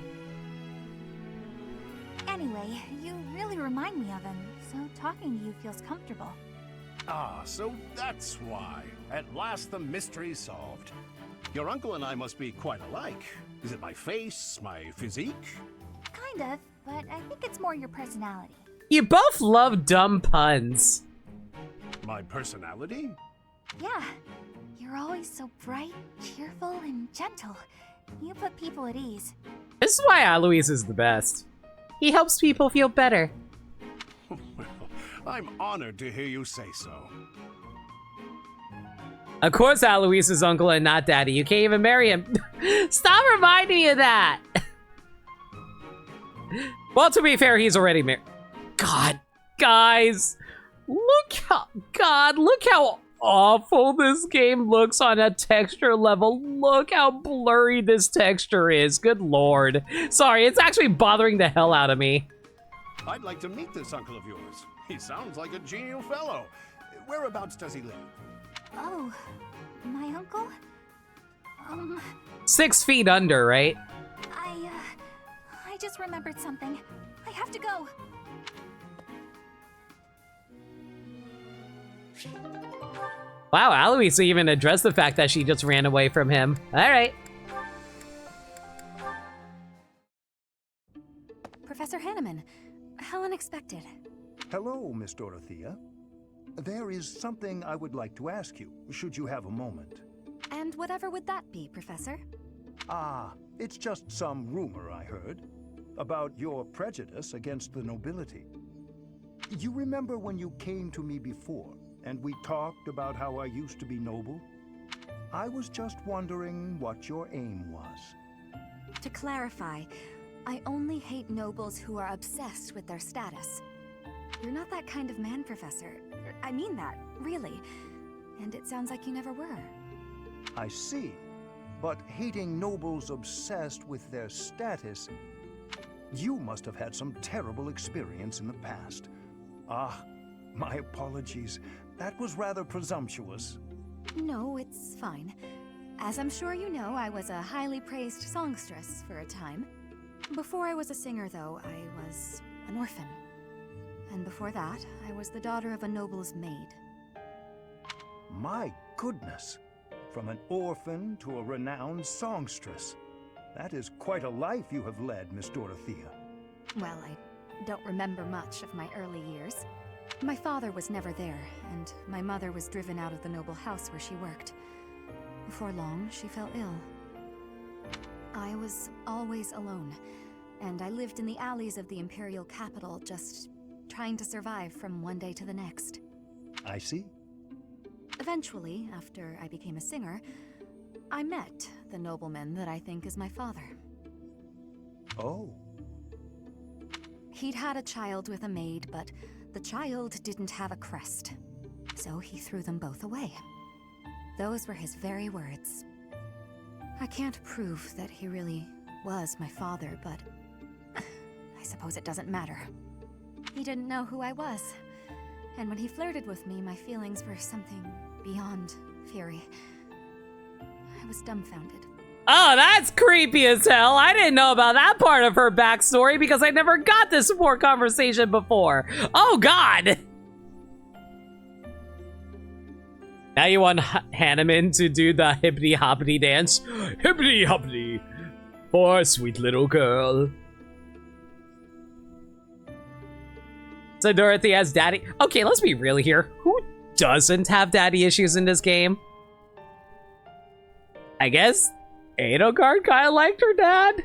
Anyway, you really remind me of him, so talking to you feels comfortable. Ah, so that's why. At last the mystery's solved. Your uncle and I must be quite alike. Is it my face, my physique? Kind of, but I think it's more your personality. You both love dumb puns. My personality? Yeah, you're always so bright, cheerful, and gentle. You put people at ease. This is why Aloise is the best. He helps people feel better. Well, I'm honored to hear you say so. Of course Aloise is uncle and not daddy. You can't even marry him. Stop reminding me of that. Well, to be fair, he's already married. God, guys. Look how awful this game looks on a texture level. Look how blurry this texture is. Good lord. Sorry, it's actually bothering the hell out of me. I'd like to meet this uncle of yours. He sounds like a genial fellow. Whereabouts does he live? Oh, my uncle? 6 feet under, right? I just remembered something. I have to go. Wow, Aloise even addressed the fact that she just ran away from him. Alright. Professor Hanneman, how unexpected. Hello, Miss Dorothea. There is something I would like to ask you, should you have a moment. And whatever would that be, Professor? Ah, it's just some rumor I heard about your prejudice against the nobility. You remember when you came to me before, and we talked about how I used to be noble? I was just wondering what your aim was. To clarify, I only hate nobles who are obsessed with their status. You're not that kind of man, Professor. I mean that, really. And it sounds like you never were. I see. But hating nobles obsessed with their status, you must have had some terrible experience in the past. Ah, my apologies. That was rather presumptuous. No, it's fine. As I'm sure you know, I was a highly praised songstress for a time. Before I was a singer, though, I was an orphan. And before that, I was the daughter of a noble's maid. My goodness! From an orphan to a renowned songstress. That is quite a life you have led, Miss Dorothea. Well, I don't remember much of my early years. My father was never there, and my mother was driven out of the noble house where she worked. Before long, she fell ill. I was always alone, and I lived in the alleys of the imperial capital, just trying to survive from one day to the next. I see. Eventually, after I became a singer, I met the nobleman that I think is my father. Oh. He'd had a child with a maid, but the child didn't have a crest. So he threw them both away. Those were his very words. I can't prove that he really was my father, but I suppose it doesn't matter. He didn't know who I was. And when he flirted with me, my feelings were something beyond fury. I was dumbfounded. Oh, that's creepy as hell. I didn't know about that part of her backstory because I never got this support conversation before. Oh, God. Now you want Hanneman to do the hippity-hoppity dance? Hippity-hoppity. Poor sweet little girl. So Dorothy has daddy. Okay, let's be real here. Who doesn't have daddy issues in this game? I guess Edelgard kind of liked her dad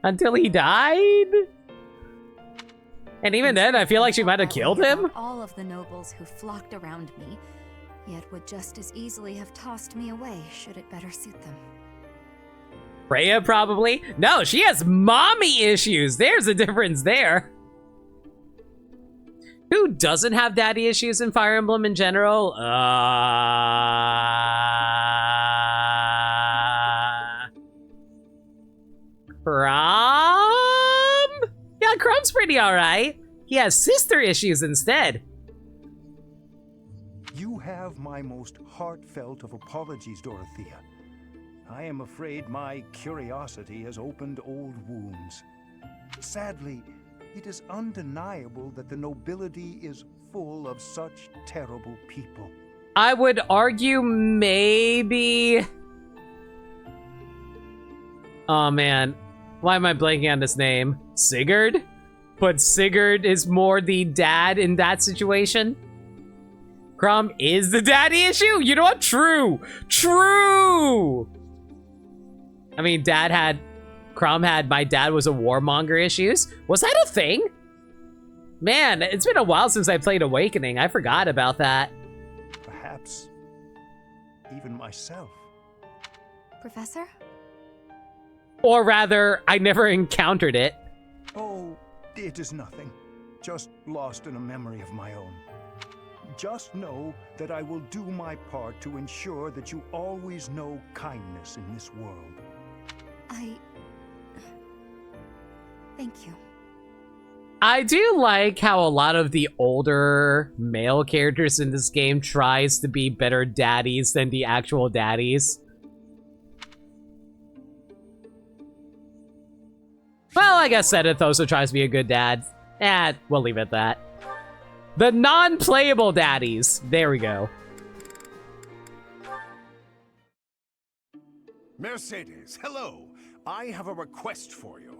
until he died. And even then, I feel like she might have killed him. All of the nobles who flocked around me, yet would just as easily have tossed me away should it better suit them. Freya, probably. No, she has mommy issues. There's a difference there. Who doesn't have daddy issues in Fire Emblem in general? Crom? Yeah, Crom's pretty alright. He has sister issues instead. You have my most heartfelt of apologies, Dorothea. I am afraid my curiosity has opened old wounds. Sadly, it is undeniable that the nobility is full of such terrible people. I would argue maybe... Oh man, why am I blanking on this name? Sigurd? But Sigurd is more the dad in that situation. Crom is the daddy issue? You know what? True! True! I mean, Crom had my dad was a warmonger issues. Was that a thing? Man, it's been a while since I played Awakening. I forgot about that. Perhaps even myself. Professor? Or rather, I never encountered it. Oh, it is nothing. Just lost in a memory of my own. Just know that I will do my part to ensure that you always know kindness in this world. Thank you. I do like how a lot of the older male characters in this game tries to be better daddies than the actual daddies. Well, I guess Zenith also tries to be a good dad. We'll leave it at that. The non-playable daddies. There we go. Mercedes, hello. I have a request for you.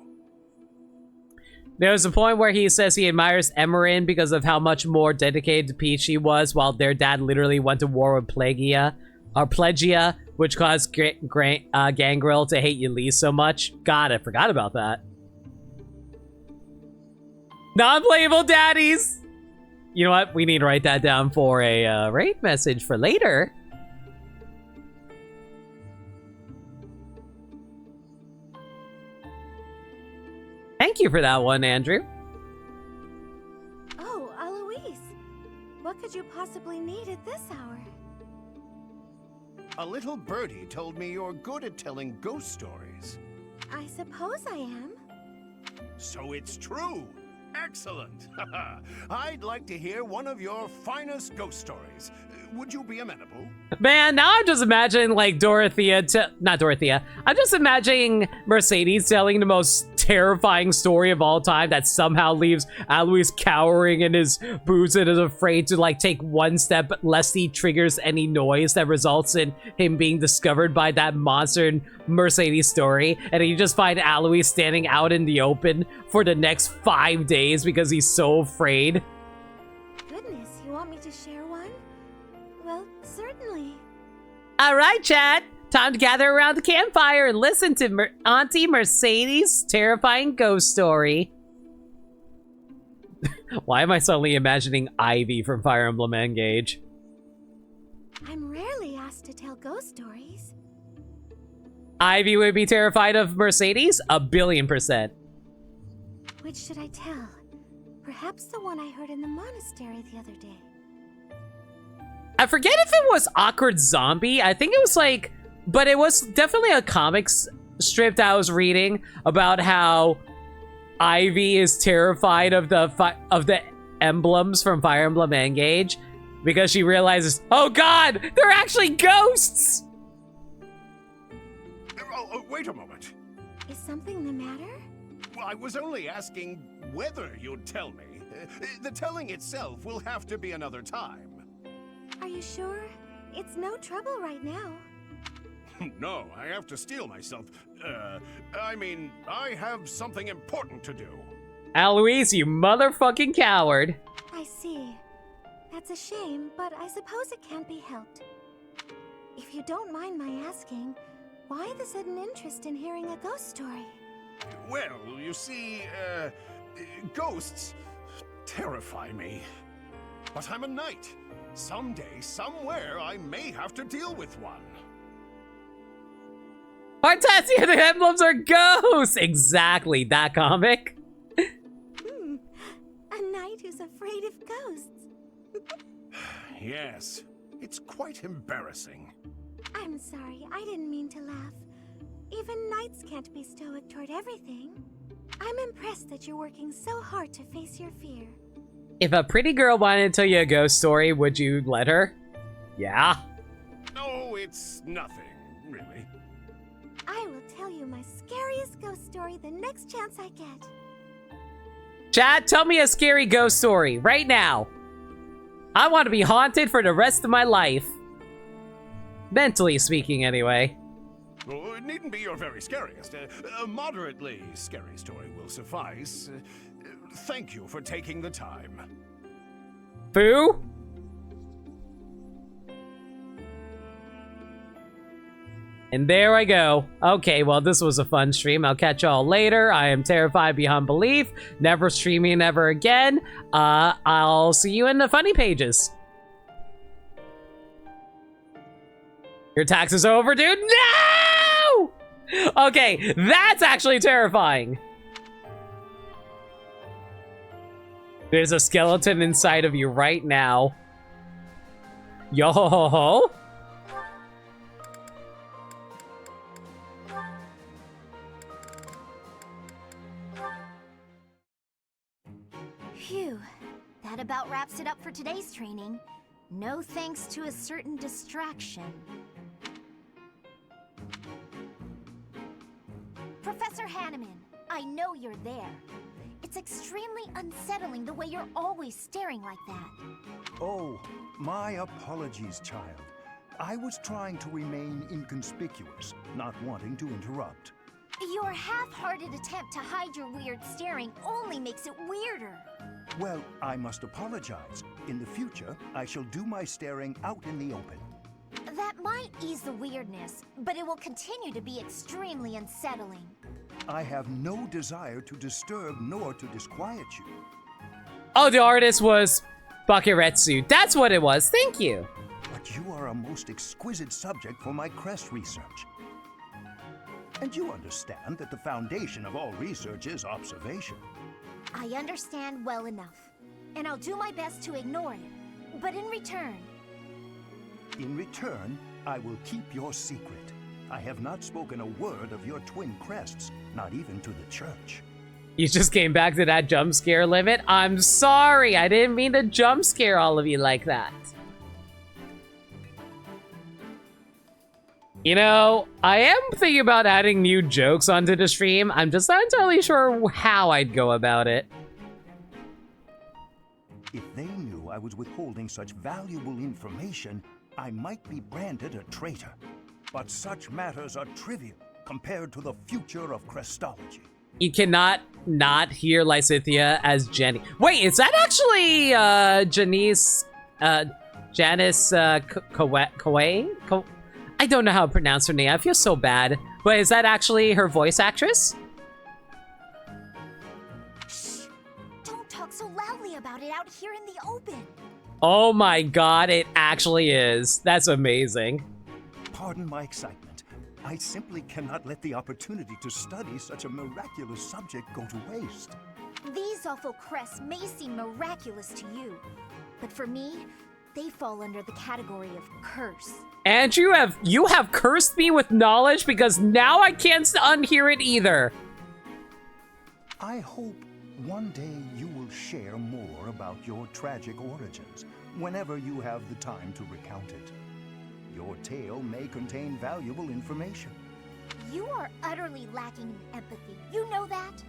There's a point where he says he admires Emerin because of how much more dedicated to Peach she was, while their dad literally went to war with Plagia, which caused Gangrel to hate Yulise so much. God, I forgot about that. Non-playable daddies! You know what? We need to write that down for a raid message for later. Thank you for that one, Andrew. Oh, Aloise. What could you possibly need at this hour? A little birdie told me you're good at telling ghost stories. I suppose I am. So it's true. Excellent. I'd like to hear one of your finest ghost stories. Would you be amenable? Man, now I'm just imagining, like, not Dorothea. I'm just imagining Mercedes telling the most terrifying story of all time that somehow leaves Alois cowering in his boots and is afraid to, like, take one step lest he triggers any noise that results in him being discovered by that monster in Mercedes' story. And you just find Alois standing out in the open for the next 5 days because he's so afraid. Goodness, you want me to share one? Well, certainly. All right, chat. Time to gather around the campfire and listen to Auntie Mercedes' terrifying ghost story. Why am I suddenly imagining Ivy from Fire Emblem Engage? I'm rarely asked to tell ghost stories. Ivy would be terrified of Mercedes? 1,000,000,000%. Which should I tell? Perhaps the one I heard in the monastery the other day. I forget if it was Awkward Zombie. I think it was like... But it was definitely a comics strip that I was reading about how Ivy is terrified of the emblems from Fire Emblem Engage because she realizes, oh god, they're actually ghosts! Oh, wait a moment. Is something the matter? Well, I was only asking whether you'd tell me. The telling itself will have to be another time. Are you sure? It's no trouble right now. No, I have to steel myself. I mean, I have something important to do. Alois, you motherfucking coward. I see. That's a shame, but I suppose it can't be helped. If you don't mind my asking, why the sudden interest in hearing a ghost story? Well, you see, ghosts terrify me. But I'm a knight. Someday, somewhere, I may have to deal with one. Artasia, the emblems are ghosts! Exactly, that comic. A knight who's afraid of ghosts. Yes, it's quite embarrassing. I'm sorry, I didn't mean to laugh. Even knights can't be stoic toward everything. I'm impressed that you're working so hard to face your fear. If a pretty girl wanted to tell you a ghost story, would you let her? Yeah. No, it's nothing, really. I will tell you my scariest ghost story the next chance I get. Chat, tell me a scary ghost story, right now. I want to be haunted for the rest of my life. Mentally speaking, anyway. Well, it needn't be your very scariest. A moderately scary story will suffice. Thank you for taking the time. Boo? And there I go. Okay, well, this was a fun stream. I'll catch y'all later. I am terrified beyond belief. Never streaming ever again. I'll see you in the funny pages. Your tax is over, dude. No! Okay, that's actually terrifying. There's a skeleton inside of you right now. Yo ho ho ho. Phew, that about wraps it up for today's training. No thanks to a certain distraction. Professor Hanneman, I know you're there. It's extremely unsettling the way you're always staring like that. Oh, my apologies, child. I was trying to remain inconspicuous, not wanting to interrupt. Your half-hearted attempt to hide your weird staring only makes it weirder. Well, I must apologize. In the future, I shall do my staring out in the open. That might ease the weirdness, but it will continue to be extremely unsettling. I have no desire to disturb nor to disquiet you. Oh, the artist was Bakuretsu. That's what it was. Thank you. But you are a most exquisite subject for my crest research. And you understand that the foundation of all research is observation. I understand well enough, and I'll do my best to ignore it. But in return... In return, I will keep your secret. I have not spoken a word of your twin crests, not even to the church. You just came back to that jump scare limit? I'm sorry, I didn't mean to jump scare all of you like that. You know, I am thinking about adding new jokes onto the stream. I'm just not entirely sure how I'd go about it. If they knew I was withholding such valuable information, I might be branded a traitor. But such matters are trivial compared to the future of Crestology. You cannot not hear Lysithea as Jenny. Wait, is that actually Janice Koe? I don't know how to pronounce her name. I feel so bad. But is that actually her voice actress? Shh! Don't talk so loudly about it out here in the open. Oh my god, it actually is. That's amazing. Pardon my excitement. I simply cannot let the opportunity to study such a miraculous subject go to waste. These awful crests may seem miraculous to you, but for me, they fall under the category of curse. And you have cursed me with knowledge because now I can't unhear it either. I hope one day you will share more about your tragic origins, whenever you have the time to recount it. Your tale may contain valuable information. You are utterly lacking in empathy. You know that?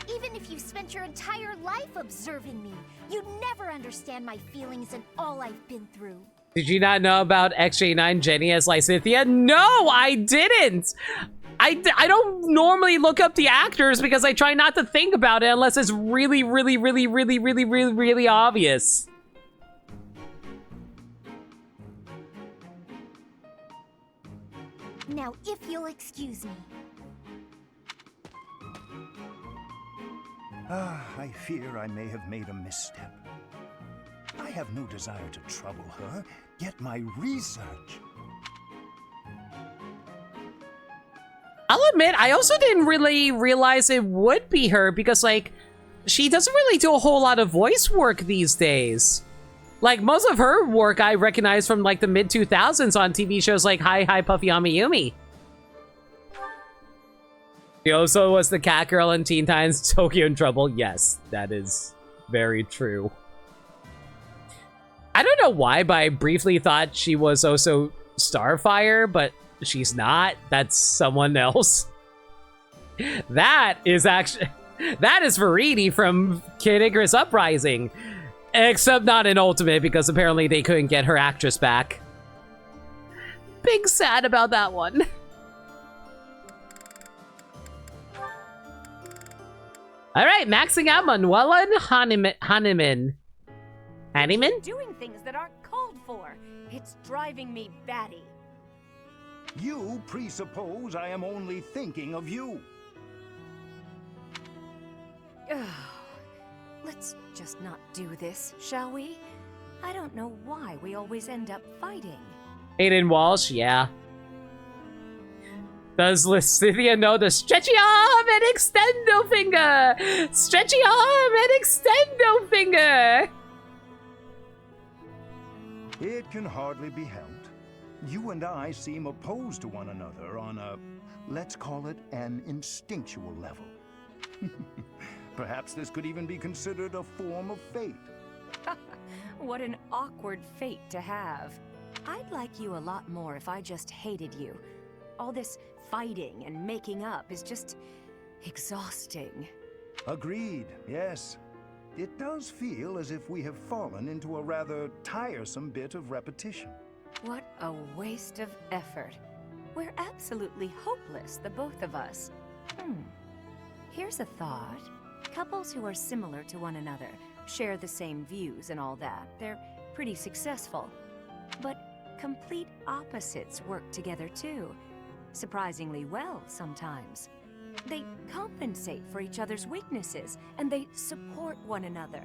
Even if you spent your entire life observing me, you'd never understand my feelings and all I've been through. Did you not know about XJ9 Jenny as Lysithea? No, I didn't! I don't normally look up the actors because I try not to think about it unless it's really, really, really, really, really, really, really obvious. Now, if you'll excuse me. I fear I may have made a misstep. I have no desire to trouble her, yet my research... I'll admit, I also didn't really realize it would be her because, like, she doesn't really do a whole lot of voice work these days. Like, most of her work I recognize from, like, the mid-2000s on TV shows like Hi Hi Puffy Amiyumi. She also was the cat girl in Teen Titans Tokyo in Trouble. Yes, that is very true. I don't know why, but I briefly thought she was also Starfire, but she's not. That's someone else. That is Veridi from Kid Icarus Uprising. Except not in Ultimate, because apparently they couldn't get her actress back. Big sad about that one. Alright, maxing out Manuela Hahnemann. Hahnemann? Doing things that aren't called for. It's driving me batty. You presuppose I am only thinking of you. Let's just not do this, shall we? I don't know why we always end up fighting. Aiden Walsh, yeah. Does Lysithea know the stretchy arm and extendo finger? Stretchy arm and extendo finger! It can hardly be helped. You and I seem opposed to one another on a, let's call it, an instinctual level. Perhaps this could even be considered a form of fate. What an awkward fate to have. I'd like you a lot more if I just hated you. All this fighting and making up is just exhausting. Agreed, yes. It does feel as if we have fallen into a rather tiresome bit of repetition. What a waste of effort. We're absolutely hopeless, the both of us. Here's a thought. Couples who are similar to one another, share the same views and all that, they're pretty successful. But complete opposites work together too. Surprisingly well sometimes. They compensate for each other's weaknesses, and they support one another.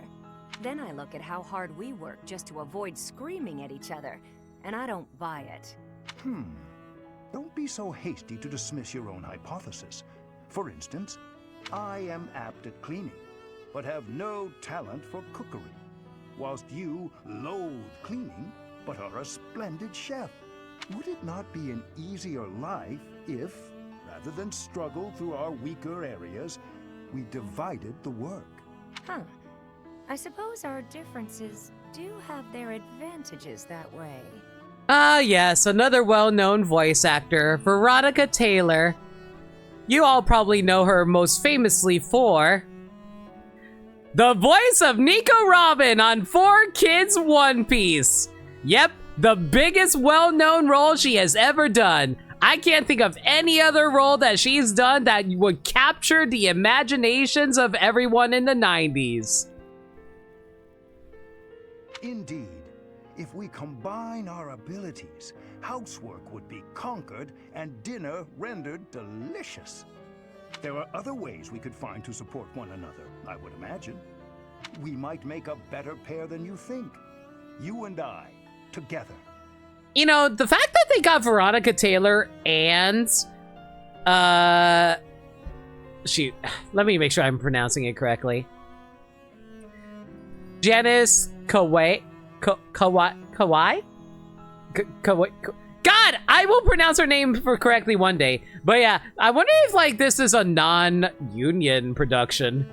Then I look at how hard we work just to avoid screaming at each other, and I don't buy it. Don't be so hasty to dismiss your own hypothesis. For instance, I am apt at cleaning, but have no talent for cookery, whilst you loathe cleaning, but are a splendid chef. Would it not be an easier life if, rather than struggle through our weaker areas, we divided the work? I suppose our differences do have their advantages that way. Ah, yes, another well-known voice actor, Veronica Taylor. You all probably know her most famously for the voice of Nico Robin on 4Kids One Piece. Yep, the biggest well-known role she has ever done. I can't think of any other role that she's done that would capture the imaginations of everyone in the 90s. Indeed. If we combine our abilities, housework would be conquered and dinner rendered delicious. There are other ways we could find to support one another, I would imagine. We might make a better pair than you think. You and I, together. You know, the fact that they got Veronica Taylor and, shoot, let me make sure I'm pronouncing it correctly. Janice Kawai? God, I will pronounce her name correctly one day. But yeah, I wonder if, like, this is a non-union production.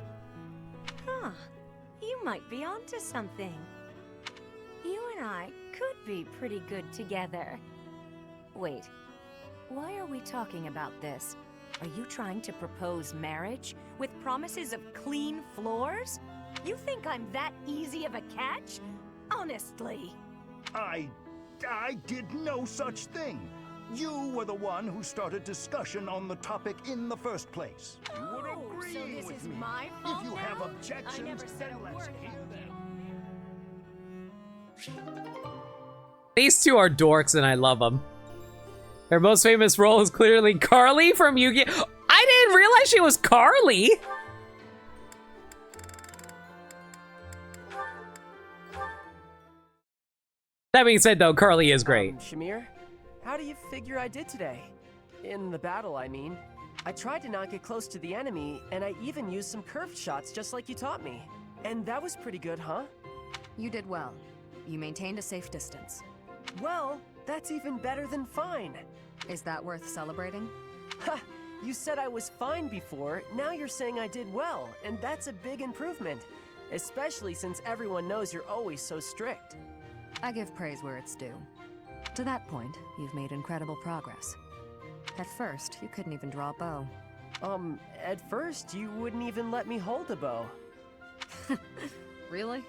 You might be onto something. You and I could be pretty good together. Wait, why are we talking about this? Are you trying to propose marriage with promises of clean floors? You think I'm that easy of a catch? Honestly. I did no such thing. You were the one who started discussion on the topic in the first place. You would agree so this with is me. my fault If you now? have I objections, never said then a let's word. hear them. These two are dorks and I love them. Her most famous role is clearly Carly from Yu-Gi-Oh! I didn't realize she was Carly! That being said, though, Carly is great. Shamir, how do you figure I did today? In the battle, I mean. I tried to not get close to the enemy, and I even used some curved shots just like you taught me. And that was pretty good, huh? You did well. You maintained a safe distance. Well, that's even better than fine. Is that worth celebrating? Ha! You said I was fine before, now you're saying I did well, and that's a big improvement. Especially since everyone knows you're always so strict. I give praise where it's due. To that point, you've made incredible progress. At first, you couldn't even draw a bow. At first, you wouldn't even let me hold a bow. Really?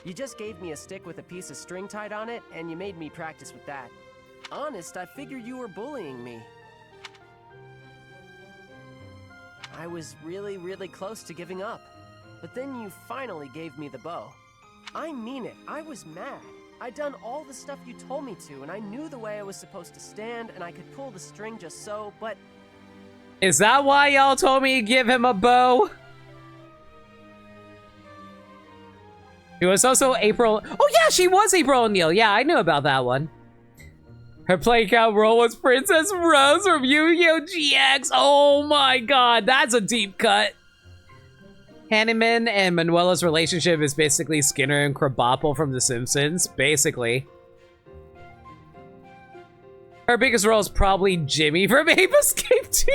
You just gave me a stick with a piece of string tied on it, and you made me practice with that. Honest, I figured you were bullying me. I was really, really close to giving up. But then you finally gave me the bow. I mean it, I was mad. I'd done all the stuff you told me to, and I knew the way I was supposed to stand, and I could pull the string just so, but... Is that why y'all told me to give him a bow? She was also April... Oh yeah, she was April O'Neil. Yeah, I knew about that one. Her playground role was Princess Rose from Yu-Gi-Oh! GX. Oh my god, that's a deep cut. Hanneman and Manuela's relationship is basically Skinner and Krabappel from The Simpsons. Basically. Her biggest role is probably Jimmy from Ape Escape 2.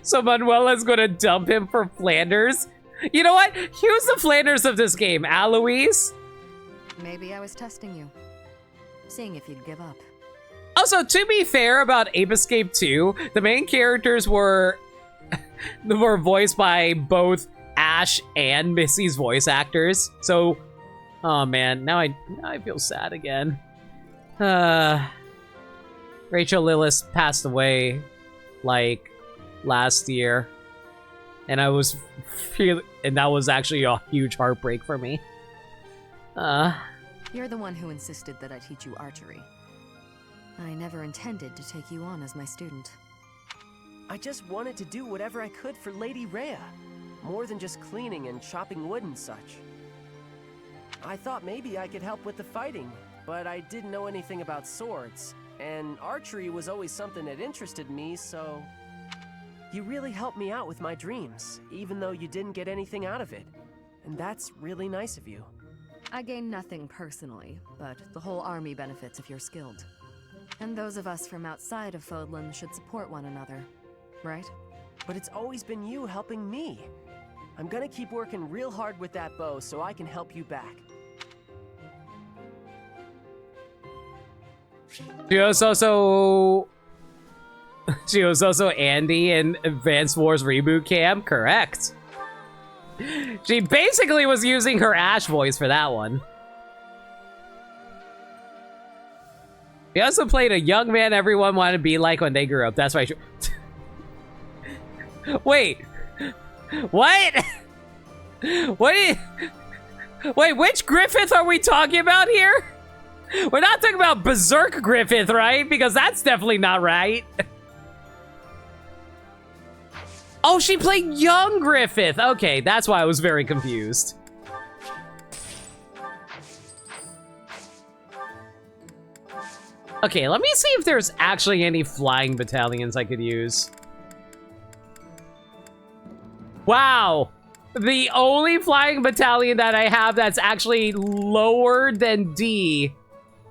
So Manuela's gonna dump him for Flanders. You know what? Who's the Flanders of this game? Alois? Maybe I was testing you. Seeing if you'd give up. Also, to be fair about Ape Escape 2, the main characters were voiced by both Ash and Missy's voice actors. So, oh man, now I feel sad again. Rachel Lillis passed away like last year, and that was actually a huge heartbreak for me. You're the one who insisted that I teach you archery. I never intended to take you on as my student. I just wanted to do whatever I could for Lady Rhea. More than just cleaning and chopping wood and such. I thought maybe I could help with the fighting, but I didn't know anything about swords. And archery was always something that interested me, so... You really helped me out with my dreams, even though you didn't get anything out of it. And that's really nice of you. I gain nothing personally, but the whole army benefits if you're skilled. And those of us from outside of Fodlan should support one another, right? But it's always been you helping me. I'm gonna keep working real hard with that bow so I can help you back. She was also Andy in Advance Wars Reboot Camp, correct. She basically was using her Ash voice for that one. He also played a young man everyone wanted to be like when they grew up. That's right. Wait. What? Wait, which Griffith are we talking about here? We're not talking about Berserk Griffith, right? Because that's definitely not right. Oh, she played young Griffith. Okay, that's why I was very confused. Okay, let me see if there's actually any flying battalions I could use. Wow. The only flying battalion that I have that's actually lower than D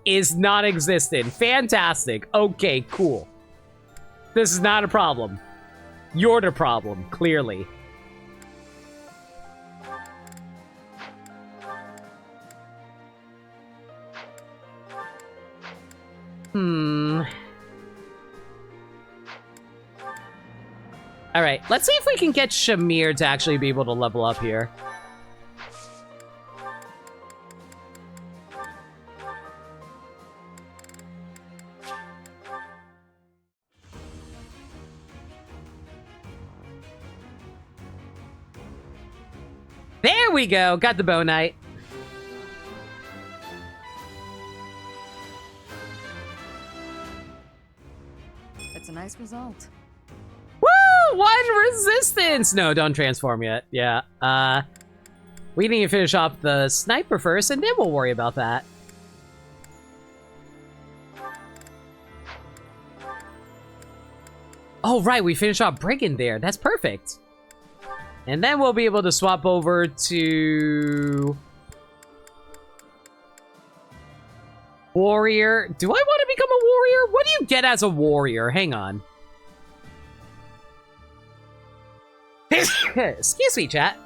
is non-existent. Fantastic. Okay, cool. This is not a problem. You're the problem, clearly. Alright, let's see if we can get Shamir to actually be able to level up here. There we go! Got the Bow Knight. It's a nice result. Woo! 1 resistance! No, don't transform yet. Yeah. We need to finish off the sniper first, and then we'll worry about that. Oh, right, we finished off Brigand there. That's perfect. And then we'll be able to swap over to... Warrior. Do I want to become a warrior? What do you get as a warrior? Hang on. Excuse me, chat.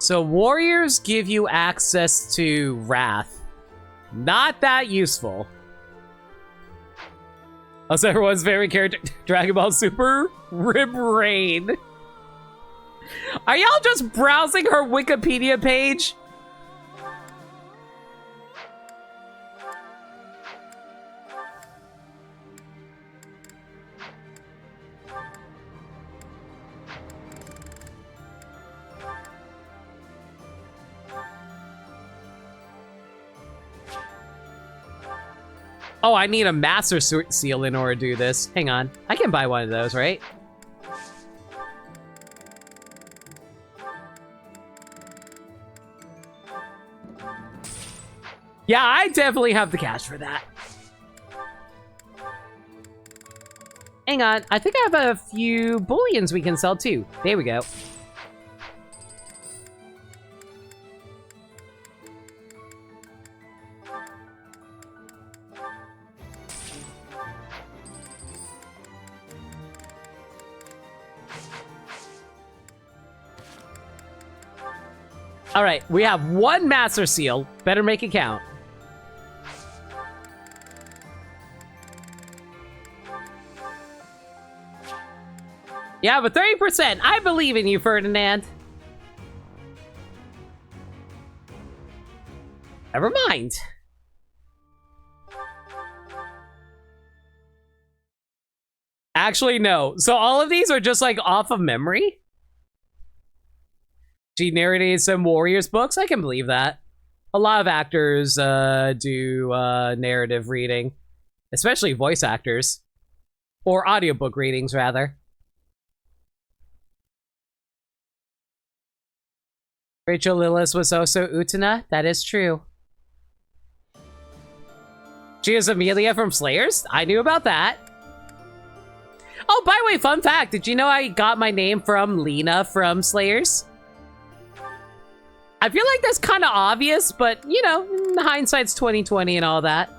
So warriors give you access to Wrath. Not that useful. Also, everyone's favorite character, Dragon Ball Super, Rib Rain. Are y'all just browsing her Wikipedia page? Oh, I need a Master Seal in order to do this. Hang on. I can buy one of those, right? Yeah, I definitely have the cash for that. Hang on. I think I have a few bullions we can sell too. There we go. Alright, we have one Master Seal. Better make it count. Yeah, but 30%. I believe in you, Ferdinand. Never mind. Actually, no. So all of these are just like off of memory? She narrated some Warriors books? I can believe that. A lot of actors do narrative reading. Especially voice actors. Or audiobook readings, rather. Rachel Lillis was also Utena. That is true. She is Amelia from Slayers? I knew about that. Oh, by the way, fun fact. Did you know I got my name from Lena from Slayers? I feel like that's kind of obvious, but, you know, hindsight's 20/20 and all that.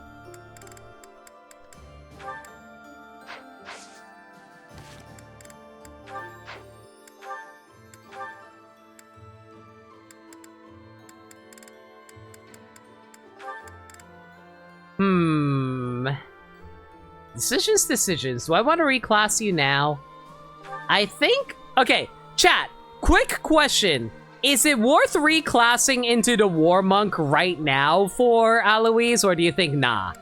Decisions. Do I want to reclass you now? I think... Okay, chat. Quick question. Is it worth reclassing into the War Monk right now for Aloise, or do you think nah?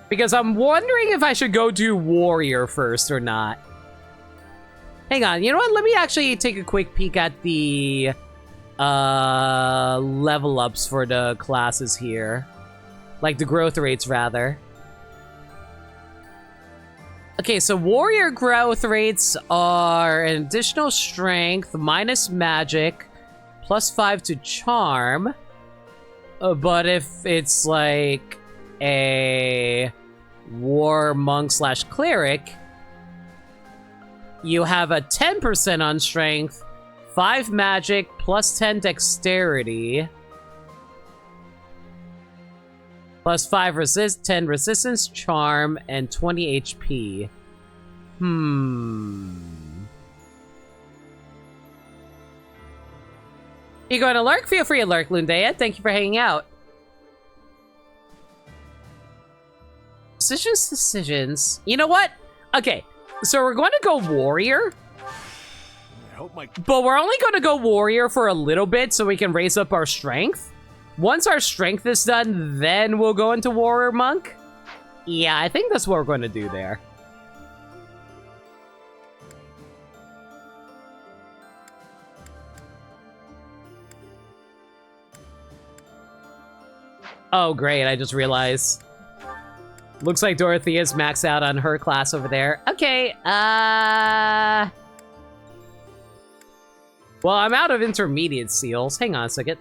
Because I'm wondering if I should go do Warrior first or not. Hang on, you know what? Let me actually take a quick peek at the level ups for the classes here. Like the growth rates, rather. Okay, so Warrior growth rates are an additional strength, minus magic, +5 to charm. But if it's like a War Monk / Cleric, you have a 10% on strength, 5 magic, +10 dexterity, +5 10 resistance, charm, and 20 HP. You going to lurk? Feel free to lurk, Lundea. Thank you for hanging out. Decisions. You know what? Okay. So we're going to go Warrior, but we're only going to go Warrior for a little bit so we can raise up our strength. Once our strength is done, then we'll go into Warrior Monk. Yeah, I think that's what we're going to do there. Oh, great, I just realized. Looks like Dorothea's maxed out on her class over there. Okay, well, I'm out of intermediate seals. Hang on a second.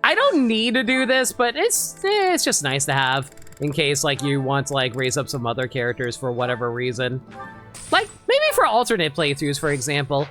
I don't need to do this, but it's just nice to have in case, like, you want to, like, raise up some other characters for whatever reason. Like, maybe for alternate playthroughs, for example.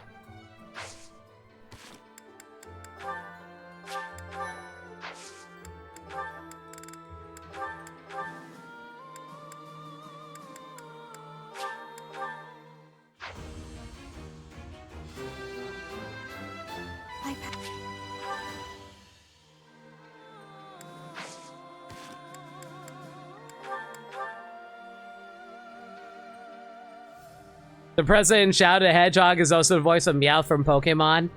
The president shouted Hedgehog is also the voice of Meowth from Pokemon.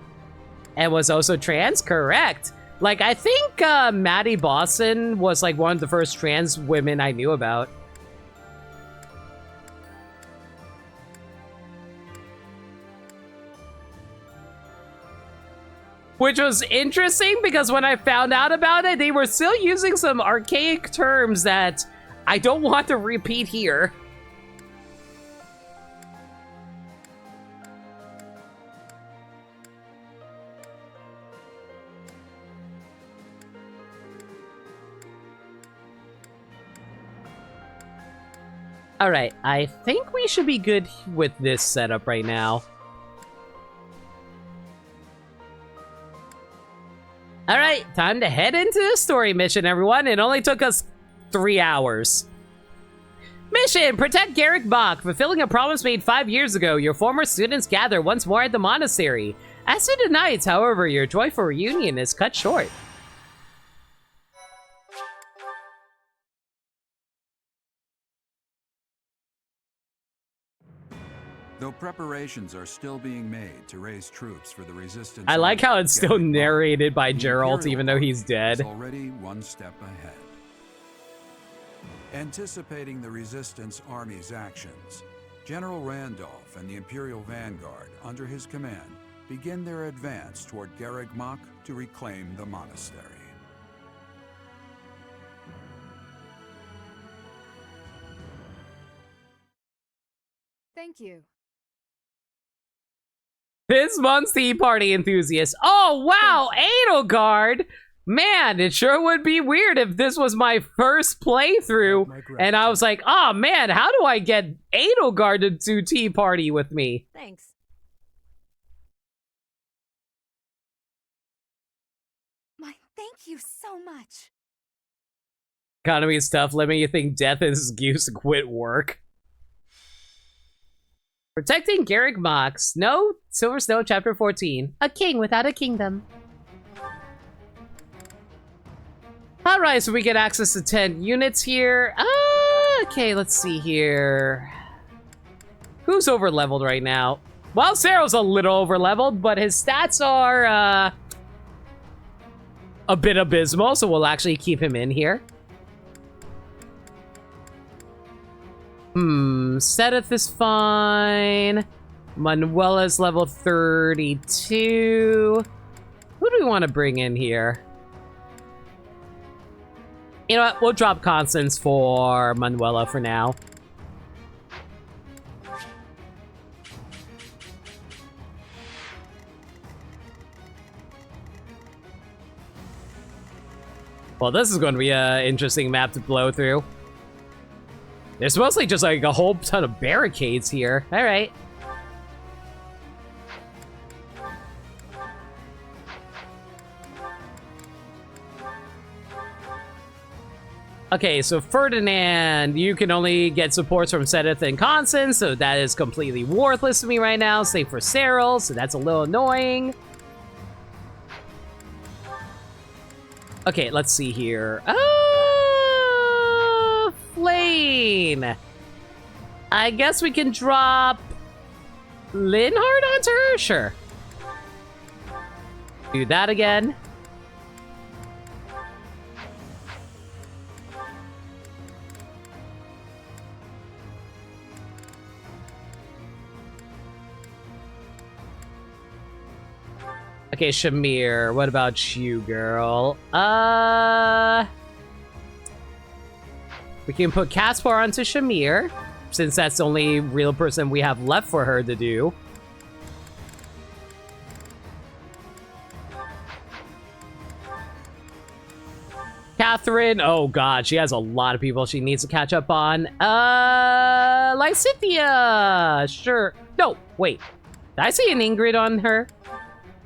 And was also trans? Correct. Like, I think Maddie Boston was like one of the first trans women I knew about. Which was interesting because when I found out about it, they were still using some archaic terms that I don't want to repeat here. Alright, I think we should be good with this setup right now. Alright, time to head into the story mission, everyone. It only took us 3 hours. Mission! Protect Garrick Mach. Fulfilling a promise made 5 years ago, your former students gather once more at the monastery. As to the knights, however, your joyful reunion is cut short. Though preparations are still being made to raise troops for the resistance, I like how it's still narrated by Geralt, even though he's dead. is already one step ahead. Anticipating the resistance army's actions, General Randolph and the Imperial Vanguard, under his command, begin their advance toward Garrick Mach to reclaim the monastery. Thank you. This month's Tea Party enthusiast. Oh, wow, Edelgard! Man, it sure would be weird if this was my first playthrough, and I was like, oh man, how do I get Edelgard to do Tea Party with me? Thanks. Thank you so much. Economy stuff, let me think death is an excuse to quit work. Protecting Garrick Mach, Silver Snow, Chapter 14. A king without a kingdom. Alright, so we get access to 10 units here. Okay, let's see here. Who's over-leveled right now? Well, Cero's a little over-leveled, but his stats are, a bit abysmal, so we'll actually keep him in here. Sedith is fine. Manuela's level 32. Who do we want to bring in here? You know what? We'll drop Constance for Manuela for now. Well, this is going to be an interesting map to blow through. There's mostly just like a whole ton of barricades here. All right. Okay, so Ferdinand, you can only get supports from Sedith and Constance, so that is completely worthless to me right now, save for Cyril, so that's a little annoying. Okay, let's see here. Flane. I guess we can drop Linhardt onto her? Sure. Do that again. Okay, Shamir, what about you, girl? We can put Caspar onto Shamir, since that's the only real person we have left for her to do. Catherine, oh god, she has a lot of people she needs to catch up on. Lysithia, sure. No, wait. Did I see an Ingrid on her?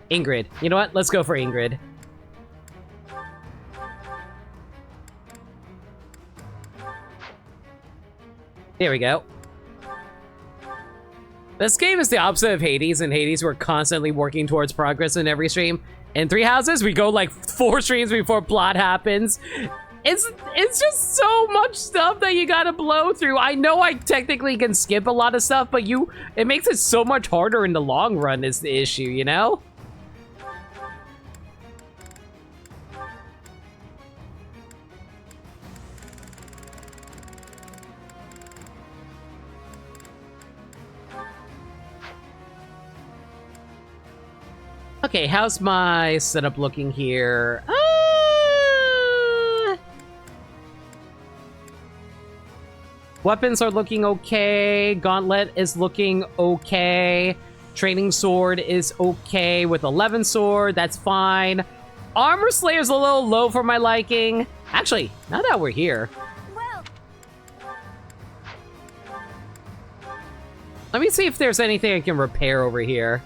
Ingrid. You know what? Let's go for Ingrid. There we go. This game is the opposite of Hades. In Hades, we're constantly working towards progress in every stream. In Three Houses, we go like 4 streams before plot happens. It's just so much stuff that you gotta blow through. I know I technically can skip a lot of stuff, but it makes it so much harder in the long run is the issue, you know? Okay, how's my setup looking here? Weapons are looking okay. Gauntlet is looking okay. Training sword is okay with 11 sword. That's fine. Armor Slayer's a little low for my liking. Actually, now that we're here. Well, let me see if there's anything I can repair over here.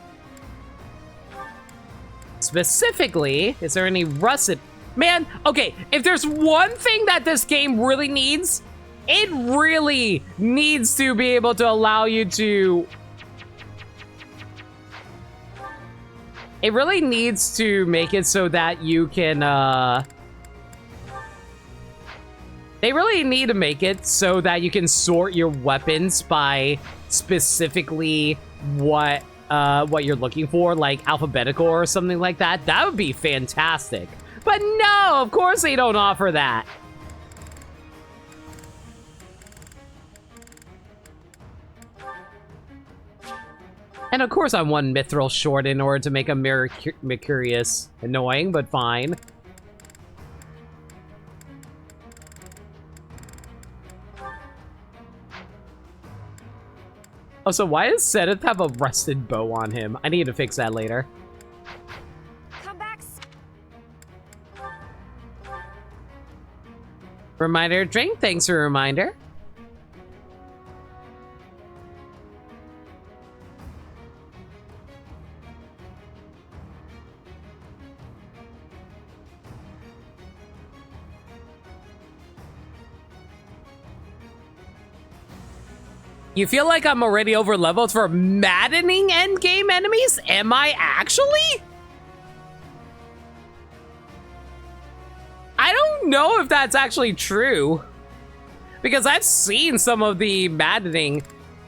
Specifically, is there any rusted... Man, okay, if there's one thing that this game really needs, it really needs to be able to allow you to... It really needs to make it so that you can, They really need to make it so that you can sort your weapons by specifically what you're looking for, like alphabetical or something like that. That would be fantastic. But no, of course they don't offer that. And of course I'm one mithril short in order to make a Mercurius annoying, but fine. Oh, so why does Seth have a rusted bow on him? I need to fix that later. Come back. Reminder drink, thanks for a reminder. You feel like I'm already over leveled for maddening endgame enemies? Am I actually? I don't know if that's actually true. Because I've seen some of the maddening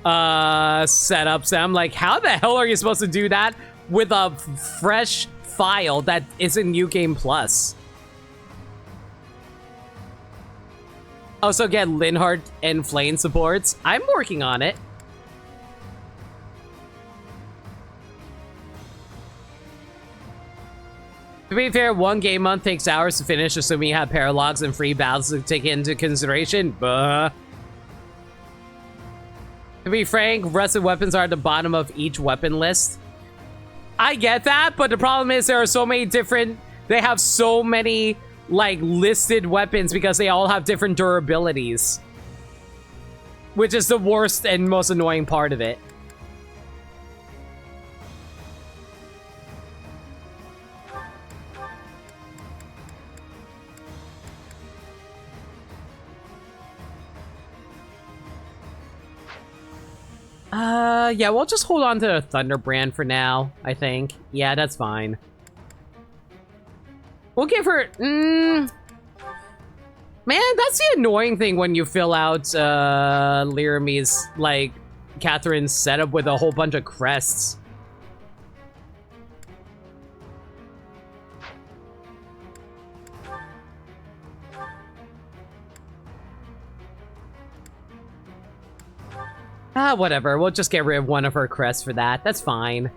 setups and I'm like, how the hell are you supposed to do that with a fresh file that isn't New Game Plus? Also get Linhardt and Flame supports. I'm working on it. To be fair, one game month takes hours to finish, assuming you have paralogs and free battles to take into consideration. To be frank, rusted weapons are at the bottom of each weapon list. I get that, but the problem is there are so many different... They have so many... like listed weapons because they all have different durabilities, which is the worst and most annoying part of it. Yeah, we'll just hold on to the Thunderbrand for now, I think. Yeah, that's fine. We'll give her... Man, that's the annoying thing when you fill out Laramie's, like, Catherine's setup with a whole bunch of crests. Ah, whatever. We'll just get rid of one of her crests for that. That's fine.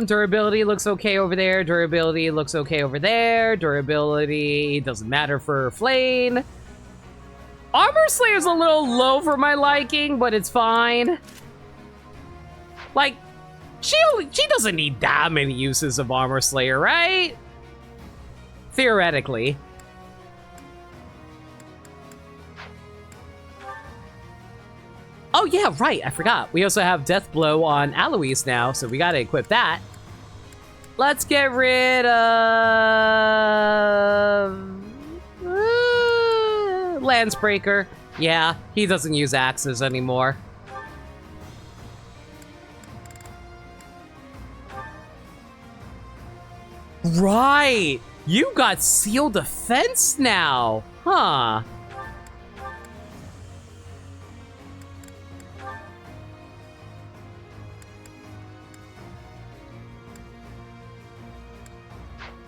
Durability looks okay over there. Durability looks okay over there. Durability doesn't matter for Flame. Armor Slayer's a little low for my liking, but it's fine. Like, she doesn't need that many uses of Armor Slayer, right? Theoretically. Oh yeah, right, I forgot. We also have Death Blow on Alois now, so we gotta equip that. Let's get rid of... Lancebreaker. Yeah, he doesn't use axes anymore. Right! You got Seal Defense now! Huh.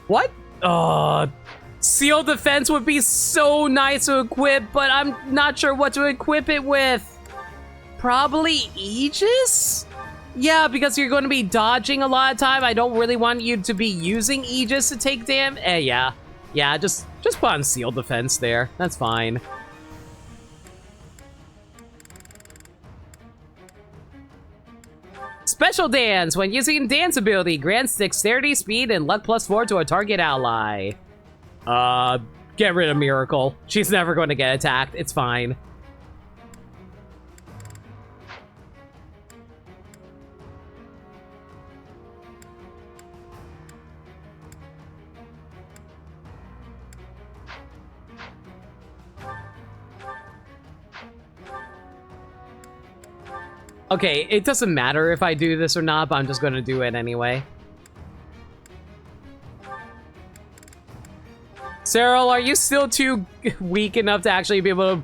What? Seal Defense would be so nice to equip, but I'm not sure what to equip it with. Probably Aegis? Yeah, because you're going to be dodging a lot of time. I don't really want you to be using Aegis to take damage. Yeah. Yeah, just put on Seal Defense there. That's fine. Special Dance. When using Dance ability, grants Dexterity, Speed, and Luck +4 to a target ally. Get rid of Miracle. She's never going to get attacked. It's fine. Okay, it doesn't matter if I do this or not, but I'm just gonna do it anyway. Cyril, are you still too weak enough to actually be able to...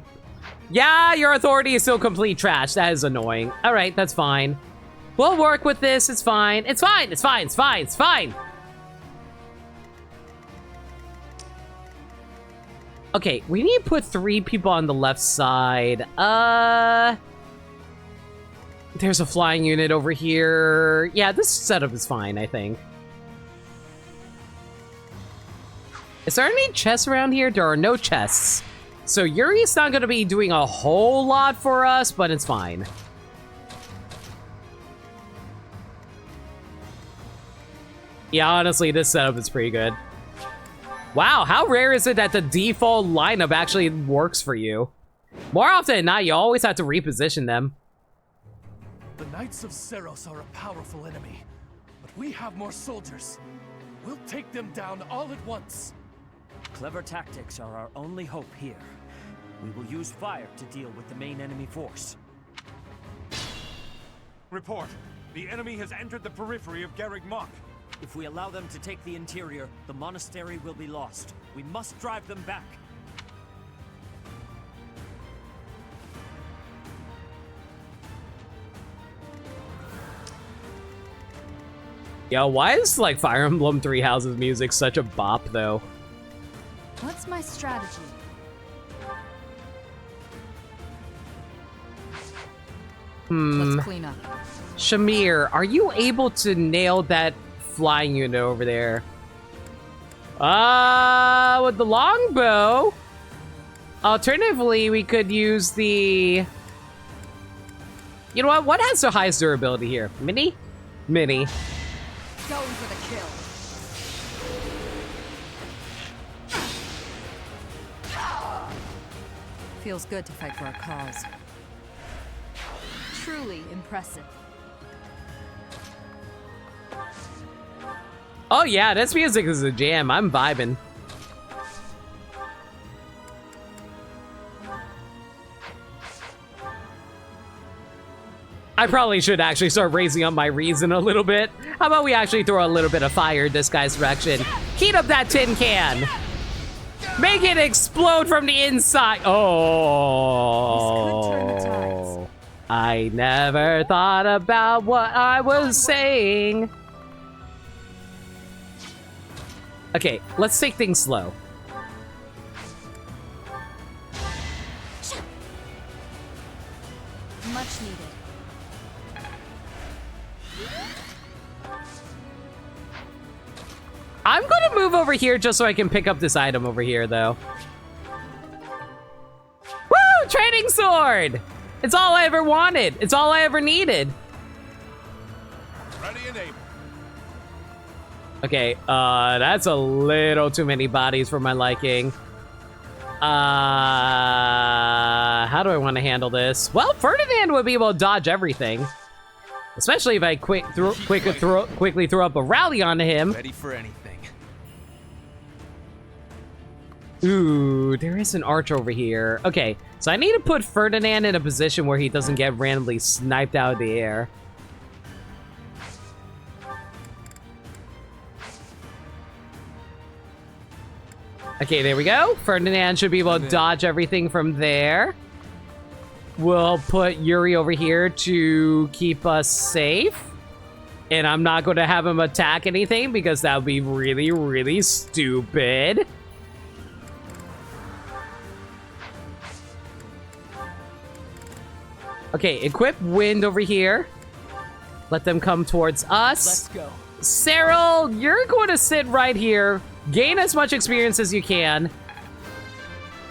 Yeah, your authority is still complete trash. That is annoying. All right, that's fine. We'll work with this. It's fine. It's fine. It's fine. It's fine. It's fine. Okay, we need to put 3 people on the left side. There's a flying unit over here. Yeah, this setup is fine, I think. Is there any chests around here? There are no chests. So Yuri's not going to be doing a whole lot for us, but it's fine. Yeah, honestly, this setup is pretty good. Wow, how rare is it that the default lineup actually works for you? More often than not, you always have to reposition them. The Knights of Seros are a powerful enemy, but we have more soldiers. We'll take them down all at once. Clever tactics are our only hope here. We will use fire to deal with the main enemy force. Report. The enemy has entered the periphery of Garreg Mach. If we allow them to take the interior, the monastery will be lost. We must drive them back. Yo, why is, like, Fire Emblem Three Houses music such a bop, though? What's my strategy? Let's clean up. Shamir, are you able to nail that flying unit over there? With the longbow? Alternatively, we could use the... You know what? What has the highest durability here? Mini? Mini. Going for the kill. Feels good to fight for a cause. Truly impressive. Oh yeah, this music is a jam. I'm vibing. I probably should actually start raising up my reason a little bit. How about we actually throw a little bit of fire in this guy's direction? Heat up that tin can! Make it explode from the inside! Oh, I never thought about what I was saying. Okay, let's take things slow. Much needed. I'm gonna move over here just so I can pick up this item over here, though. Woo! Training sword! It's all I ever wanted. It's all I ever needed. Ready and able. Okay, that's a little too many bodies for my liking. How do I want to handle this? Well, Ferdinand would be able to dodge everything. Especially if I quickly throw up a rally onto him. Ready for anything. Ooh, there is an archer over here. Okay, so I need to put Ferdinand in a position where he doesn't get randomly sniped out of the air. Okay, there we go. Ferdinand should be able to dodge everything from there. We'll put Yuri over here to keep us safe. And I'm not going to have him attack anything because that would be really, really stupid. Okay, equip Wind over here. Let them come towards us. Let's go. Cyril, you're going to sit right here. Gain as much experience as you can.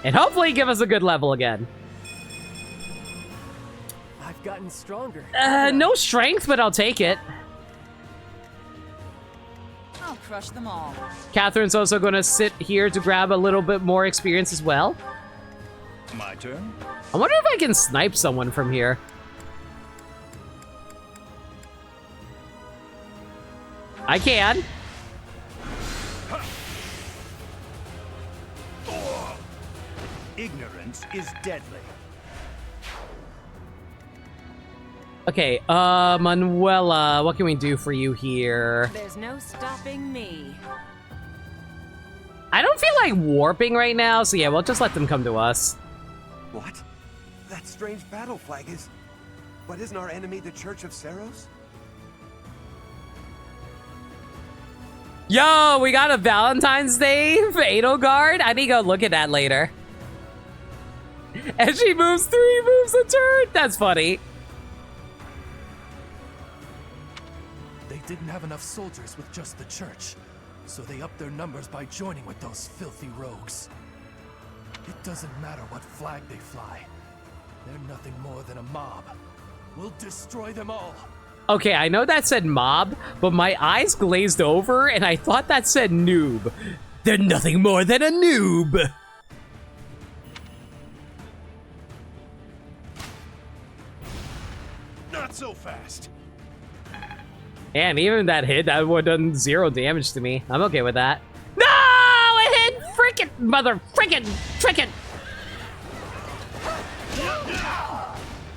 And hopefully give us a good level again. I've gotten stronger. No strength, but I'll take it. I'll crush them all. Catherine's also going to sit here to grab a little bit more experience as well. My turn? I wonder if I can snipe someone from here. I can. Ignorance is deadly. Okay, Manuela, what can we do for you here? There's no stopping me. I don't feel like warping right now, so yeah, we'll just let them come to us. What? That strange battle flag is... But isn't our enemy the Church of Seros? Yo, we got a Valentine's Day for Edelgard? I need to go look at that later. And she moves 3 moves a turn. That's funny. They didn't have enough soldiers with just the church, so they upped their numbers by joining with those filthy rogues. It doesn't matter what flag they fly. They're nothing more than a mob. We'll destroy them all. Okay, I know that said mob, but my eyes glazed over and I thought that said noob. They're nothing more than a noob. Not so fast. And even that hit, that would have done 0 damage to me. I'm okay with that. No! It hit! Frickin' mother frickin' frickin'!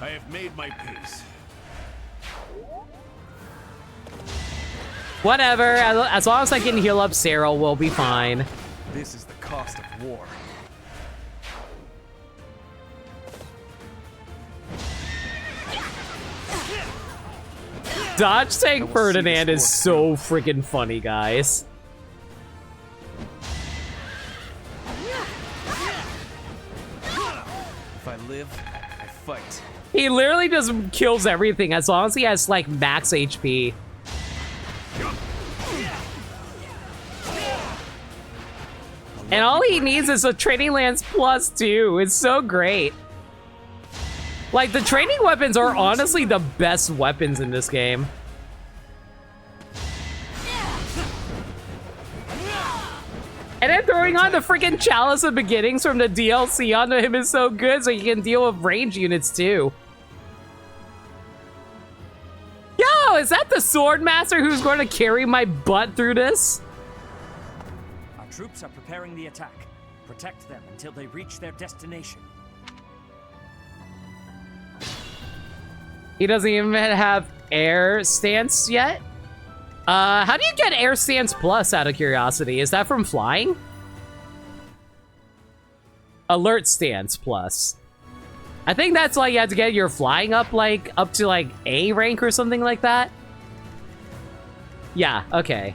I have made my peace. Whatever, as long as I can heal up Cyril, we'll be fine. This is the cost of war. Dodge Tank Ferdinand is so freaking funny, guys. If I live, I fight. He literally just kills everything as long as he has, like, max HP. And all he needs is a Training Lance +2. It's so great. Like, the training weapons are honestly the best weapons in this game. And then throwing on the freaking Chalice of Beginnings from the DLC onto him is so good, so he can deal with range units too. Yo, is that the Sword Master who's going to carry my butt through this? Our troops are preparing the attack. Protect them until they reach their destination. He doesn't even have air stance yet. How do you get air stance plus out of curiosity? Is that from flying? Alert stance plus. I think that's like you have to get your flying up like up to like A rank or something like that. Yeah, okay.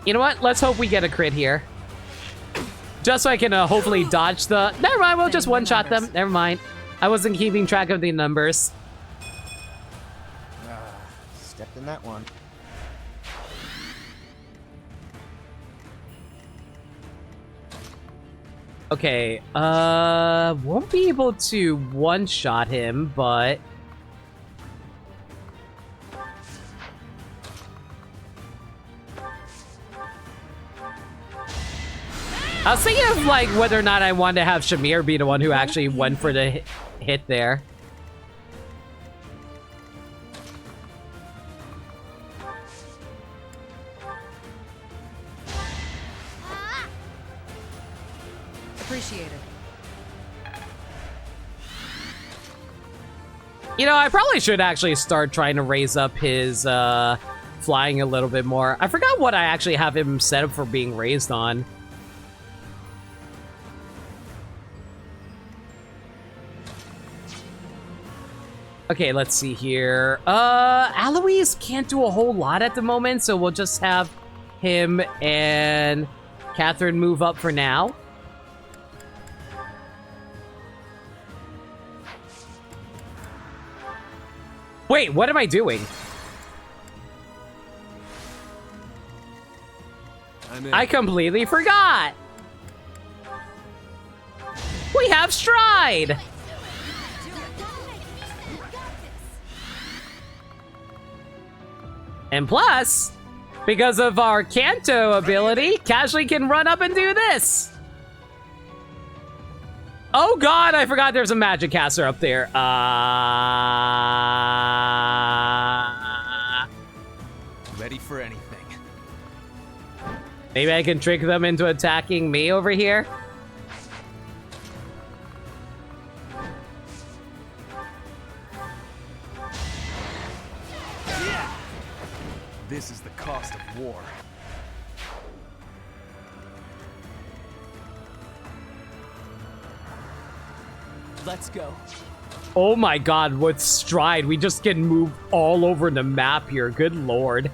You know what? Let's hope we get a crit here. Just so I can hopefully dodge the... Never mind, we'll just one-shot them. Never mind. I wasn't keeping track of the numbers. Stepped in that one. Okay, won't be able to one-shot him, but... I was thinking of, like, whether or not I wanted to have Shamir be the one who actually went for the hit there. Appreciate it. You know, I probably should actually start trying to raise up his, flying a little bit more. I forgot what I actually have him set up for being raised on. Okay, let's see here. Alois can't do a whole lot at the moment, so we'll just have him and Catherine move up for now. Wait, what am I doing? I completely forgot. We have Stride. And plus, because of our Canto ability, Casually can run up and do this. Oh god, I forgot there's a magic caster up there. Maybe I can trick them into attacking me over here. This is the cost of war. Let's go. Oh my god, with stride, we just can move all over the map here. Good lord.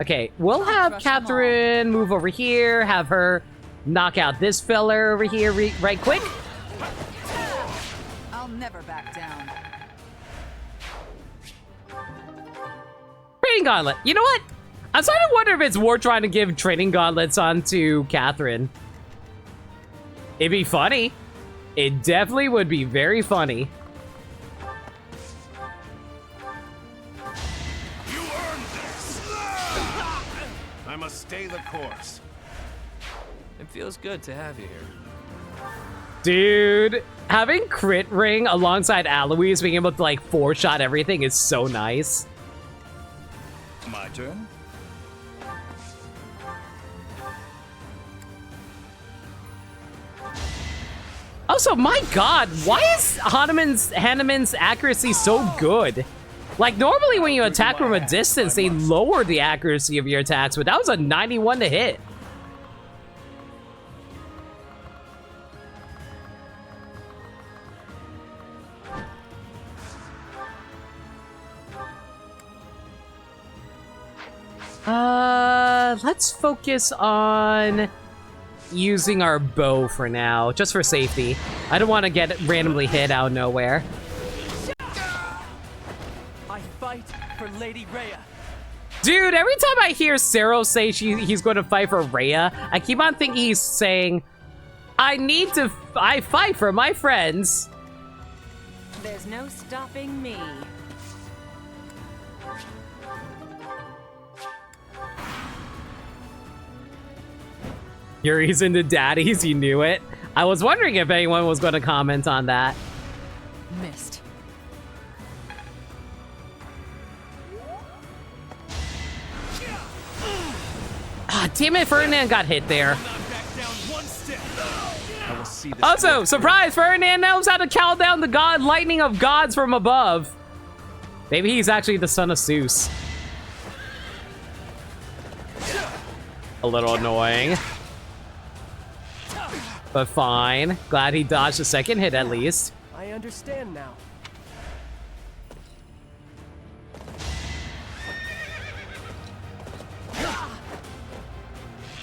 Okay, we'll have Catherine move over here, have her knock out this fella over here right quick. I'll never back down. Training gauntlet. You know what? I'm starting to wonder if it's worth trying to give training gauntlets onto Catherine. It'd be funny. It definitely would be very funny. I must stay the course. It feels good to have you here. Dude, having crit ring alongside Aloys being able to like 4-shot everything is so nice. My turn. Also, my god, why is Hanneman's accuracy so good? Like, normally when you attack from a distance, they lower the accuracy of your attacks, but that was a 91 to hit. Let's focus on using our bow for now, just for safety. I don't want to get randomly hit out of nowhere. I fight for Lady Rhea. Dude, every time I hear Cero say he's going to fight for Rhea, I keep on thinking he's saying, I fight for my friends. There's no stopping me. Yuri's into daddies, you knew it. I was wondering if anyone was going to comment on that. Missed. Ah, damn it, Ferdinand got hit there. I will see this. Also, surprise, Ferdinand knows how to call down the lightning of gods from above. Maybe he's actually the son of Zeus. A little annoying. But fine. Glad he dodged the second hit at least. I understand now.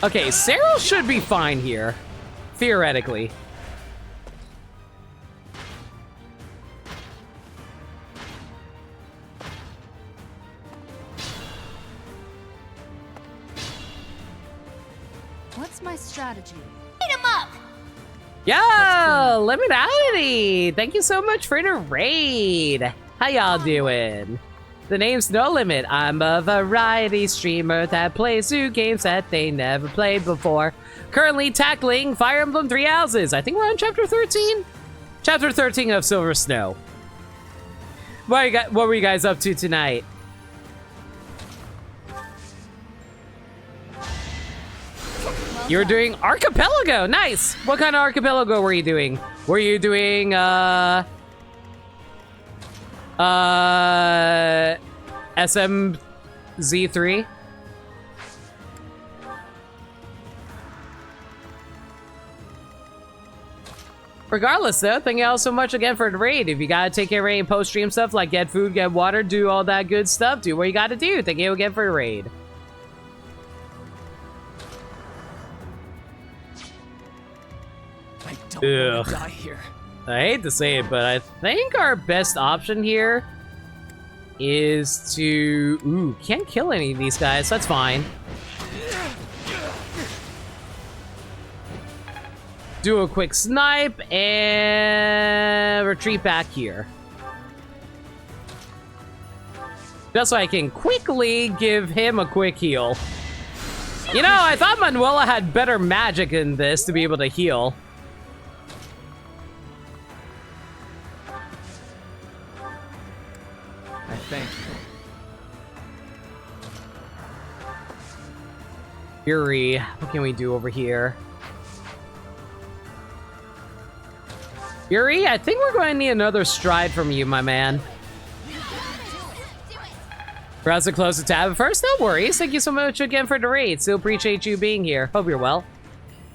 Okay, Cyril should be fine here. Theoretically. What's my strategy? Beat him up! Yo, Liminality! Thank you so much for the raid. How y'all doing? The name's No Limit. I'm a variety streamer that plays new games that they never played before. Currently tackling Fire Emblem 3 Houses. I think we're on chapter 13? Chapter 13 of Silver Snow. What were you guys up to tonight? You were doing Archipelago. Nice. What kind of Archipelago were you doing? Were you doing SMZ3? Regardless though, thank you all so much again for the raid. If you gotta take care of any post-stream stuff like get food, get water, do all that good stuff, do what you gotta do. Thank you again for the raid. I don't want to Ugh. die here. I hate to say it, but I think our best option here is to... Ooh, can't kill any of these guys. That's fine. Do a quick snipe and retreat back here. Just so I can quickly give him a quick heal. You know, I thought Manuela had better magic than this to be able to heal. Fury, what can we do over here? Fury, I think we're going to need another stride from you, my man. Browse to close the tab at first, no worries. Thank you so much again for the raid. Still appreciate you being here. Hope you're well.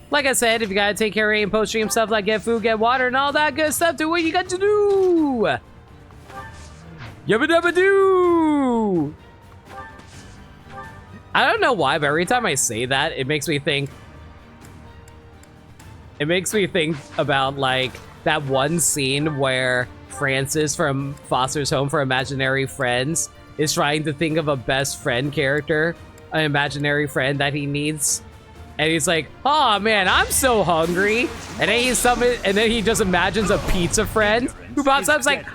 Like I said, if you gotta take care of and post-stream stuff like get food, get water, and all that good stuff, do what you got to do! Yabba dabba doo! I don't know why, but every time I say that, it makes me think about, like, that one scene where Francis from Foster's Home for Imaginary Friends is trying to think of a best friend character, an imaginary friend that he needs. And he's like, oh man, I'm so hungry. And then he just imagines a pizza friend who pops up. It's like,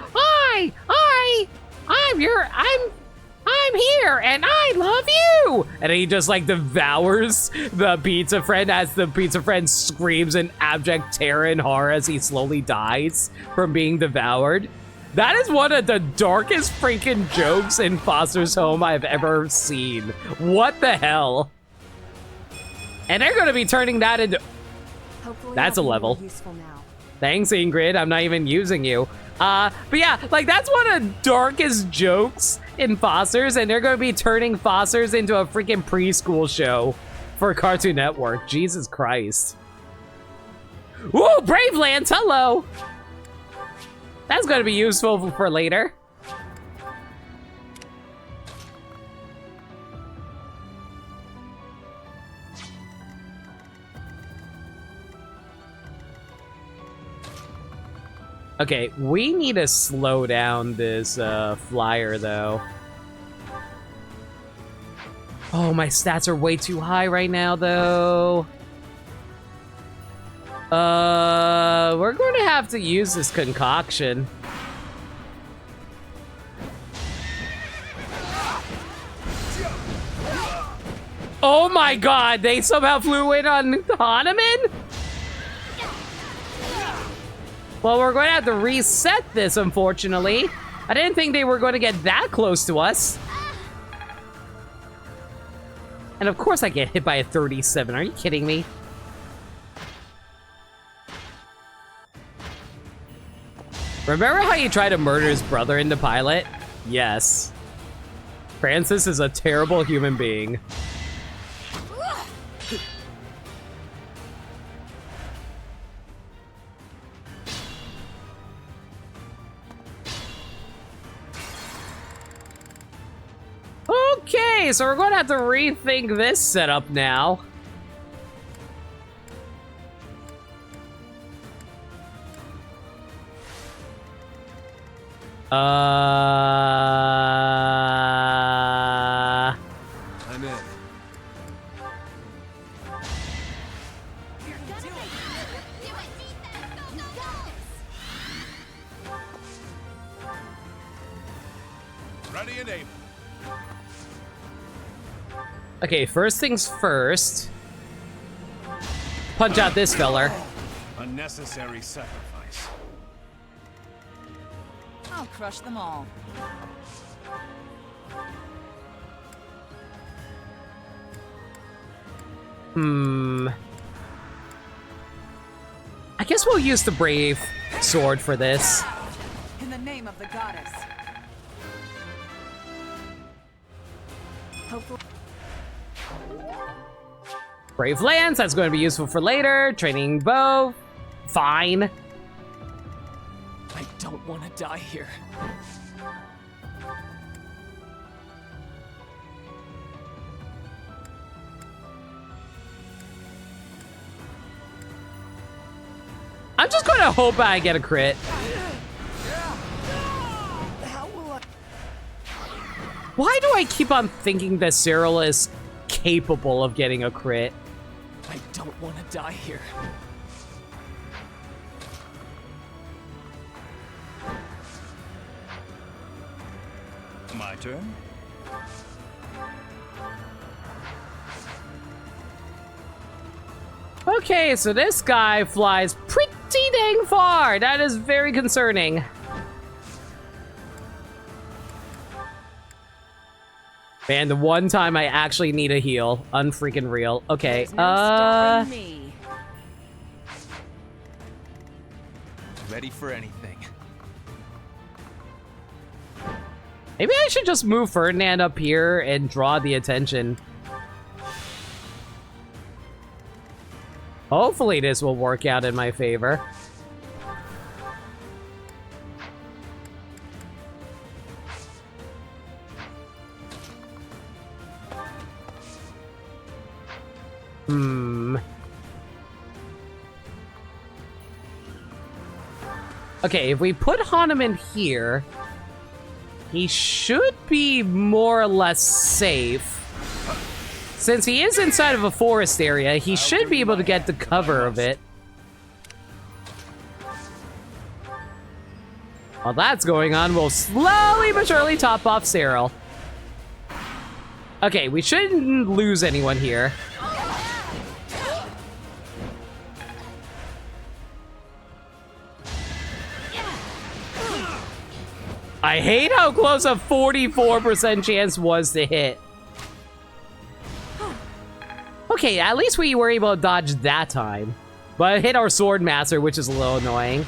I'm here and I love you. And then he just like devours the pizza friend as the pizza friend screams in abject terror and horror as he slowly dies from being devoured. That is one of the darkest freaking jokes in Foster's Home I've ever seen. What the hell? And they're going to be turning that into... Hopefully that's a level. Useful now. Thanks, Ingrid. I'm not even using you. But yeah, like that's one of the darkest jokes in Foster's, and they're going to be turning Foster's into a freaking preschool show for Cartoon Network. Jesus Christ. Ooh, Bravelands, hello! That's going to be useful for later. Okay, we need to slow down this flyer, though. Oh, my stats are way too high right now, though. We're going to have to use this concoction. Oh my god, they somehow flew in on Hahnemann? Well, we're going to have to reset this, unfortunately. I didn't think they were going to get that close to us. And of course I get hit by a 37. Are you kidding me? Remember how you tried to murder his brother in the pilot? Yes. Francis is a terrible human being. Okay, so we're going to have to rethink this setup now. I'm in. Ready and able. Okay, first things first. Punch out this feller. Unnecessary sacrifice. I'll crush them all. I guess we'll use the Brave Sword for this. In the name of the goddess. Hopefully. Brave Lance, that's going to be useful for later. Training bow, fine. I don't want to die here. I'm just going to hope I get a crit. Why do I keep on thinking that Cyril is capable of getting a crit? I don't want to die here. My turn? Okay, so this guy flies pretty dang far. That is very concerning. Man, the one time I actually need a heal. Unfreaking real. Okay, There's no stopping me. Ready for anything. Maybe I should just move Ferdinand up here and draw the attention. Hopefully this will work out in my favor. Okay, if we put Hahnemann here, he should be more or less safe. Since he is inside of a forest area, he should be able to get the cover of it. While that's going on, we'll slowly but surely top off Cyril. Okay, we shouldn't lose anyone here. I hate how close a 44% chance was to hit. Okay, at least we were able to dodge that time. But it hit our Sword Master, which is a little annoying.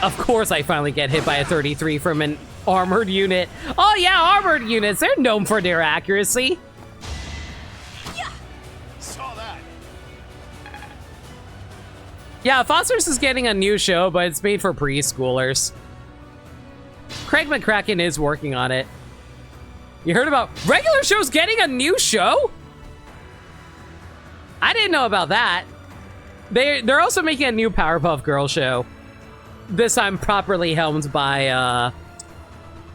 Of course I finally get hit by a 33 from an armored unit. Oh yeah, armored units, they're known for their accuracy. Saw that. Yeah, Foster's is getting a new show, but it's made for preschoolers. Craig McCracken is working on it. You heard about regular shows getting a new show? I didn't know about that. They're also making a new Powerpuff Girls show. This time properly helmed by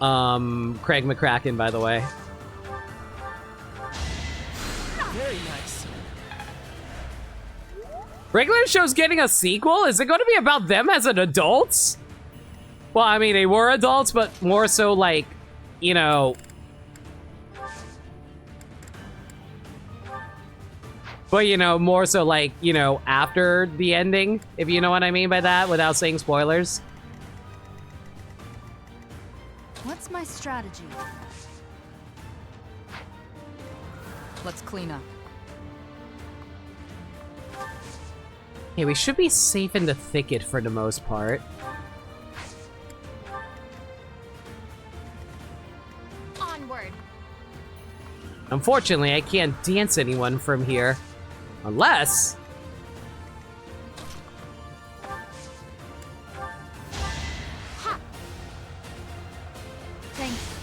Craig McCracken, by the way. Very nice. Regular show's getting a sequel? Is it going to be about them as an adults? Well, I mean, they were adults, but more so like, you know... But, you know, more so like, you know, after the ending, if you know what I mean by that, without saying spoilers. What's my strategy? Let's clean up. Okay, we should be safe in the thicket for the most part. Onward. Unfortunately, I can't dance anyone from here. Unless... Thanks.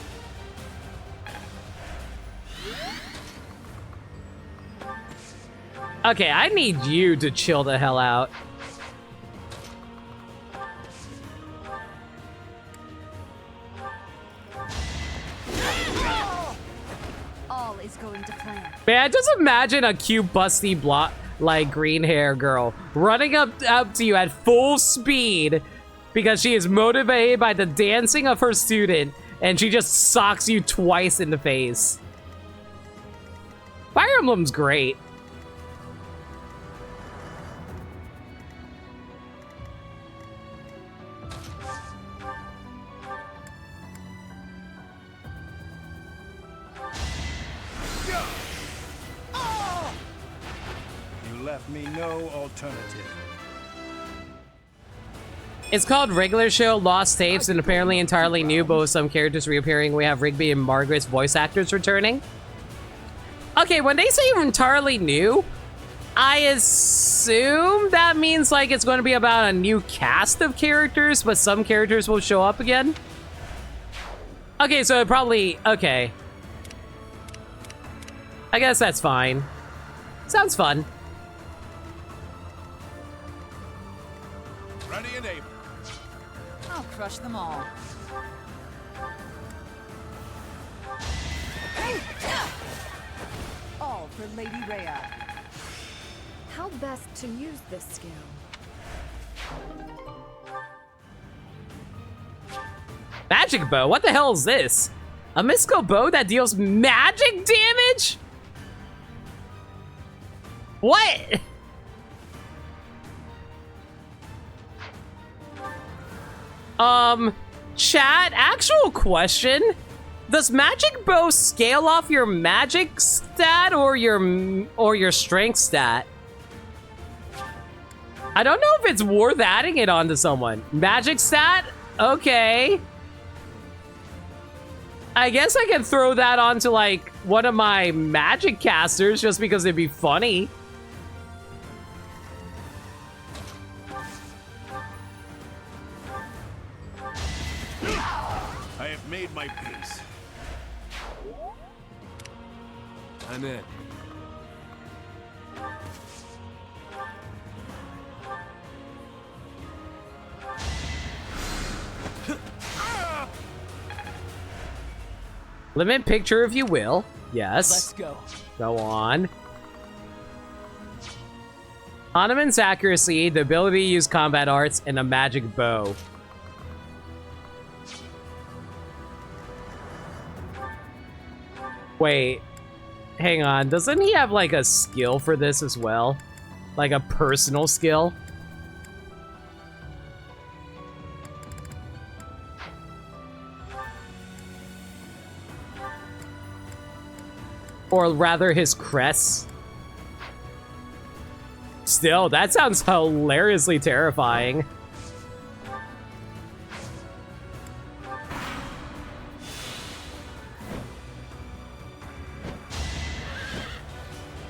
Okay, I need you to chill the hell out. All is going to plan. Man, just imagine a cute, busty, like green hair girl running up to you at full speed because she is motivated by the dancing of her student, and she just socks you twice in the face. Fire Emblem's great. You left me no alternative. It's called Regular Show, Lost Tapes, and apparently entirely new, but with some characters reappearing. We have Rigby and Margaret's voice actors returning. Okay, when they say entirely new, I assume that means like it's going to be about a new cast of characters, but some characters will show up again. Okay, so it probably... Okay. I guess that's fine. Sounds fun. Ready and able. I'll crush them all. All for Lady Rhea. How best to use this skill? Magic bow? What the hell is this? A mystical bow that deals magic damage? What? Chat, actual question. Does magic bow scale off your magic stat or your strength stat? I don't know if it's worth adding it onto someone. Magic stat? Okay. I guess I can throw that onto, like, one of my magic casters just because it'd be funny. I have made my peace. I'm in. Limit picture if you will. Yes. Let's go. Go on. Hanuman's accuracy, the ability to use combat arts, and a magic bow. Wait. Hang on. Doesn't he have, like, a skill for this as well? Like a personal skill? Or rather, his crest. Still, that sounds hilariously terrifying.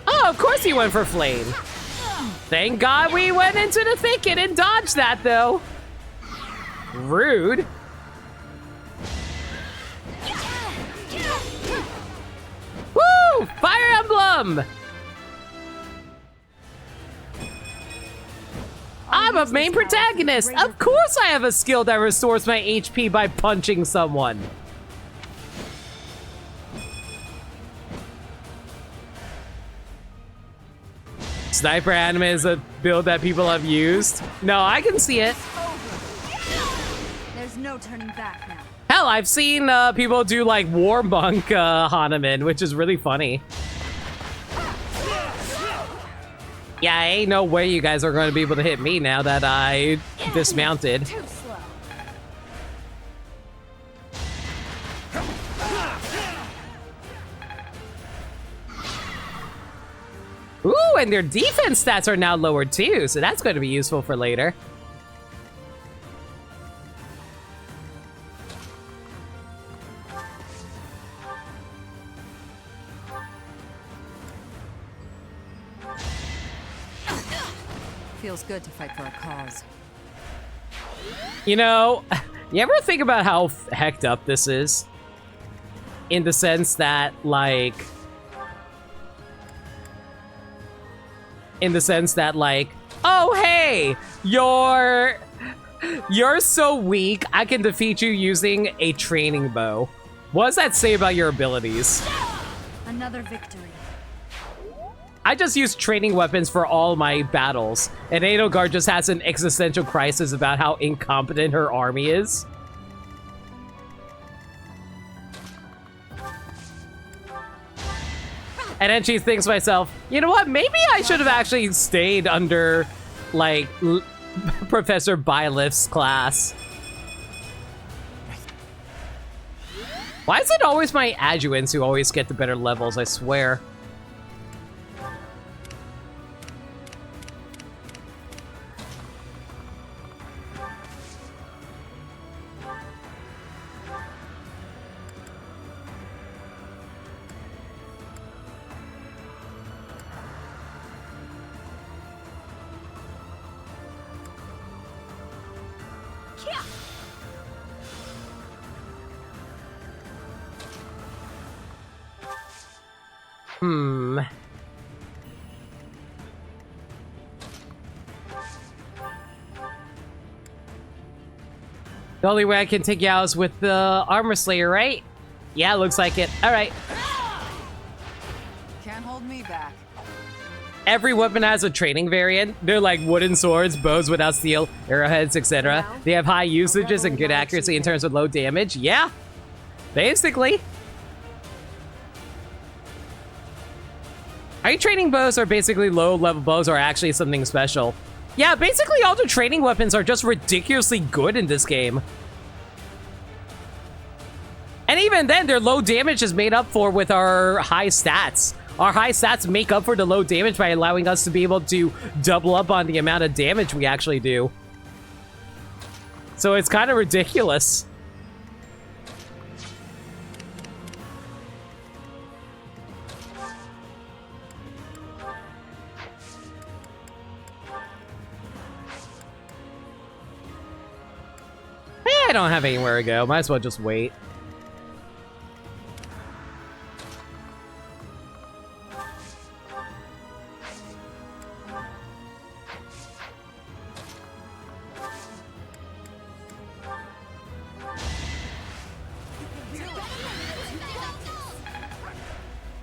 Oh, of course he went for flame. Thank God we went into the thicket and dodged that, though. Rude. Woo! Fire Emblem! I'm a main protagonist! Of course I have a skill that restores my HP by punching someone. Sniper anime is a build that people have used. No, I can see it. There's no turning back now. Hell, I've seen people do like War Monk Hanuman, which is really funny. Yeah, ain't no way you guys are going to be able to hit me now that I dismounted. Too slow. Ooh, and their defense stats are now lowered too, so that's going to be useful for later. Feels good to fight for a cause. You know, you ever think about how hecked up this is? In the sense that, like... oh, hey! You're so weak, I can defeat you using a training bow. What does that say about your abilities? Another victory. I just use training weapons for all my battles, and Edelgard just has an existential crisis about how incompetent her army is. And then she thinks to herself, you know what, maybe I should have actually stayed under, like, Professor Bylif's class. Why is it always my adjuvants who always get the better levels, I swear? The only way I can take you out is with the Armor Slayer, right? Yeah, looks like it. Alright. Can't hold me back. Every weapon has a training variant. They're like wooden swords, bows without steel, arrowheads, etc. They have high usages and good accuracy in terms of low damage. Yeah. Basically. Are you training bows are basically low-level bows or actually something special? Yeah, basically all the training weapons are just ridiculously good in this game. And even then, their low damage is made up for with our high stats. Our high stats make up for the low damage by allowing us to be able to double up on the amount of damage we actually do. So it's kind of ridiculous. I don't have anywhere to go. Might as well just wait.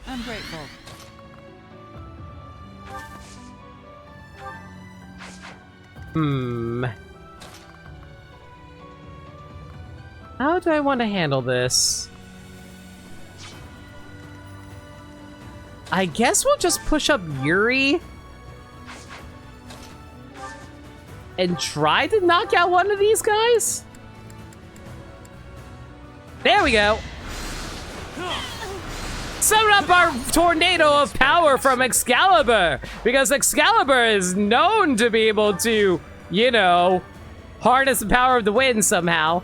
I'm grateful. How do I want to handle this? I guess we'll just push up Yuri and try to knock out one of these guys. There we go. Summon up our tornado of power from Excalibur, because Excalibur is known to be able to, you know, harness the power of the wind somehow.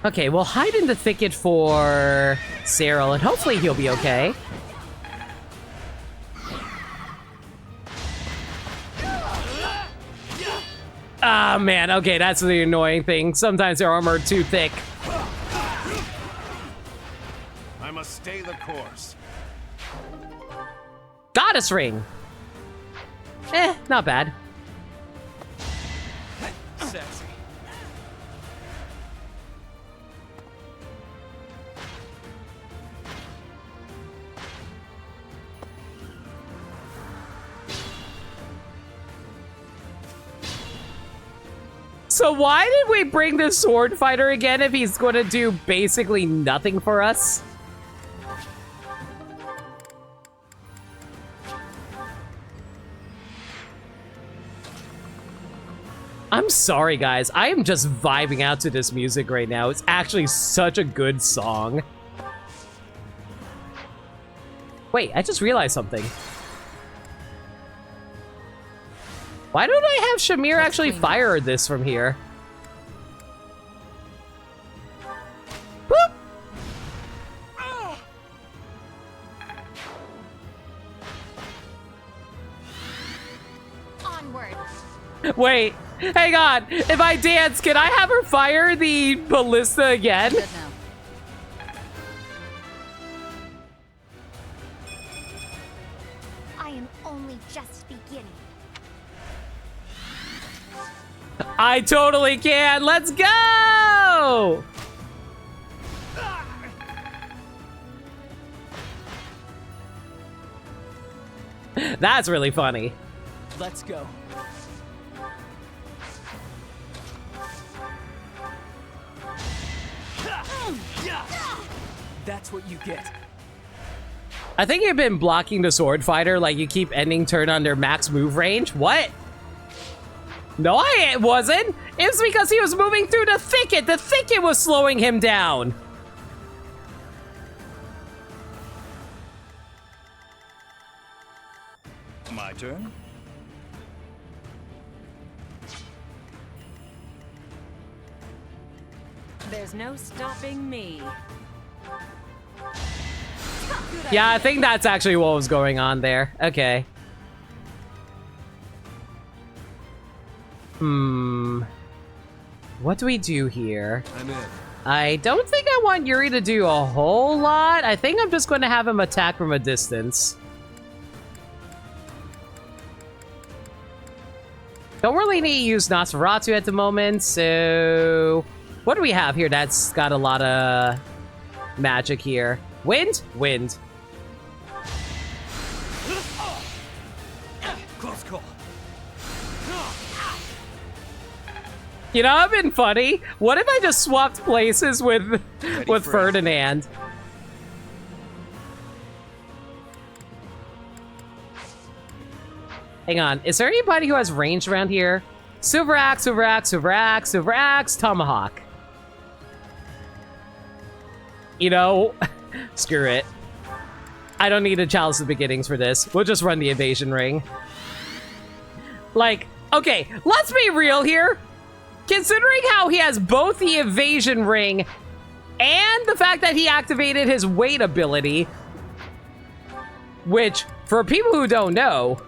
Okay, we'll hide in the thicket for Cyril, and hopefully he'll be okay. Ah, man, okay, that's the annoying thing. Sometimes their armor are too thick. I must stay the course. Goddess ring! Not bad. Sexy. So why did we bring the sword fighter again if he's going to do basically nothing for us? I'm sorry, guys. I am just vibing out to this music right now. It's actually such a good song. Wait, I just realized something. Why don't I have Shamir actually fire this from here? Boop! Onward. Wait, hang on. If I dance, can I have her fire the ballista again? I am only just beginning. I totally can. Let's go! That's really funny. Let's go. That's what you get. I think you've been blocking the sword fighter, like you keep ending turn on their max move range. What? No, I wasn't. It was because he was moving through the thicket. The thicket was slowing him down. My turn? There's no stopping me. Yeah, I think that's actually what was going on there. Okay. What do we do here? I'm in. I don't think I want Yuri to do a whole lot. I think I'm just going to have him attack from a distance. Don't really need to use Nosferatu at the moment, so... What do we have here that's got a lot of magic here. Wind? Wind. Close call. You know, it'd been funny. What if I just swapped places with Ferdinand? Hang on, is there anybody who has range around here? Silver axe, silver axe, silver axe, silver axe, tomahawk. You know, screw it. I don't need a Chalice of Beginnings for this. We'll just run the evasion ring. Like, okay, let's be real here. Considering how he has both the evasion ring and the fact that he activated his weight ability, which, for people who don't know,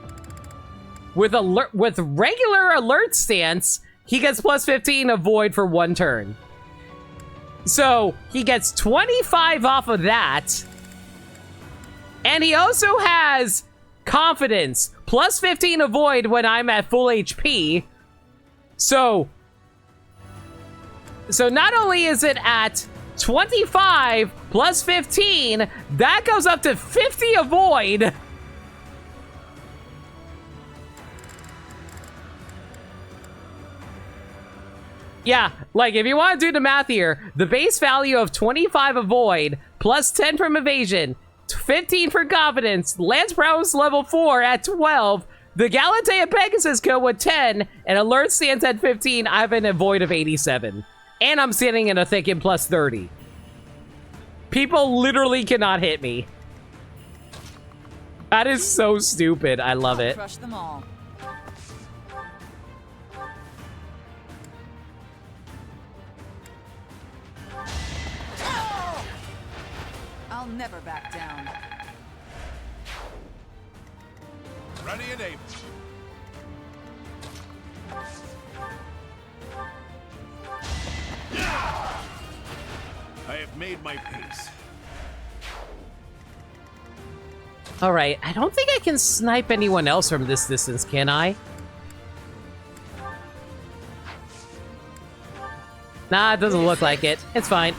with regular alert stance, he gets plus 15 avoid for 1 turn. So he gets 25 off of that. And he also has confidence, plus 15 avoid when I'm at full HP. So not only is it at 25 plus 15, that goes up to 50 avoid. Yeah, like if you want to do the math here, the base value of 25 avoid plus 10 from evasion, 15 for confidence, Lance Prowess level 4 at 12, the Galatea Pegasus go with 10, and alert stands at 15. I have an avoid of 87. And I'm standing in a thicket plus 30. People literally cannot hit me. That is so stupid. I love it. Crush them all. I'll never back down. Ready and able. I have made my peace. All right, I don't think I can snipe anyone else from this distance, can I? Nah, it doesn't look like it. It's fine.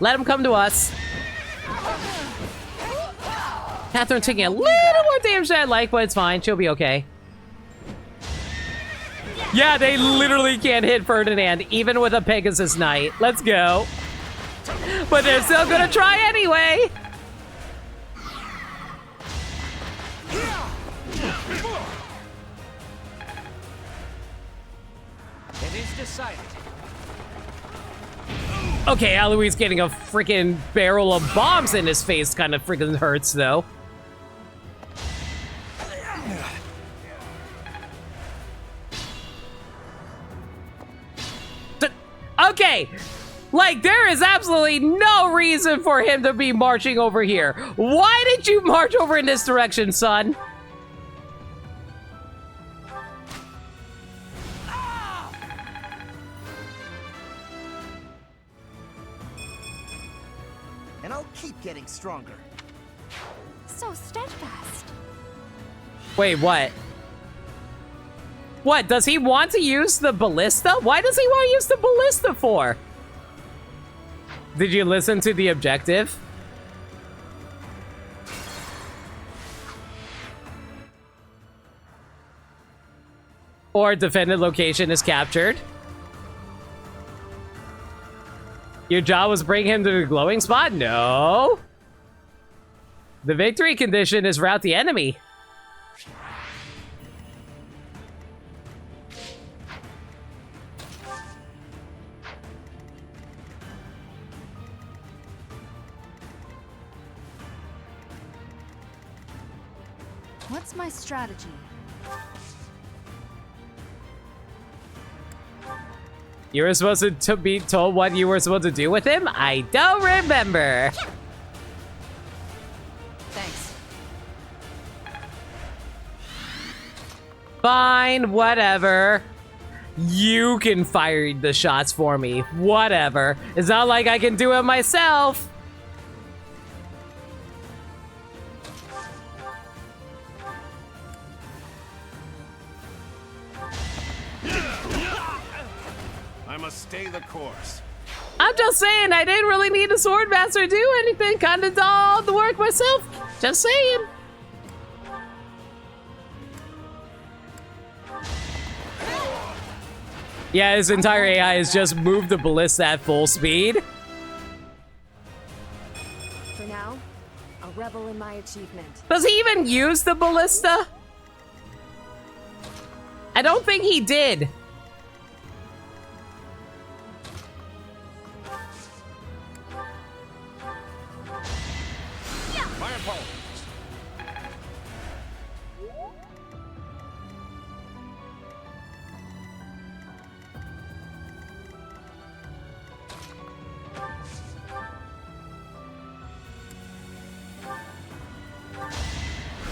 Let him come to us. Catherine taking a little more damage than I like, but it's fine. She'll be okay. Yeah, they literally can't hit Ferdinand, even with a Pegasus Knight. Let's go. But they're still gonna try anyway. It is decided. Okay, Alois getting a freaking barrel of bombs in his face kind of freaking hurts, though. Okay, like, there is absolutely no reason for him to be marching over here. Why did you march over in this direction, son? And I'll keep getting stronger. So steadfast. Wait, what? What, does he want to use the ballista? Why does he want to use the ballista for? Did you listen to the objective? Or defended location is captured. Your job was bring him to the glowing spot? No. The victory condition is rout the enemy. What's my strategy? You were supposed to be told what you were supposed to do with him? I don't remember. Thanks. Fine, whatever. You can fire the shots for me. Whatever. It's not like I can do it myself. I must stay the course. I'm just saying, I didn't really need a sword master to do anything. Kinda did all the work myself. Just saying. Yeah, his entire AI has just moved the ballista at full speed. For now, I'll revel in my achievement. Does he even use the ballista? I don't think he did. Fireball.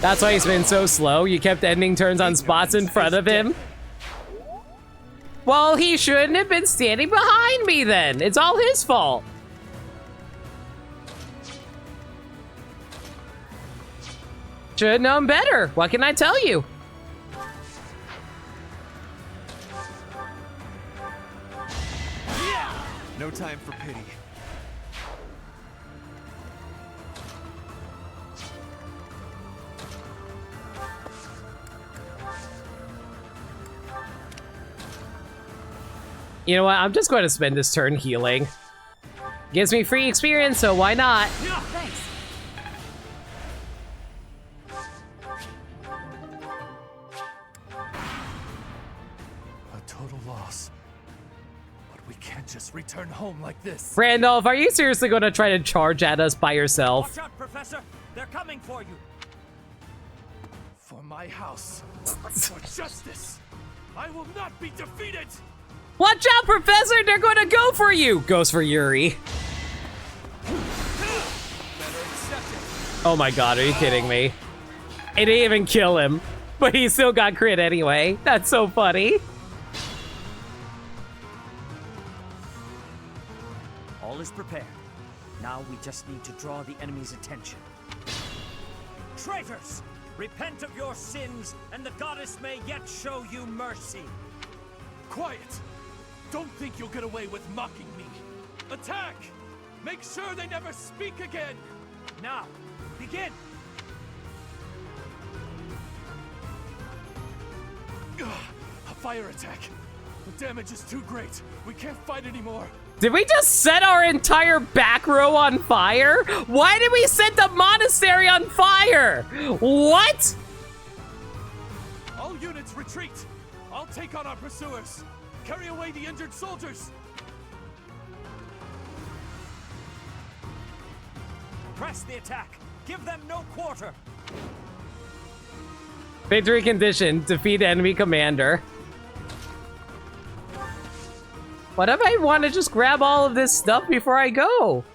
That's why he's been so slow. You kept ending turns on spots in front of him. Well, he shouldn't have been standing behind me then. It's all his fault. Should have known better. What can I tell you? No time for pity. You know what? I'm just going to spend this turn healing. Gives me free experience, so why not? Thanks. A total loss. But we can't just return home like this. Randolph, are you seriously going to try to charge at us by yourself? Watch out, Professor! They're coming for you! For my house. For justice. I will not be defeated! Watch out, Professor! They're going to go for you! Goes for Yuri. Oh my god, are you kidding me? It didn't even kill him, but he still got crit anyway. That's so funny. All is prepared. Now we just need to draw the enemy's attention. Traitors! Repent of your sins, and the goddess may yet show you mercy. Quiet! Don't think you'll get away with mocking me. Attack! Make sure they never speak again! Now, begin! A fire attack. The damage is too great. We can't fight anymore. Did we just set our entire back row on fire? Why did we set the monastery on fire? What? All units retreat. I'll take on our pursuers. Carry away the injured soldiers. Press the attack. Give them no quarter. Victory condition, defeat enemy commander. What if I want to just grab all of this stuff before I go?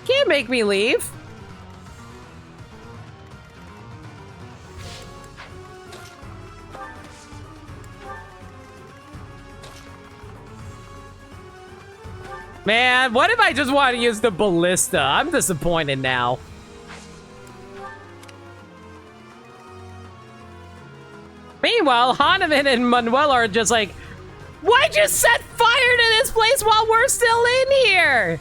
Can't make me leave. Man, what if I just want to use the ballista? I'm disappointed now. Meanwhile, Hahnemann and Manuel are just like, why'd you set fire to this place while we're still in here?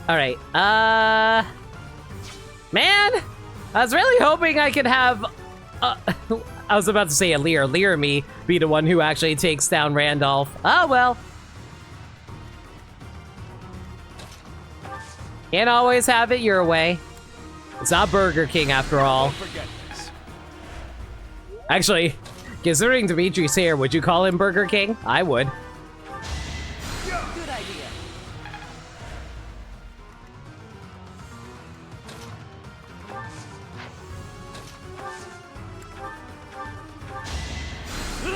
All right, man, I was really hoping I could have, I was about to say a Lear me be the one who actually takes down Randolph. Oh, well. Can't always have it your way. It's not Burger King after all. Actually, considering Dimitri's here, would you call him Burger King? I would. Good idea.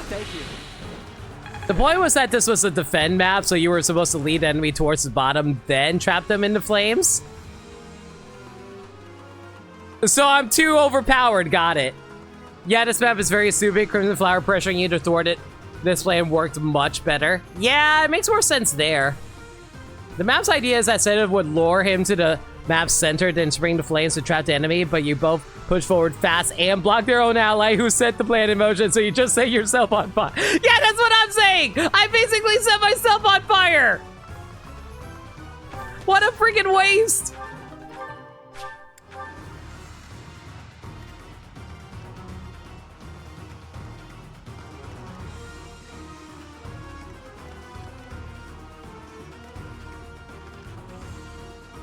Thank you. The point was that this was a defend map, so you were supposed to lead the enemy towards the bottom, then trap them into flames. So I'm too overpowered, got it. Yeah, this map is very stupid. Crimson Flower pressuring you to thwart it. This plan worked much better. Yeah, it makes more sense there. The map's idea is that Senna would lure him to the map centered and spring the flames to trap the enemy, but you both push forward fast and block their own ally who set the plan in motion, so you just set yourself on fire. Yeah, that's what I'm saying! I basically set myself on fire! What a freaking waste!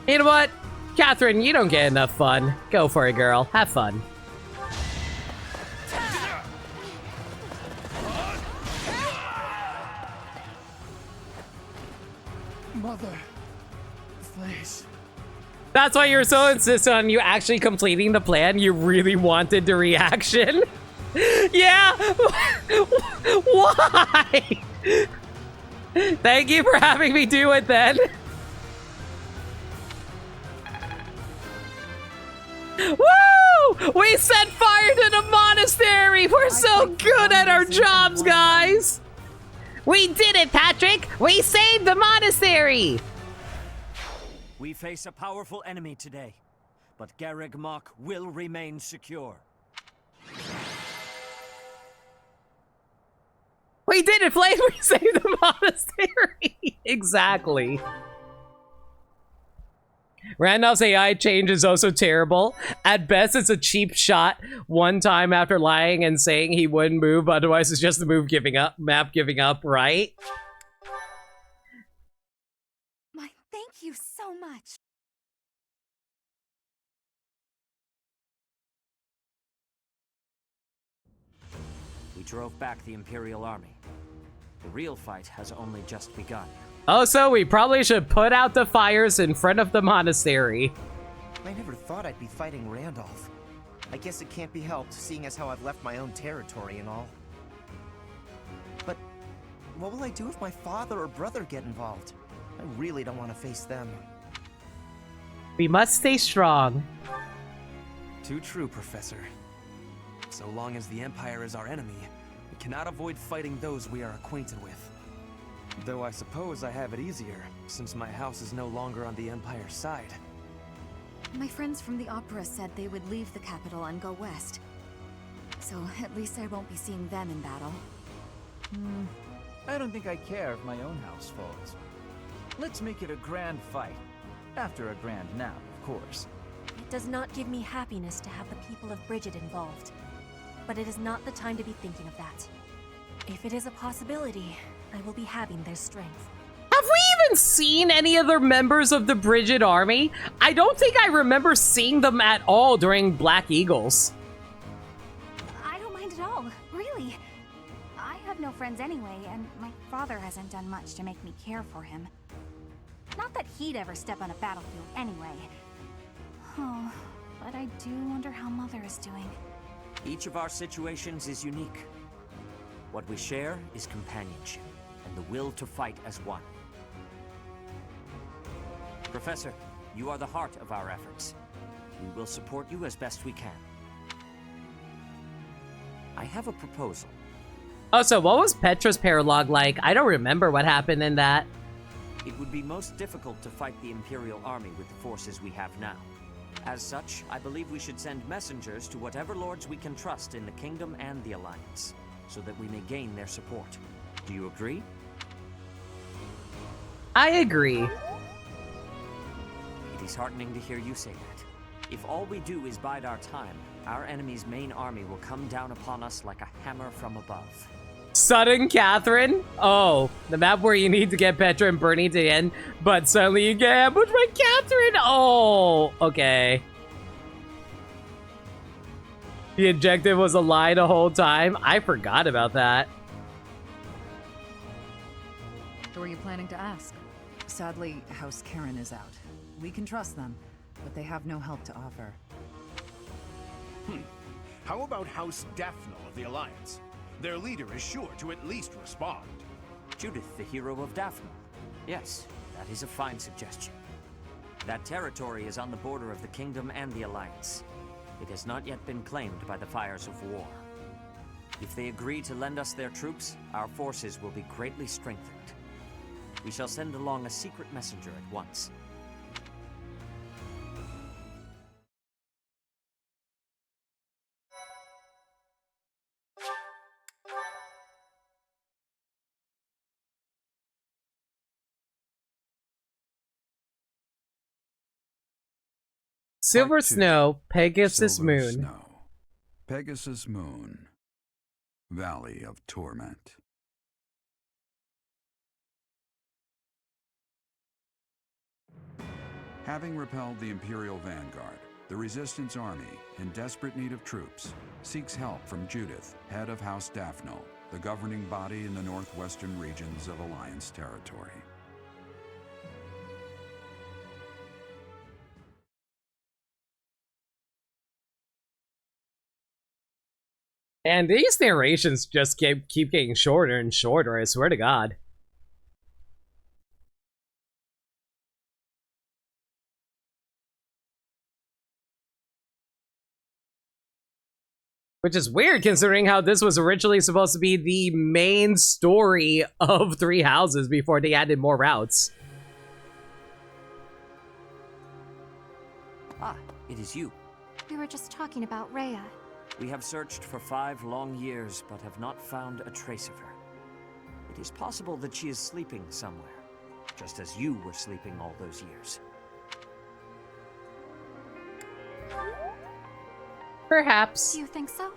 You know what? Catherine, you don't get enough fun. Go for it, girl. Have fun. Mother, please. That's why you're so insistent on you actually completing the plan. You really wanted the reaction. Yeah. Why? Thank you for having me do it then. Woo! We set fire to the monastery! We're so good at our jobs, guys! We did it, Patrick! We saved the monastery! We face a powerful enemy today, but Garreg Mach will remain secure. We did it, Flame! We saved the monastery! Exactly. Randolph's AI change is also terrible. At best, it's a cheap shot one time after lying and saying he wouldn't move, otherwise it's just the map giving up, right? Thank you so much. We drove back the Imperial Army. The real fight has only just begun. Also, we probably should put out the fires in front of the monastery. I never thought I'd be fighting Randolph. I guess it can't be helped, seeing as how I've left my own territory and all. But what will I do if my father or brother get involved? I really don't want to face them. We must stay strong. Too true, Professor. So long as the Empire is our enemy, we cannot avoid fighting those we are acquainted with. Though I suppose I have it easier, since my house is no longer on the Empire's side. My friends from the opera said they would leave the capital and go west. So at least I won't be seeing them in battle. I don't think I care if my own house falls. Let's make it a grand fight. After a grand nap, of course. It does not give me happiness to have the people of Bridget involved. But it is not the time to be thinking of that. If it is a possibility, I will be having their strength. Have we even seen any other members of the Bridget army? I don't think I remember seeing them at all during Black Eagles. I don't mind at all, really. I have no friends anyway, and my father hasn't done much to make me care for him. Not that he'd ever step on a battlefield anyway. Oh, but I do wonder how Mother is doing. Each of our situations is unique. What we share is companionship, and the will to fight as one. Professor, you are the heart of our efforts. We will support you as best we can. I have a proposal. Oh, so what was Petra's paralogue like? I don't remember what happened in that. It would be most difficult to fight the Imperial Army with the forces we have now. As such, I believe we should send messengers to whatever lords we can trust in the Kingdom and the Alliance, so that we may gain their support. Do you agree? I agree. It is heartening to hear you say that. If all we do is bide our time, our enemy's main army will come down upon us like a hammer from above. Sudden Catherine? Oh, the map where you need to get Petra and Bernie to the end, but suddenly you get ambushed by Catherine? Oh, okay. The objective was a lie the whole time? I forgot about that. Who are you planning to ask? Sadly, House Karen is out. We can trust them, but they have no help to offer. How about House Daphne of the Alliance? Their leader is sure to at least respond. Judith, the hero of Daphne. Yes, that is a fine suggestion. That territory is on the border of the Kingdom and the Alliance. It has not yet been claimed by the fires of war. If they agree to lend us their troops, our forces will be greatly strengthened. We shall send along a secret messenger at once. Silver Part 2, Snow, Pegasus Silver Moon. Snow. Pegasus Moon. Valley of Torment. Having repelled the Imperial Vanguard, the Resistance Army, in desperate need of troops, seeks help from Judith, head of House Daphnel, the governing body in the northwestern regions of Alliance territory. And these narrations just keep getting shorter and shorter, I swear to God. Which is weird considering how this was originally supposed to be the main story of Three Houses before they added more routes. Ah, it is you. We were just talking about Rhea. We have searched for 5 long years, but have not found a trace of her. It is possible that she is sleeping somewhere, just as you were sleeping all those years. Perhaps. Do you think so?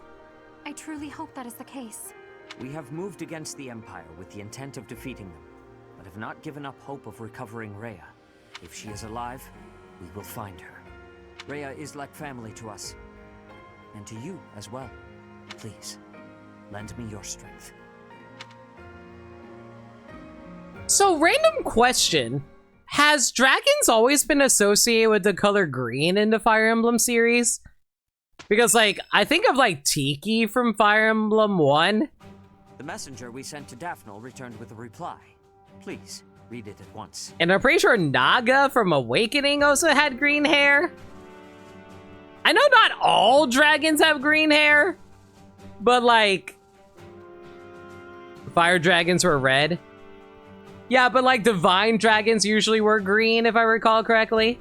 I truly hope that is the case. We have moved against the Empire with the intent of defeating them, but have not given up hope of recovering Rhea. If she is alive, we will find her. Rhea is like family to us, and to you as well. Please, lend me your strength. So, random question. Has dragons always been associated with the color green in the Fire Emblem series? Because, like, I think of, like, Tiki from Fire Emblem 1. The messenger we sent to Daphnel returned with a reply. Please, read it at once. And I'm pretty sure Naga from Awakening also had green hair. I know not all dragons have green hair, but, like, fire dragons were red. Yeah, but, like, divine dragons usually were green, if I recall correctly.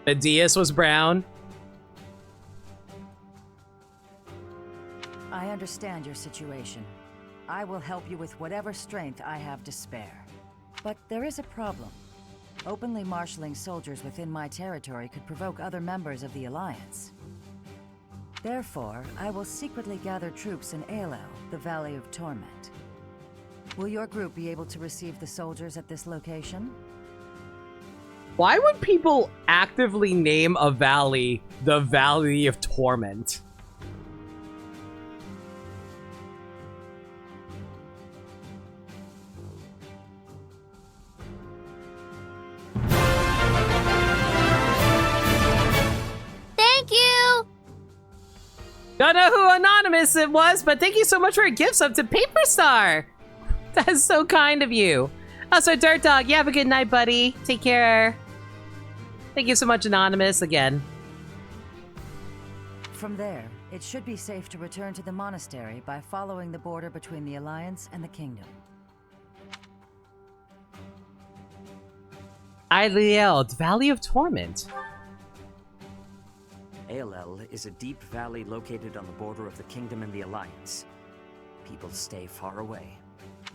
Medius was brown. I understand your situation. I will help you with whatever strength I have to spare. But there is a problem. Openly marshaling soldiers within my territory could provoke other members of the Alliance. Therefore, I will secretly gather troops in Aelel, the Valley of Torment. Will your group be able to receive the soldiers at this location? Why would people actively name a valley the Valley of Torment? Thank you! Don't know who anonymous it was, but thank you so much for your gifts up to Paper Star. That is so kind of you. Also, Dirt Dog, you have a good night, buddy. Take care. Thank you so much, Anonymous, again. From there, it should be safe to return to the monastery by following the border between the Alliance and the Kingdom. Aelel, Valley of Torment. Aelel is a deep valley located on the border of the Kingdom and the Alliance. People stay far away.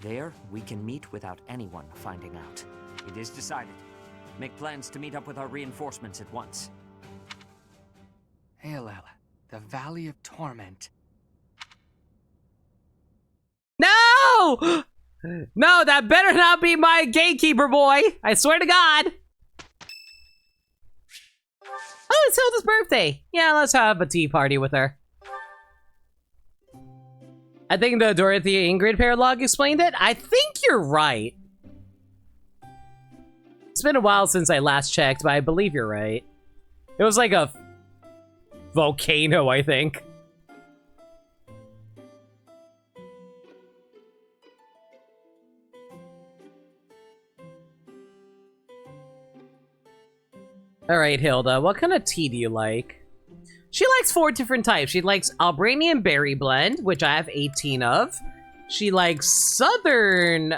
There, we can meet without anyone finding out. It is decided. Make plans to meet up with our reinforcements at once. Aelel, the Valley of Torment. No! No, that better not be my gatekeeper boy. I swear to God. Oh, it's Hilda's birthday. Yeah, let's have a tea party with her. I think the Dorothea Ingrid paralog explained it. I think you're right. It's been a while since I last checked, but I believe you're right. It was like a volcano, I think. Alright, Hilda, what kind of tea do you like? She likes 4 different types. She likes Albanian Berry Blend, which I have 18 of. She likes Southern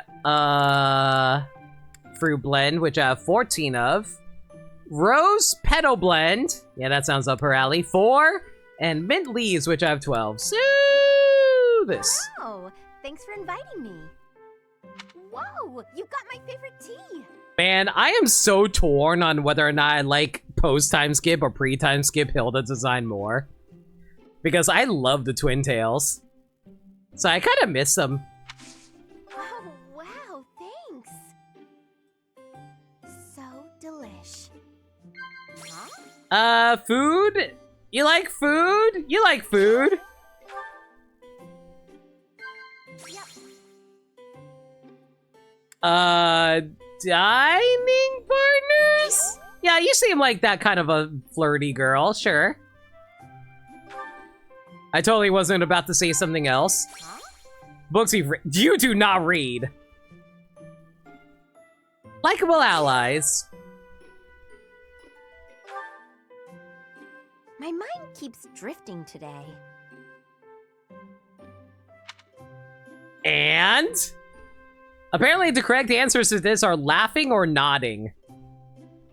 Fruit Blend, which I have 14 of. Rose Petal Blend, yeah, that sounds up her alley, 4. And Mint Leaves, which I have 12. So this. Wow, thanks for inviting me. Whoa, you got my favorite tea. Man, I am so torn on whether or not I like post-time skip or pre-time skip Hilda design more. Because I love the twin tails. So I kind of miss them. Oh, wow, thanks. So delish. Food? You like food? You like food? Dining partners? Yeah, you seem like that kind of a flirty girl, sure. I totally wasn't about to say something else. Books you do not read. Likeable allies. My mind keeps drifting today. And? Apparently the correct answers to this are laughing or nodding.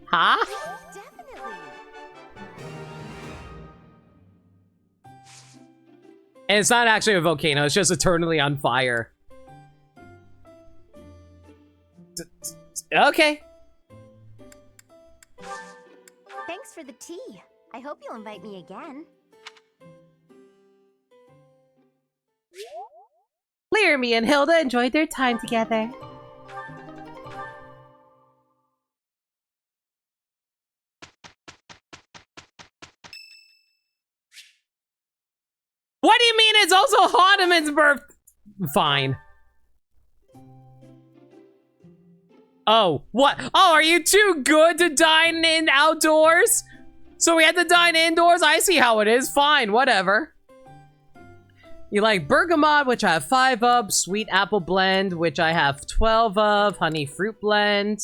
Huh? And it's not actually a volcano, it's just eternally on fire. Okay. Thanks for the tea. I hope you'll invite me again. Laramie and Hilda enjoyed their time together. What do you mean it's also Hahnemann's birth? Fine. Oh, what? Oh, are you too good to dine in outdoors? So we had to dine indoors? I see how it is. Fine, whatever. You like bergamot, which I have 5 of, sweet apple blend, which I have 12 of, honey fruit blend.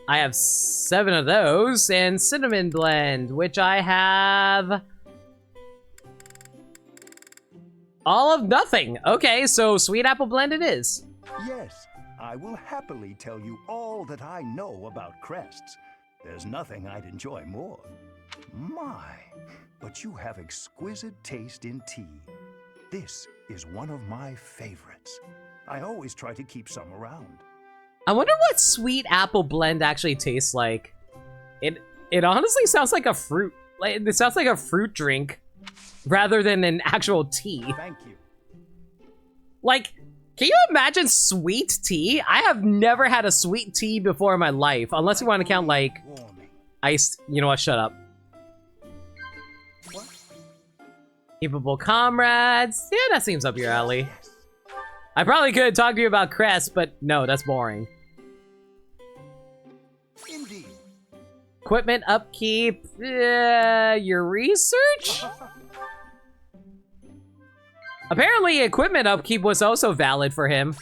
I have 7 of those, and cinnamon blend, which I have all of nothing. Okay, so sweet apple blend it is. Yes, I will happily tell you all that I know about crests. There's nothing I'd enjoy more. My, but you have exquisite taste in tea. This is one of my favorites. I always try to keep some around. I wonder what sweet apple blend actually tastes like. It honestly sounds like a fruit. Like, it sounds like a fruit drink rather than an actual tea. Thank you. Like, can you imagine sweet tea? I have never had a sweet tea before in my life, unless you want to count like iced. You know what? Shut up. Capable comrades. Yeah, that seems up your alley. I probably could talk to you about Crest, but no, that's boring. Indeed. Equipment upkeep. Your research? Apparently, equipment upkeep was also valid for him.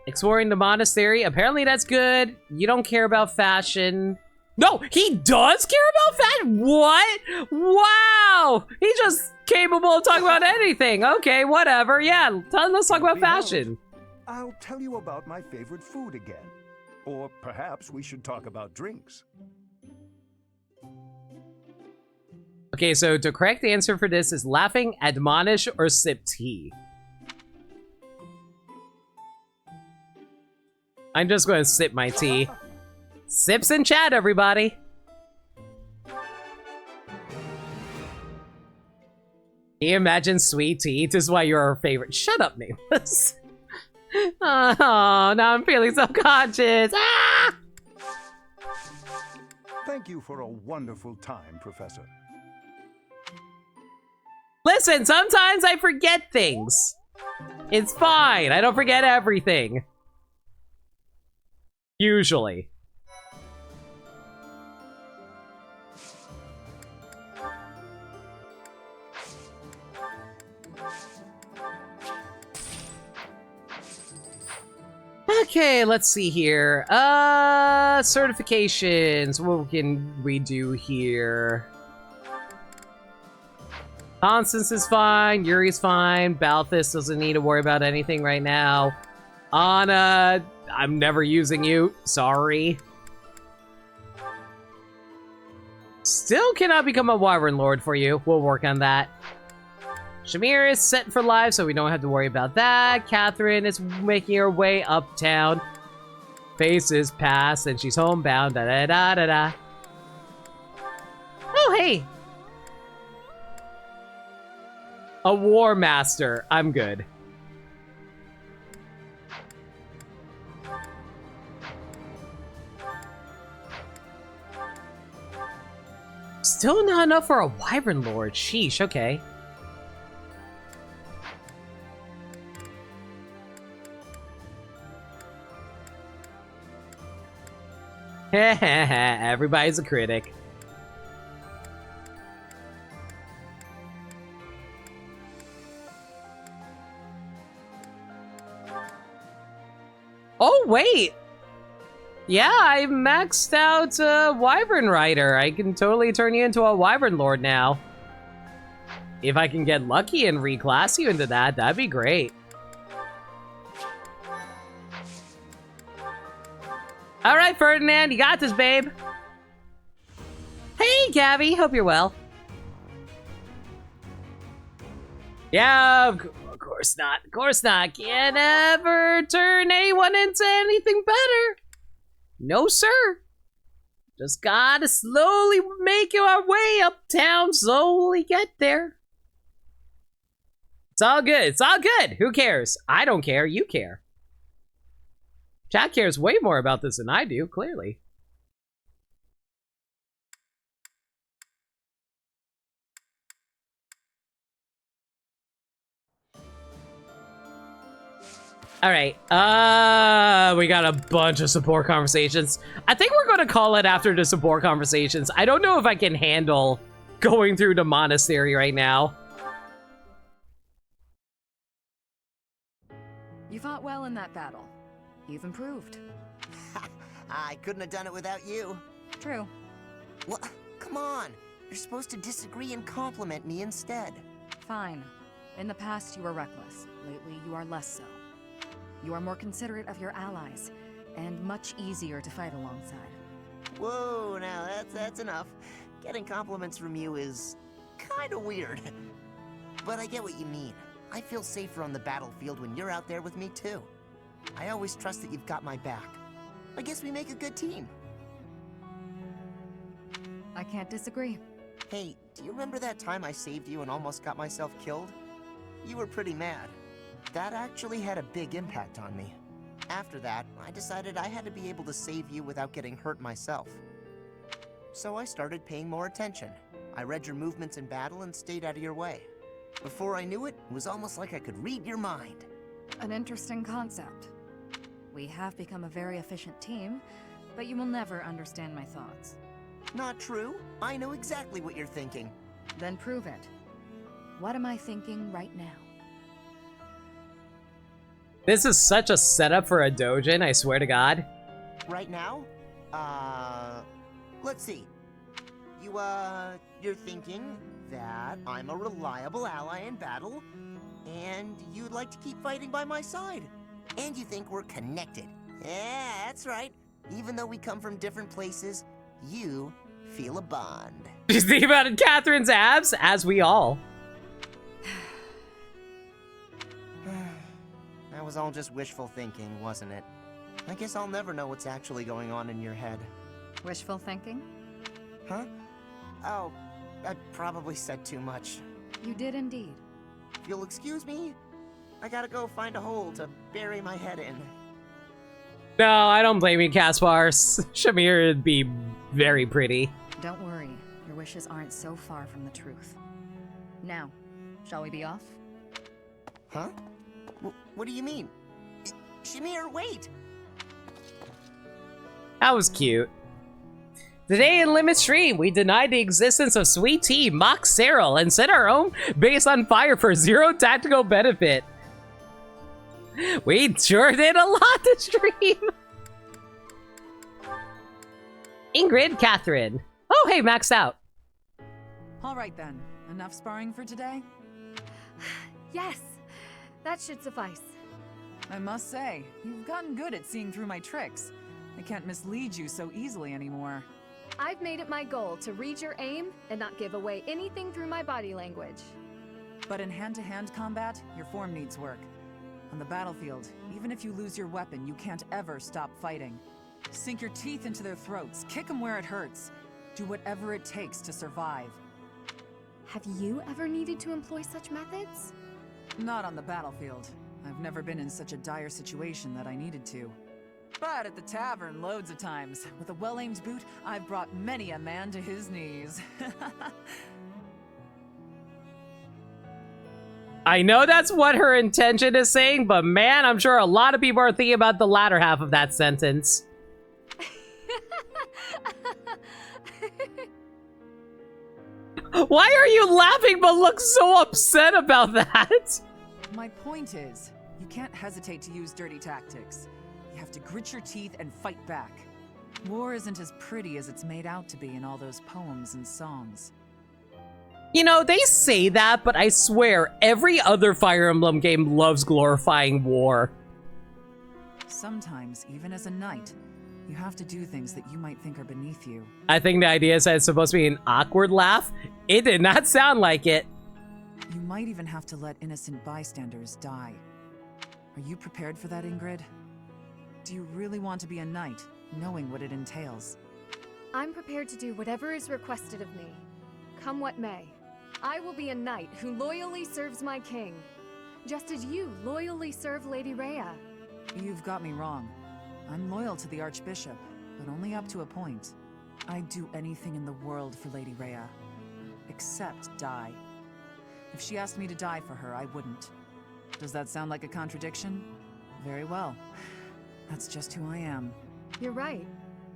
Exploring the monastery. Apparently, that's good. You don't care about fashion. No, he does care about fashion? What? Wow! He's just capable of talking about anything. Okay, whatever. Yeah, let's talk about fashion. I'll tell you about my favorite food again. Or perhaps we should talk about drinks. Okay, so the correct answer for this is laughing, admonish, or sip tea. I'm just going to sip my tea. Sips in chat, everybody. Can you imagine sweet tea? This is why you're our favorite. Shut up, Nameless. Oh, now I'm feeling self-conscious. Ah! Thank you for a wonderful time, Professor. Listen, sometimes I forget things. It's fine. I don't forget everything. Usually. Okay, let's see here. Certifications. What can we do here? Constance is fine. Yuri's fine. Balthus doesn't need to worry about anything right now. Anna, I'm never using you. Sorry. Still cannot become a Wyvern Lord for you. We'll work on that. Shamir is set for life, so we don't have to worry about that. Catherine is making her way uptown. Faces past and she's homebound. Da da da da da. Oh, hey! A War Master. I'm good. Still not enough for a Wyvern Lord. Sheesh, okay. Everybody's a critic. Oh, wait! Yeah, I maxed out Wyvern Rider. I can totally turn you into a Wyvern Lord now. If I can get lucky and reclass you into that, that'd be great. Alright, Ferdinand, you got this, babe. Hey, Gabby, hope you're well. Yeah, of course not. Of course not. Can't ever turn anyone into anything better. No, sir. Just gotta slowly make our way uptown, slowly get there. It's all good. It's all good. Who cares? I don't care. You care. Chat cares way more about this than I do, clearly. Alright, we got a bunch of support conversations. I think we're gonna call it after the support conversations. I don't know if I can handle going through the monastery right now. You fought well in that battle. You've improved. I couldn't have done it without you. True. Well, come on. You're supposed to disagree and compliment me instead. Fine. In the past, you were reckless. Lately, you are less so. You are more considerate of your allies, and much easier to fight alongside. Whoa, now that's enough. Getting compliments from you is kind of weird. But I get what you mean. I feel safer on the battlefield when you're out there with me, too. I always trust that you've got my back. I guess we make a good team. I can't disagree. Hey, do you remember that time I saved you and almost got myself killed? You were pretty mad. That actually had a big impact on me. After that, I decided I had to be able to save you without getting hurt myself. So I started paying more attention. I read your movements in battle and stayed out of your way. Before I knew it, it was almost like I could read your mind. An interesting concept. We have become a very efficient team, but you will never understand my thoughts. Not true. I know exactly what you're thinking. Then prove it. What am I thinking right now? This is such a setup for a Dojin, I swear to God. Right now? Let's see. You're thinking that I'm a reliable ally in battle, and you'd like to keep fighting by my side. And you think we're connected. Yeah, that's right. Even though we come from different places, you feel a bond. Did you think about Catherine's abs? As we all. That was all just wishful thinking, wasn't it? I guess I'll never know what's actually going on in your head. Wishful thinking? Huh? Oh, I probably said too much. You did indeed. If you'll excuse me, I gotta go find a hole to bury my head in. No, I don't blame you, Caspar. Shamir would be very pretty. Don't worry, your wishes aren't so far from the truth. Now, shall we be off? Huh? What do you mean? Shamir, wait! That was cute. Today in Limit Stream, we denied the existence of Sweet Tea, Mock Cyril, and set our own base on fire for 0 tactical benefit. We sure did a lot to stream. Ingrid, Catherine. Oh, hey, maxed out. All right then, enough sparring for today? Yes, that should suffice. I must say, you've gotten good at seeing through my tricks. I can't mislead you so easily anymore. I've made it my goal to read your aim and not give away anything through my body language. But in hand-to-hand combat, your form needs work. On the battlefield, even if you lose your weapon, you can't ever stop fighting. Sink your teeth into their throats, kick them where it hurts. Do whatever it takes to survive. Have you ever needed to employ such methods? Not on the battlefield. I've never been in such a dire situation that I needed to. But at the tavern, loads of times. With a well-aimed boot, I've brought many a man to his knees. I know that's what her intention is saying, but man, I'm sure a lot of people are thinking about the latter half of that sentence. Why are you laughing but look so upset about that? My point is, you can't hesitate to use dirty tactics. You have to grit your teeth and fight back. War isn't as pretty as it's made out to be in all those poems and songs. You know, they say that, but I swear, every other Fire Emblem game loves glorifying war. Sometimes, even as a knight, you have to do things that you might think are beneath you. I think the idea is that it's supposed to be an awkward laugh. It did not sound like it. You might even have to let innocent bystanders die. Are you prepared for that, Ingrid? Do you really want to be a knight, knowing what it entails? I'm prepared to do whatever is requested of me. Come what may. I will be a knight who loyally serves my king. Just as you loyally serve Lady Rhea. You've got me wrong. I'm loyal to the Archbishop, but only up to a point. I'd do anything in the world for Lady Rhea. Except die. If she asked me to die for her, I wouldn't. Does that sound like a contradiction? Very well. That's just who I am. You're right.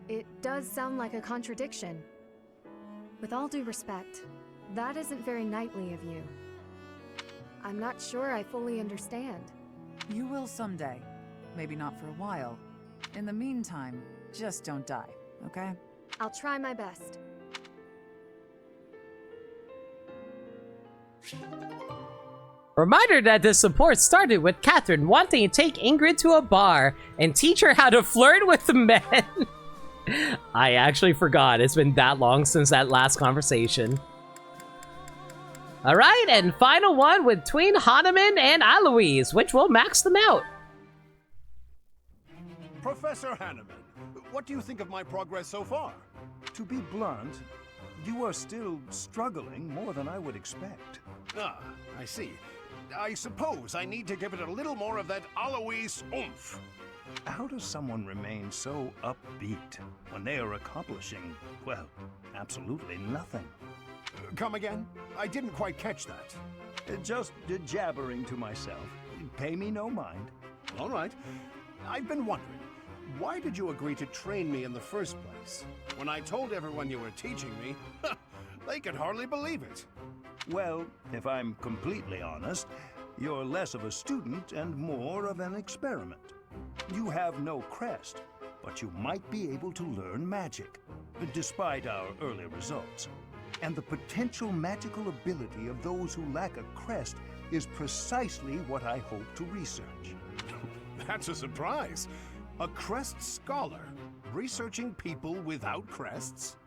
It does sound like a contradiction. With all due respect, that isn't very knightly of you. I'm not sure I fully understand. You will someday. Maybe not for a while. In the meantime, just don't die, okay? I'll try my best. Reminder that this support started with Catherine wanting to take Ingrid to a bar and teach her how to flirt with men. I actually forgot. It's been that long since that last conversation. Alright, and final one between Hahnemann and Aloise, which will max them out. Professor Hahnemann, what do you think of my progress so far? To be blunt, you are still struggling more than I would expect. Ah, I see. I suppose I need to give it a little more of that Aloise oomph. How does someone remain so upbeat when they are accomplishing, well, absolutely nothing? Come again? I didn't quite catch that. Just jabbering to myself. Pay me no mind. All right. I've been wondering, why did you agree to train me in the first place? When I told everyone you were teaching me, they could hardly believe it. Well, if I'm completely honest, you're less of a student and more of an experiment. You have no crest, but you might be able to learn magic, despite our early results. And the potential magical ability of those who lack a crest is precisely what I hope to research. That's a surprise. A crest scholar, researching people without crests?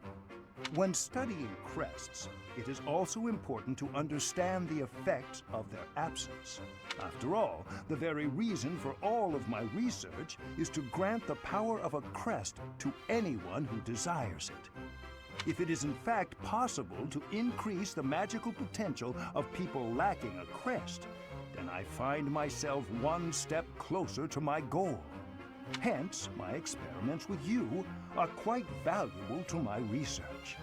When studying crests, it is also important to understand the effects of their absence. After all, the very reason for all of my research is to grant the power of a crest to anyone who desires it. If it is in fact possible to increase the magical potential of people lacking a crest, then I find myself one step closer to my goal. Hence, my experiments with you are quite valuable to my research.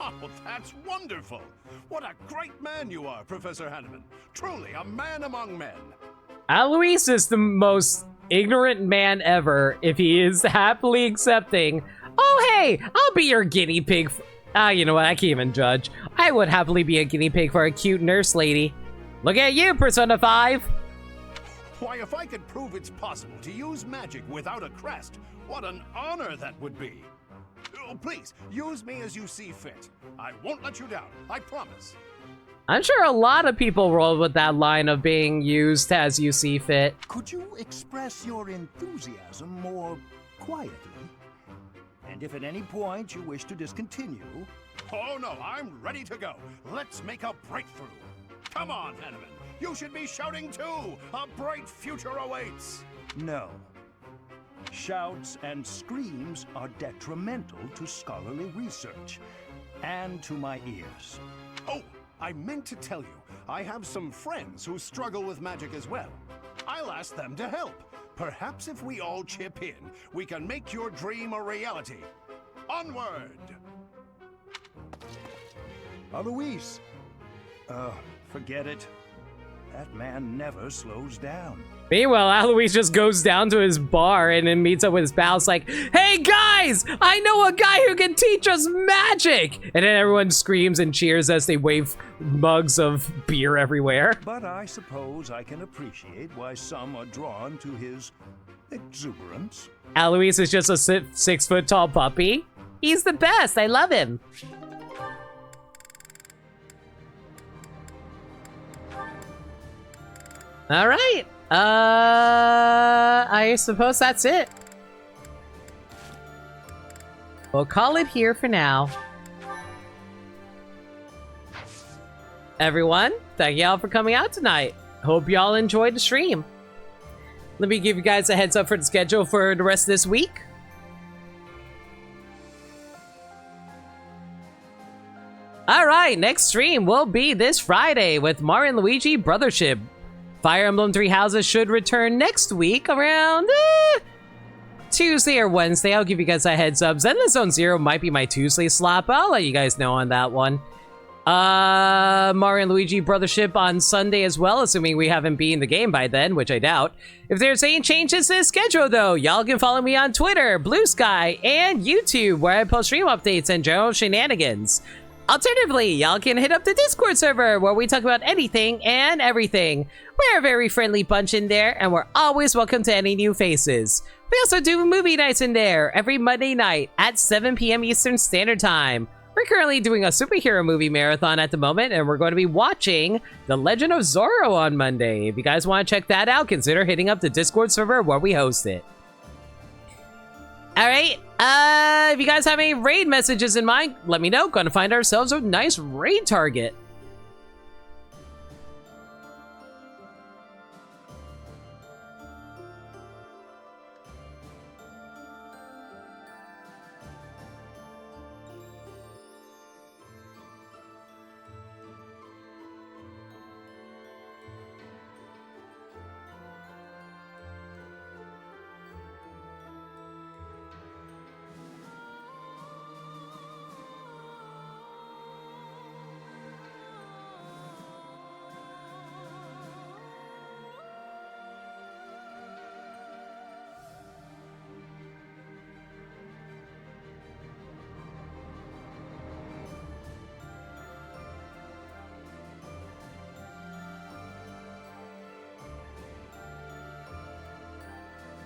Oh, that's wonderful! What a great man you are, Professor Hahnemann. Truly a man among men. Alois is the most ignorant man ever if he is happily accepting, oh hey, I'll be your guinea pig. You know what, I can't even judge. I would happily be a guinea pig for a cute nurse lady. Look at you, Persona 5. Why, if I could prove it's possible to use magic without a crest, what an honor that would be. Oh, please, use me as you see fit. I won't let you down, I promise. I'm sure a lot of people roll with that line of being used as you see fit. Could you express your enthusiasm more quietly? And if at any point you wish to discontinue... Oh no, I'm ready to go. Let's make a breakthrough. Come on, Hahnemann. You should be shouting too! A bright future awaits! No. Shouts and screams are detrimental to scholarly research, and to my ears. Oh, I meant to tell you, I have some friends who struggle with magic as well. I'll ask them to help. Perhaps if we all chip in, we can make your dream a reality. Onward! Alois! Forget it. That man never slows down. Meanwhile, Alois just goes down to his bar and then meets up with his pals like, "Hey guys, I know a guy who can teach us magic!" And then everyone screams and cheers as they wave mugs of beer everywhere. But I suppose I can appreciate why some are drawn to his exuberance. Alois is just a 6-foot-tall puppy. He's the best. I love him. All right. I suppose that's it. We'll call it here for now. Everyone, thank y'all for coming out tonight. Hope y'all enjoyed the stream. Let me give you guys a heads up for the schedule for the rest of this week. Alright, next stream will be this Friday with Mario and Luigi Brothership. Fire Emblem Three Houses should return next week around Tuesday or Wednesday. I'll give you guys a heads up. Zenless Zone Zero might be my Tuesday slot, but I'll let you guys know on that one. Mario and Luigi Brothership on Sunday as well, assuming we haven't beaten the game by then, which I doubt. If there's any changes to the schedule though, y'all can follow me on Twitter, Blue Sky, and YouTube, where I post stream updates and general shenanigans. Alternatively, y'all can hit up the Discord server, where we talk about anything and everything. We're a very friendly bunch in there, and we're always welcome to any new faces. We also do movie nights in there every Monday night at 7 p.m. Eastern Standard Time. We're currently doing a superhero movie marathon at the moment, and we're going to be watching The Legend of Zorro on Monday. If you guys want to check that out, consider hitting up the Discord server where we host it. Alright, if you guys have any raid messages in mind, let me know. Gonna find ourselves a nice raid target.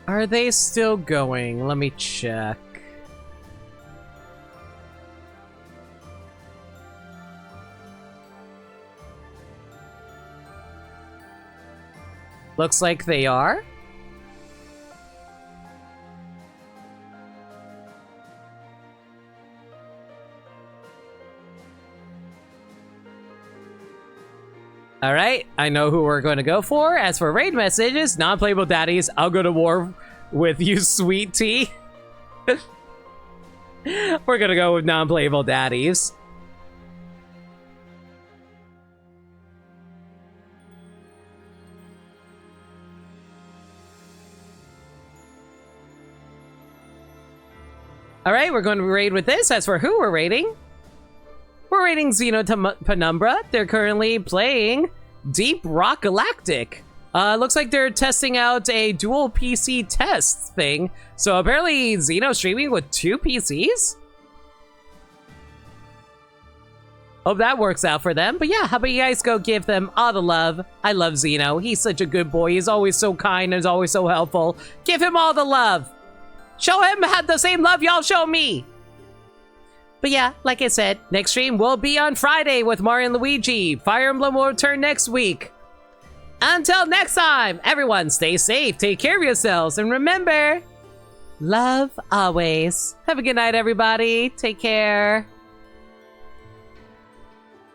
Are they still going? Let me check. Looks like they are. Alright, I know who we're going to go for. As for raid messages, non-playable daddies, I'll go to war with you, sweet tea. We're gonna go with non-playable daddies. Alright, we're going to raid with this. As for who we're raiding, we're raiding Penumbra. They're currently playing Deep Rock Galactic. Looks like they're testing out a dual PC test thing. So apparently Xeno streaming with 2 PCs? Hope that works out for them. But yeah, how about you guys go give them all the love. I love Xeno. He's such a good boy. He's always so kind and always so helpful. Give him all the love. Show him the same love y'all show me. But yeah, like I said, next stream will be on Friday with Mario and Luigi. Fire Emblem will return next week. Until next time, everyone stay safe, take care of yourselves, and remember, love always. Have a good night, everybody. Take care.